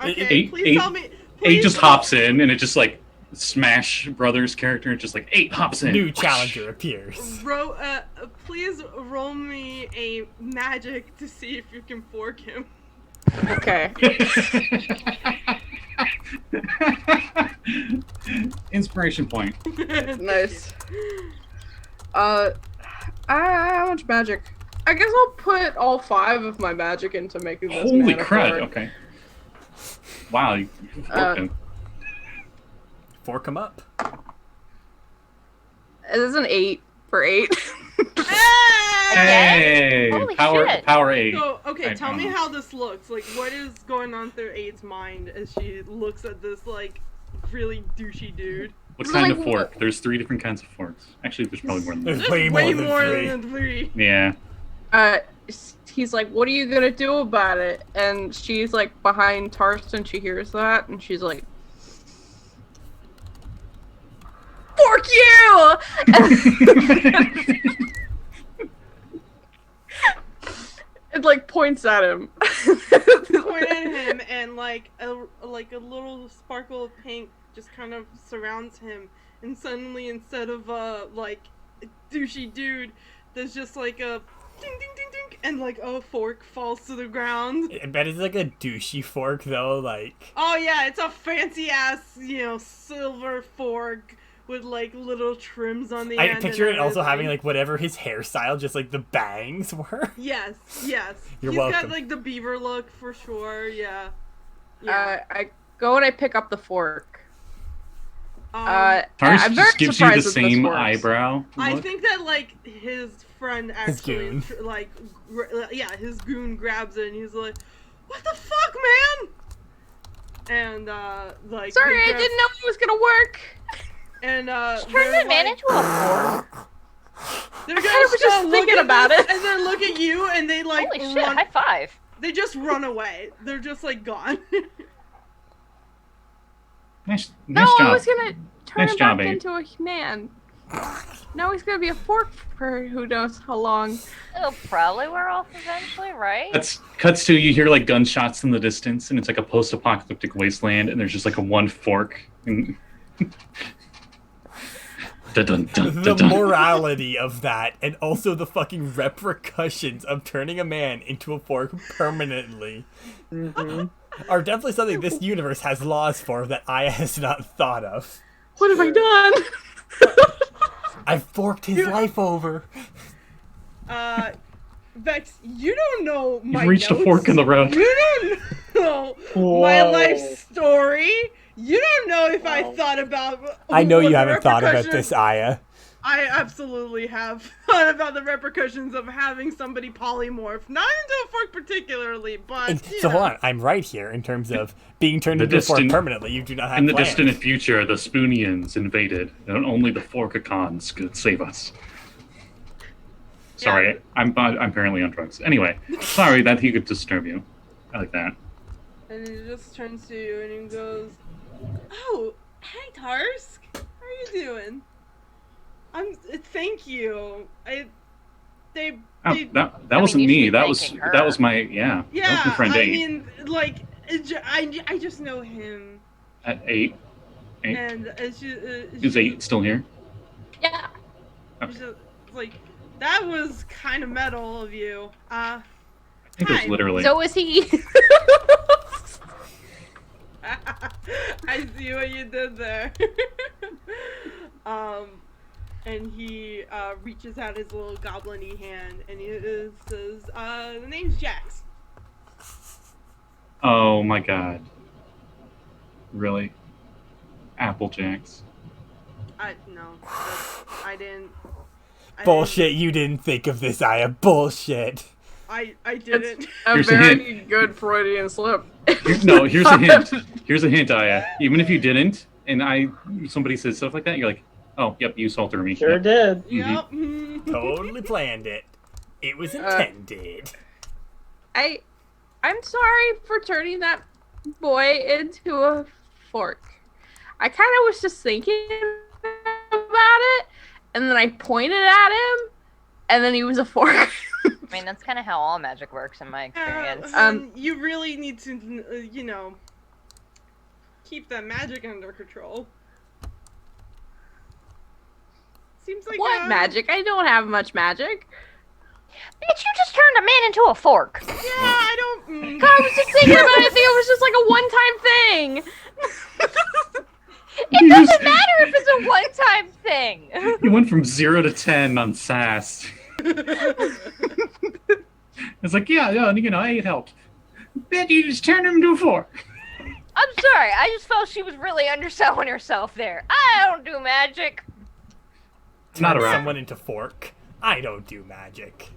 Okay, please tell me. Eight please just tell- hops in, and it just like Smash Brothers character, just like Eight hops in. New challenger appears. Please roll me a magic to see if you can fork him. Okay. Inspiration point. Nice. How much magic? I guess I'll put all 5 of my magic into making this Holy mana crud! fork. Okay. Wow, you forked him. Fork him up. It is an 8 for 8. Hey, Holy power shit. power 8. So, okay, I tell me don't know. how this looks. Like, what is going on through Eight's mind as she looks at this, like, really douchey dude? What It's kind like of fork? There's 3 different kinds of forks. Actually, there's probably more than that. There's There's way more than 3. than 3. Yeah. He's like, what are you gonna do about it? And she's like behind Tarst and she hears that and she's like, fork you! It like points at him. Point at him, and like a little sparkle of pink just kind of surrounds him, and suddenly instead of like a douchey dude, there's just like a ding ding ding ding, and like a fork falls to the ground. I bet it's like a douchey fork though, like Oh yeah, it's a fancy ass, silver fork with like little trims on the end. I picture and it also having everything. like whatever his hairstyle, just like the bangs were. Yes. You're He's welcome. got like the beaver look for sure. Yeah. I go and I pick up the fork. Tarst I'm very just gives you the surprised that this same works. eyebrow. I look. think that like his friend actually goon. his goon grabs it and he's like, "What the fuck, man?" And like Sorry, he I grabs- didn't know it was gonna work. And Turn they're the man into a fork. They're gonna I was just look thinking at about this it. and then look at you and they like Holy shit, run. high five. They just run away. They're just like gone. Nice No, job. I was gonna turn Nice him job, back Abe. into a man. Now he's gonna be a fork for who knows how long. It'll probably wear off eventually, right? Cuts to you hear like gunshots in the distance, and it's like a post-apocalyptic wasteland, and there's just like a one fork, and Dun, dun, dun, The dun, dun. morality of that, and also the fucking repercussions of turning a man into a fork permanently, are definitely something this universe has laws for that Aya has not thought of. What have I done? I forked his life over. Vex, you don't know my You've reached a notes. fork in the road. You don't know my life story. You don't know if I Wow. thought about. I know what you the haven't thought about repercussions- this, Aya. I absolutely have thought about the repercussions of having somebody polymorph. Not into a fork particularly, but And, you so hold know. on, I'm right here in terms of being turned The into a fork distant- permanently. You do not have In the plans. distant future, the Spoonians invaded, and only the Forkicons could save us. Sorry, I'm apparently on drugs. Anyway, sorry that he could disturb you. I like that. And he just turns to you and he goes, "Oh, hey Tarsk, how are you doing? Thank you. Oh, They that I wasn't mean, you me. should be That was thanking her. that was my that was yeah. my friend I 8 mean, like, I just know him, at 8. and she, Is 8 still here? Yeah. she's just, like, that was kind of metal of you. I think it was Hi. literally. So is he. I see what you did there. And he reaches out his little goblin-y hand and he says, "The name's Jax." Oh my god. Really? Applejacks. I didn't. Bullshit, you didn't think of this, Aya. Bullshit. I didn't. A Here's a very good Freudian slip. No, here's a hint. Here's a hint, Aya. Even if you didn't, and somebody says stuff like that, you're like, oh, yep, you salted me. Sure Yep. did. Yep. Totally planned it. It was intended. I'm sorry for turning that boy into a fork. I kind of was just thinking about it, and then I pointed at him, and then he was a fork. I mean, that's kind of how all magic works in my experience. You really need to, keep that magic under control. Seems like What magic? I don't have much magic. Bitch, you just turned a man into a fork. Yeah, I don't. God, I was just thinking about it. I think it was just like a one-time thing. It doesn't matter if it's a one-time thing. You went from 0 to 10 on sass. It's like, yeah, it helped. Bet you just turned him into a 4. I'm sorry, I just felt she was really underselling herself there. I don't do magic. Not Turn around. someone into fork. I don't do magic.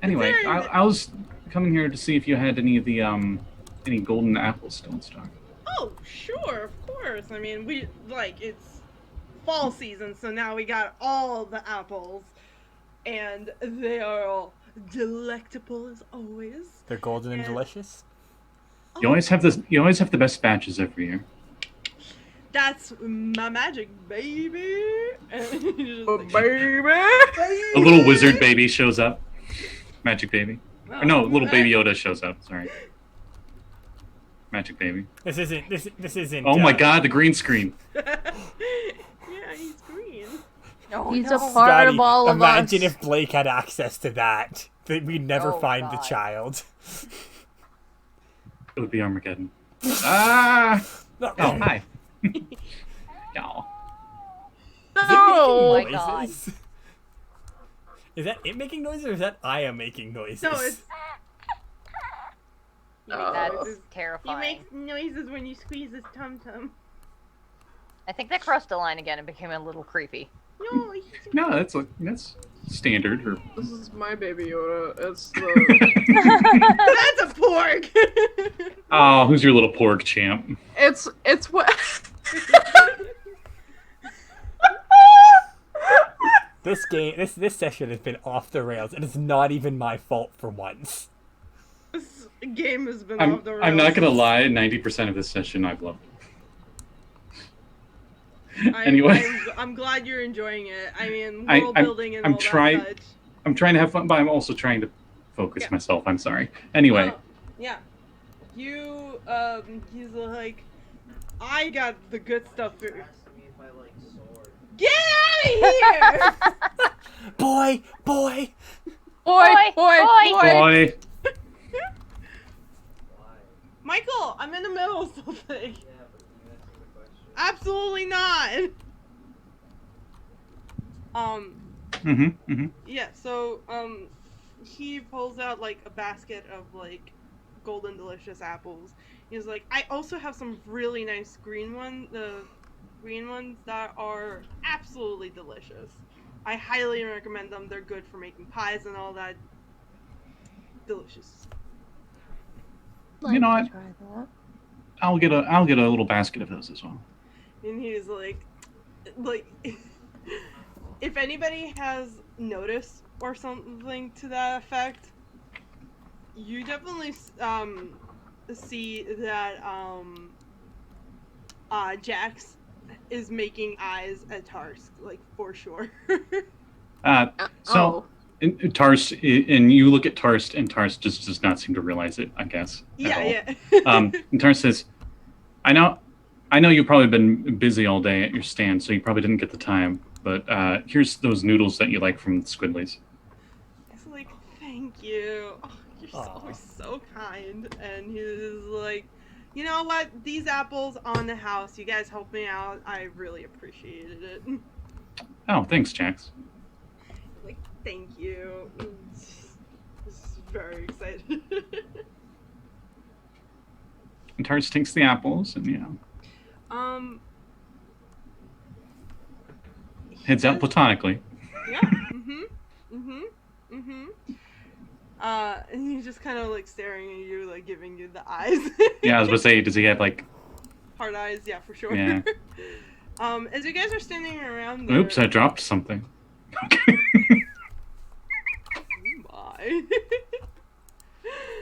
Anyway, I was coming here to see if you had any of the any golden apples still in stock. Oh, sure, of course. I mean, it's fall season, so now we got all the apples, and they are all delectable as always. They're golden and Yeah. delicious. You always have You always have the best batches every year. That's my magic, baby. And he's just like, Baby! A little wizard baby shows up. Magic baby. Or no, "Oh, little baby man." Yoda shows up. Sorry. Magic baby. This isn't. Oh my god, the green screen. Yeah, he's green. No, He's no. a part Scotty, of all of imagine us. if Blake had access to that. That we'd never Oh, find the God. child. It would be Armageddon. Ah! No, Oh, hi. Y'all. No! my God. noises? Is that it making noises or is that Aya making noises? No, it's That's he terrifying. makes noises when you squeeze his tum tum. I think that crossed the line again and became a little creepy. No, No, that's standard. Or This is my baby Yoda. It's the. that's a pork. oh, who's your little pork champ? it's what. This session has been off the rails, and it's not even my fault for once. This game has been I'm off the rails. I'm not gonna lie. 90% of this session I've loved. Anyway. I'm glad you're enjoying it. I mean, I- world I'm- building and I'm all trying- that such. I'm trying to have fun, but I'm also trying to focus Yeah. myself. I'm sorry. Anyway, Yeah. You, he's like, I got the good stuff for. Get out of here! Boy. Boy, Boy, Boy. Michael, I'm in the middle of something. Absolutely not. Yeah, so, he pulls out, like, a basket of, like, golden delicious apples. He's like, I also have some really nice green ones that are absolutely delicious. I highly recommend them. They're good for making pies and all that. Delicious. You know what? I'll get a little basket of those as well. And he's like, if anybody has noticed or something to that effect, you definitely see that Jax is making eyes at Tarst, like, for sure. Tarst, and you look at Tarst, and Tarst just does not seem to realize it, I guess. Yeah. And Tarst says, I know you've probably been busy all day at your stand, so you probably didn't get the time, but here's those noodles that you like from Squidley's. It's like, thank you. Oh, you're always so kind. And he's like, you know what? These apples on the house, you guys helped me out. I really appreciated it. Oh, thanks, Jax. Like, thank you. This is very excited. And Tarst takes the apples and, heads out platonically. Yeah. And he's just kind of, like, staring at you, like, giving you the eyes. Yeah, I was about to say, does he have, like... Hard eyes? Yeah, for sure. Yeah. As you guys are standing around there... Oops, I dropped something. Bye.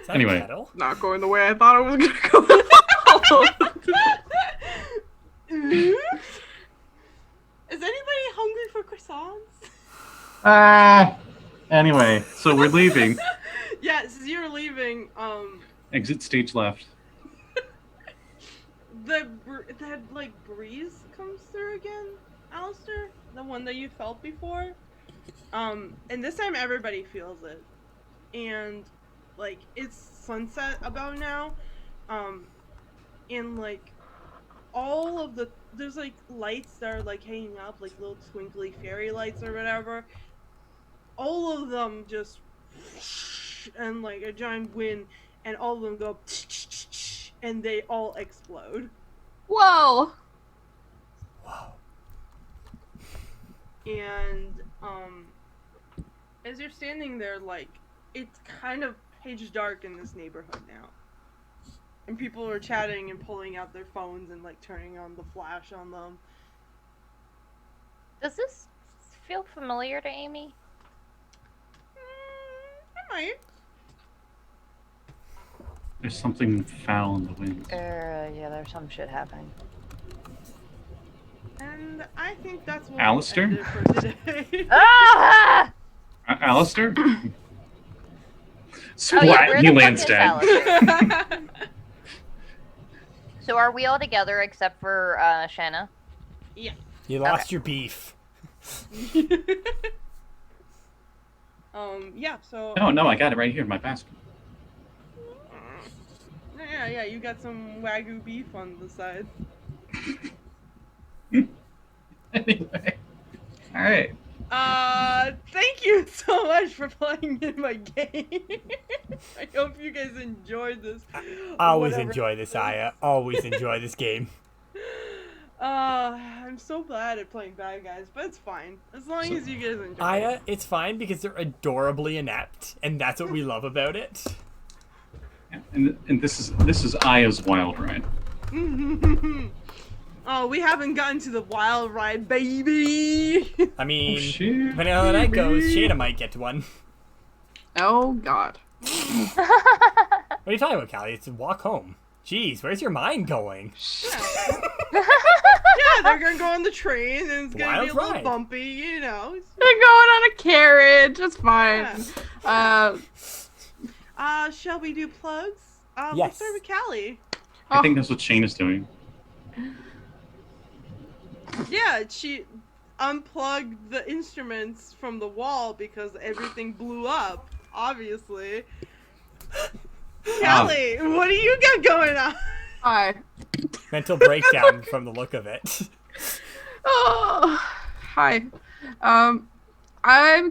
Anyway. not going the way I thought it was gonna go. Oops. Is anybody hungry for croissants? Anyway, so we're leaving. Yes, you're leaving. Exit stage left. That like breeze comes through again, Alistair, the one that you felt before. And this time everybody feels it, and like it's sunset about now. And like all of there's like lights that are like hanging up, like little twinkly fairy lights or whatever. All of them just and like a giant wind, and all of them go and they all explode. Whoa! And as you're standing there, like it's kind of pitch dark in this neighborhood now, and people are chatting and pulling out their phones and like turning on the flash on them. Does this feel familiar to Amy? I might. There's something foul in the wind. Yeah, there's some shit happening. And I think that's what Alistair? we'll end it for today. Ah! Alistair? Oh, Splat, yeah, where he the fuck lands is dead. Alistair? So are we all together except for Shana? Yeah. You lost your beef. Yeah, so... No, I got it right here in my basket. Yeah, you got some Wagyu beef on the side. Anyway. Alright. Thank you so much for playing in my game. I hope you guys enjoyed this. I always enjoy this, Aya. Always enjoy this game. I'm so bad at playing bad guys, but it's fine. As long as you guys enjoy Aya, it. it's fine because they're adorably inept, and that's what we love about it. And this is Aya's wild ride. Oh, we haven't gotten to the wild ride, baby. I mean, shit, depending on how that goes, Shana might get to one. Oh God. What are you talking about, Callie? It's a walk home. Jeez, where's your mind going? Yeah, they're gonna go on the train, and it's gonna Wild be a little ride. bumpy, you know. They're going on a carriage. It's fine. Shall we do plugs? Yes. Let's start with Callie. I think that's what Shane is doing. Yeah, she unplugged the instruments from the wall because everything blew up, obviously. Callie, what do you got going on? Hi. Mental breakdown from the look of it. Oh, hi. I'm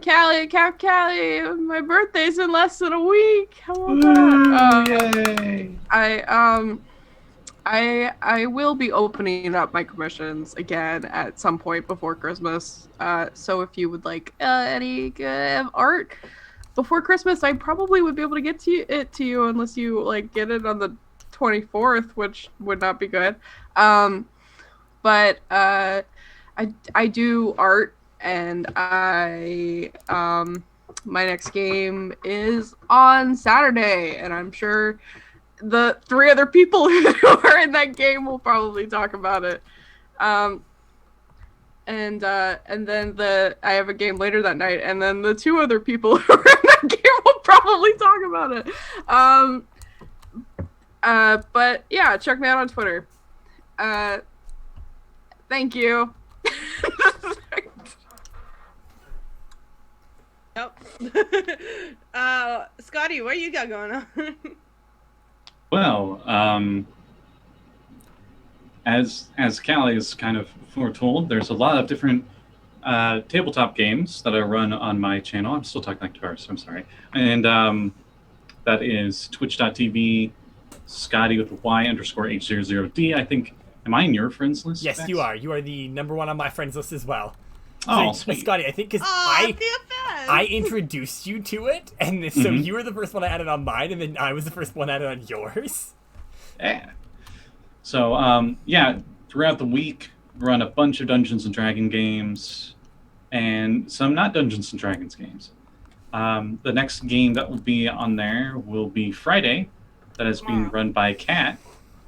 Callie, Cap Callie. My birthday's in less than a week. How about that? Yay! I will be opening up my commissions again at some point before Christmas. So if you would like any art before Christmas, I probably would be able to get it to you unless you like get it on the 24th, which would not be good. But I do art, and my next game is on Saturday, and I'm sure the 3 other people who are in that game will probably talk about it. And then I have a game later that night, and then the 2 other people who are in that game will probably talk about it. But yeah, check me out on Twitter. Thank you. Yep. Scotty, what you got going on? Well, as Callie is kind of foretold, there's a lot of different tabletop games that I run on my channel. I'm still talking like Tarst, I'm sorry. And that is twitch.tv Scotty with Y_H00D. I think, am I in your friends list? Yes, Max? you are. You are the #1 on my friends list as well. Oh, So, sweet. Scotty, I think because I introduced you to it, and so you were the first one I added on mine, and then I was the first one added on yours. Yeah. So, yeah, throughout the week, run a bunch of Dungeons and Dragons games, and some not Dungeons and Dragons games. The next game that will be on there will be Friday, that is being run by Kat,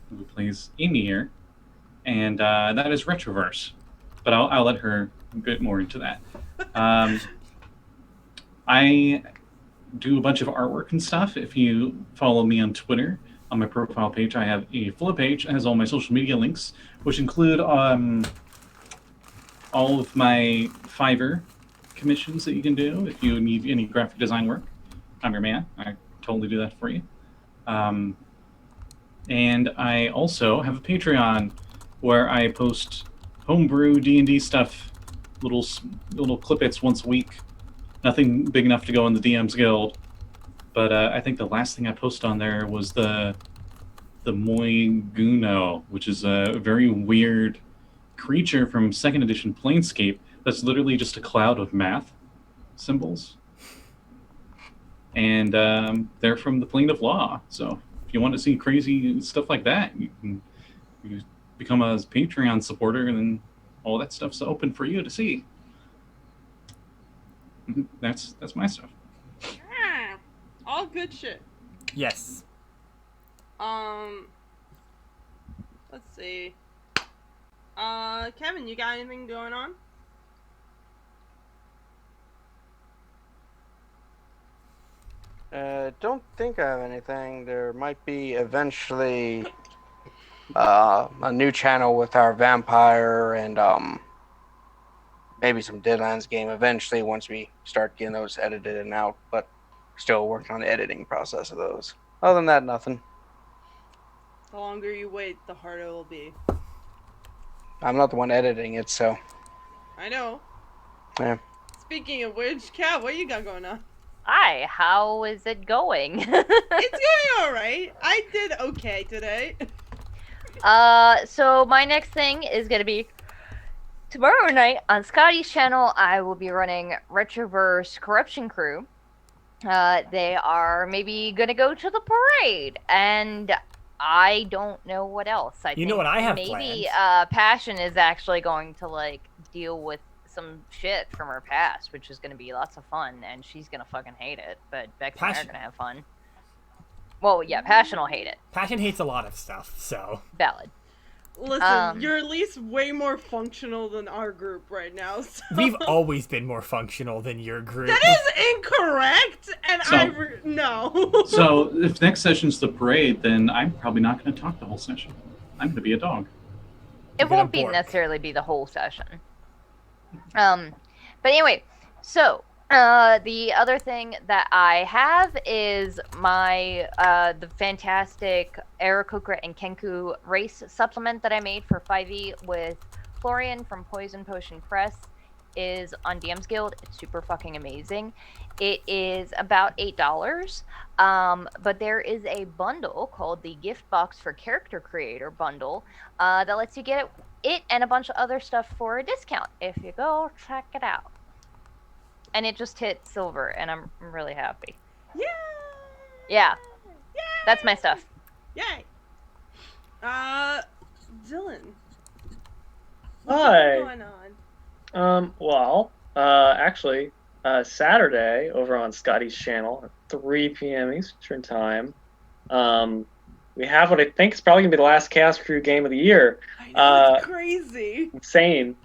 who plays Amy here, and that is Retroverse. But I'll let her get more into that. I do a bunch of artwork and stuff. If you follow me on Twitter, on my profile page, I have a full page that has all my social media links, which include all of my Fiverr commissions that you can do if you need any graphic design work. I'm your man. I totally do that for you. And I also have a Patreon where I post homebrew D&D stuff, little clippets once a week. Nothing big enough to go in the DM's Guild, but I think the last thing I posted on there was the Moiguno, which is a very weird creature from 2nd edition Planescape that's literally just a cloud of math symbols. And they're from the Plane of Law, so if you want to see crazy stuff like that, you become a Patreon supporter, and then all that stuff's open for you to see. That's my stuff. All good shit. Yes. Let's see. Kevin, you got anything going on? Don't think I have anything. There might be eventually a new channel with our vampire and maybe some Deadlands game eventually once we start getting those edited and out, but still working on the editing process of those. Other than that, nothing. The longer you wait, the harder it will be. I'm not the one editing it, so I know. yeah. Speaking of which, Kat, what you got going on? Hi, how is it going? It's going alright. I did okay today. So my next thing is gonna be tomorrow night on Scotty's channel. I will be running Retroverse Corruption Crew. They are maybe gonna go to the parade, and I don't know what else. I You know what I have maybe planned? Passion is actually going to like deal with some shit from her past, which is gonna be lots of fun, and she's gonna fucking hate it. But Bex and I are Passion- gonna have fun. Well, yeah, Passion will hate it. Passion hates a lot of stuff, so. Valid. Listen, you're at least way more functional than our group right now. So. We've always been more functional than your group. That is incorrect, and So- no. So if next session's the parade, then I'm probably not going to talk the whole session. I'm going to be a dog. It won't be necessarily be the whole session. But anyway, so the other thing that I have is my the fantastic Aarakocra and Kenku race supplement that I made for 5e with Florian from Poison Potion Press is on DM's Guild. It's super fucking amazing. It is about $8, but there is a bundle called the Gift Box for Character Creator bundle that lets you get it and a bunch of other stuff for a discount if you go check it out. And it just hit silver, and I'm really happy. Yeah. Yeah. Yay! That's my stuff. Yay. Dylan. Hi. What's going on? Well, actually, Saturday over on Scotty's channel at 3 p.m. Eastern Time, we have what I think is probably gonna be the last Chaos Crew game of the year. I know, it's crazy. Insane.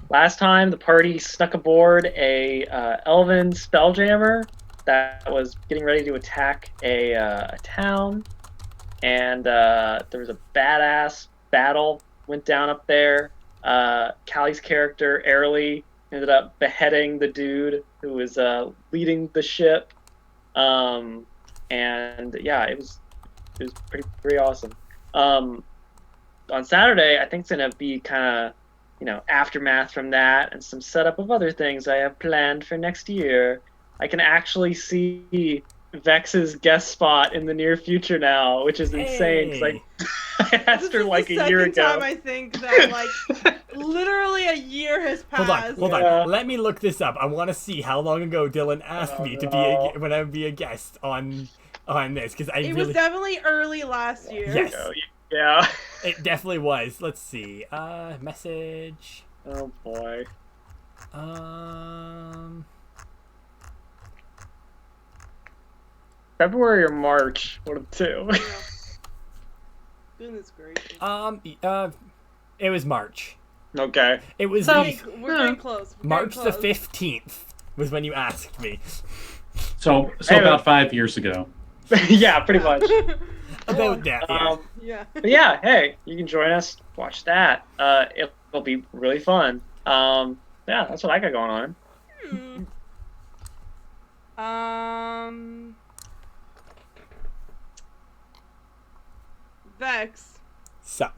Last time the party snuck aboard a elven spelljammer that was getting ready to attack a town, and there was a badass battle went down up there. Callie's character Airly ended up beheading the dude who was leading the ship, and yeah, it was pretty awesome. On Saturday, I think it's gonna be kind of, aftermath from that and some setup of other things I have planned for next year. I can actually see Vex's guest spot in the near future now, which is insane. Because I asked her like a year ago. Time I think that literally a year has passed. Hold on. Let me look this up. I want to see how long ago Dylan asked me to when I would be a guest on this, because it was definitely early last year. Yes. Yeah. It definitely was. Let's see. Message. Oh boy. February or March? One of the two. Goodness gracious. It was March. Okay. It was we're getting close. March the 15th was when you asked me. So about 5 years ago. Yeah, pretty much. About that. Yeah. But yeah, hey, you can join us. Watch that. It'll be really fun. Yeah, that's what I got going on. Vex. So.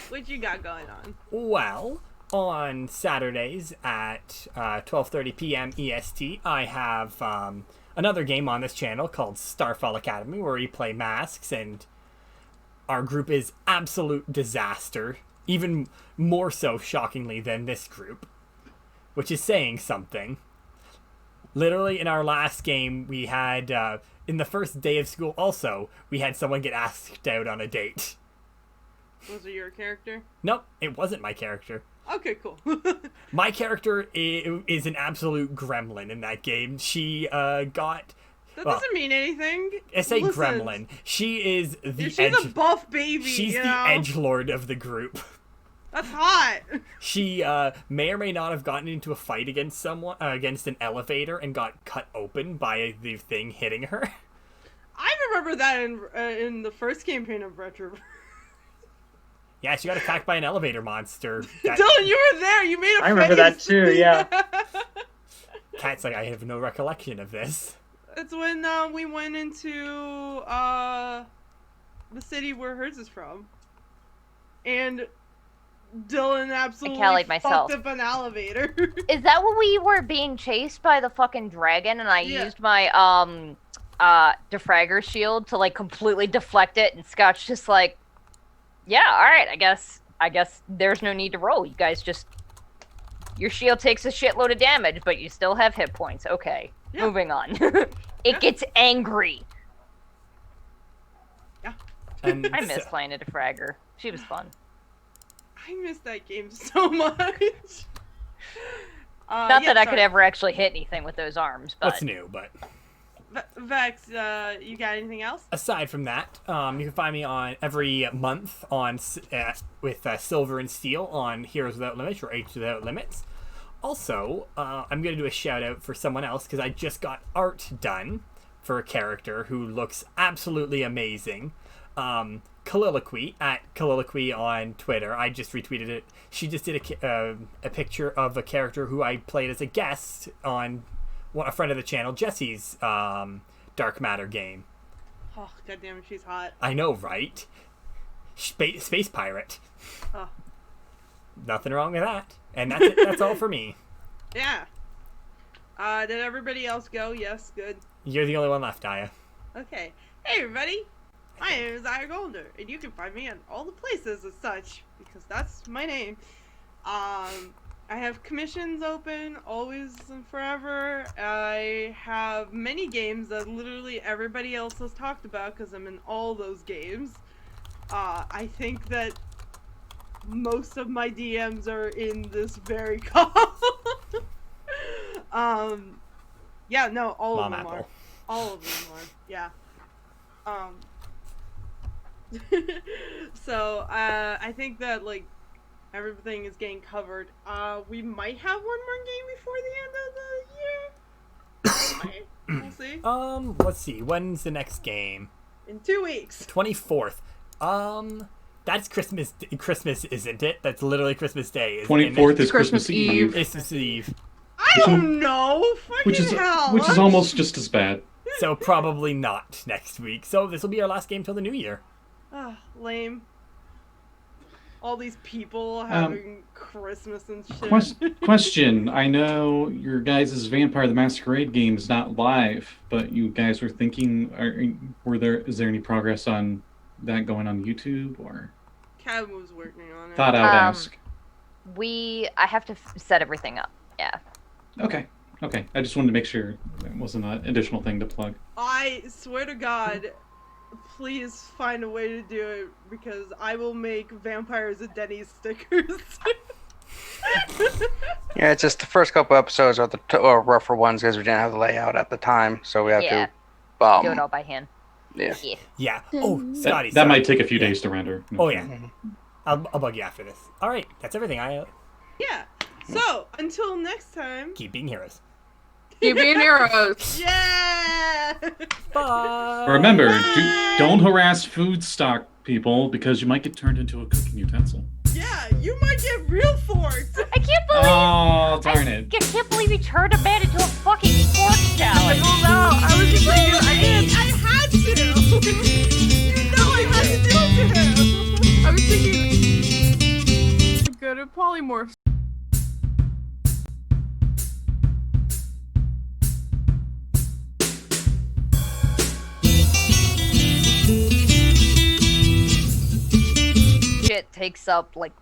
What you got going on? Well, on Saturdays at 12:30 p.m. EST, I have another game on this channel called Saffron Academy, where we play masks, and our group is absolute disaster, even more so, shockingly, than this group, which is saying something. Literally, in our last game, we had, in the first day of school also, we had someone get asked out on a date. Was it your character? Nope, it wasn't my character. Okay, cool. My character is an absolute gremlin in that game. She got... That doesn't mean anything. I say gremlin. She is the She's a buff baby, She's the edgelord of the group. That's hot. She may or may not have gotten into a fight against someone, against an elevator, and got cut open by the thing hitting her. I remember that in the first campaign of Retro. Yeah, she got attacked by an elevator monster. Dylan, you were there. You made a face. I remember that too, yeah. Cat's like, I have no recollection of this. It's when we went into the city where hers is from. And Dylan absolutely fucked up an elevator. Is that when we were being chased by the fucking dragon and I used my defragger shield to like completely deflect it, and Scott's just like, yeah, alright, I guess there's no need to roll. You guys just... Your shield takes a shitload of damage, but you still have hit points. Okay, moving on. It gets angry. Yeah. I miss playing a defragger. She was fun. I miss that game so much. Not that I could ever actually hit anything with those arms, but... What's new, but... Vex, you got anything else? Aside from that, you can find me on every month on with Silver and Steel on Heroes Without Limits or Age Without Limits. Also, I'm going to do a shout out for someone else because I just got art done for a character who looks absolutely amazing. Colloquy at Colloquy on Twitter. I just retweeted it. She just did a picture of a character who I played as a guest on a friend of the channel, Jesse's Dark Matter game. Oh, goddamn, she's hot. I know, right? Space pirate. Oh. Nothing wrong with that. And that's it. That's all for me. Yeah. Did everybody else go? Yes, good. You're the only one left, Aya. Okay. Hey, everybody. My name is Aya Golder, and you can find me on all the places as such, because that's my name. I have commissions open, always and forever. I have many games that literally everybody else has talked about, because I'm in all those games. I think that most of my DMs are in this very call. Yeah, no, all Mom of them Apple. are. All of them are, yeah. So, I think that, like, everything is getting covered. We might have one more game before the end of the year. We'll see. Let's see. When's the next game? In 2 weeks. 24th. That's Christmas, isn't it? That's literally Christmas Day. Isn't 24th it? is Christmas Christmas Eve. Eve, Christmas Eve. I don't know. which Fucking is hell. which is almost just as bad. So probably not next week. So this will be our last game till the new year. Ah, lame. All these people having Christmas and shit. Question: I know your guys' Vampire the Masquerade game is not live, but you guys were thinking, is there any progress on that going on YouTube or? Cab was working on it. Thought I would ask. I have to set everything up. Yeah. Okay. I just wanted to make sure there wasn't an additional thing to plug. I swear to God, please find a way to do it, because I will make Vampires and Denny's stickers. Yeah, it's just the first couple episodes are or rougher ones because we didn't have the layout at the time, so we have Yeah. to. Do it all by hand. Yeah. Yeah. Oh, Scotty. That might sorry. take a few days to render. Oh yeah. I'll bug you after this. All right. That's everything. Yeah. So, until next time. Keep being heroes. Keep being heroes. Yeah! Bye. Remember, don't harass food stock people because you might get turned into a cooking utensil. Yeah, you might get real forked. I can't believe. Oh, darn it. I can't believe you turned a man into a fucking fork salad. I was just thinking, I had to. You know I had to do it to him. I was thinking, good at polymorphs. Shit takes up like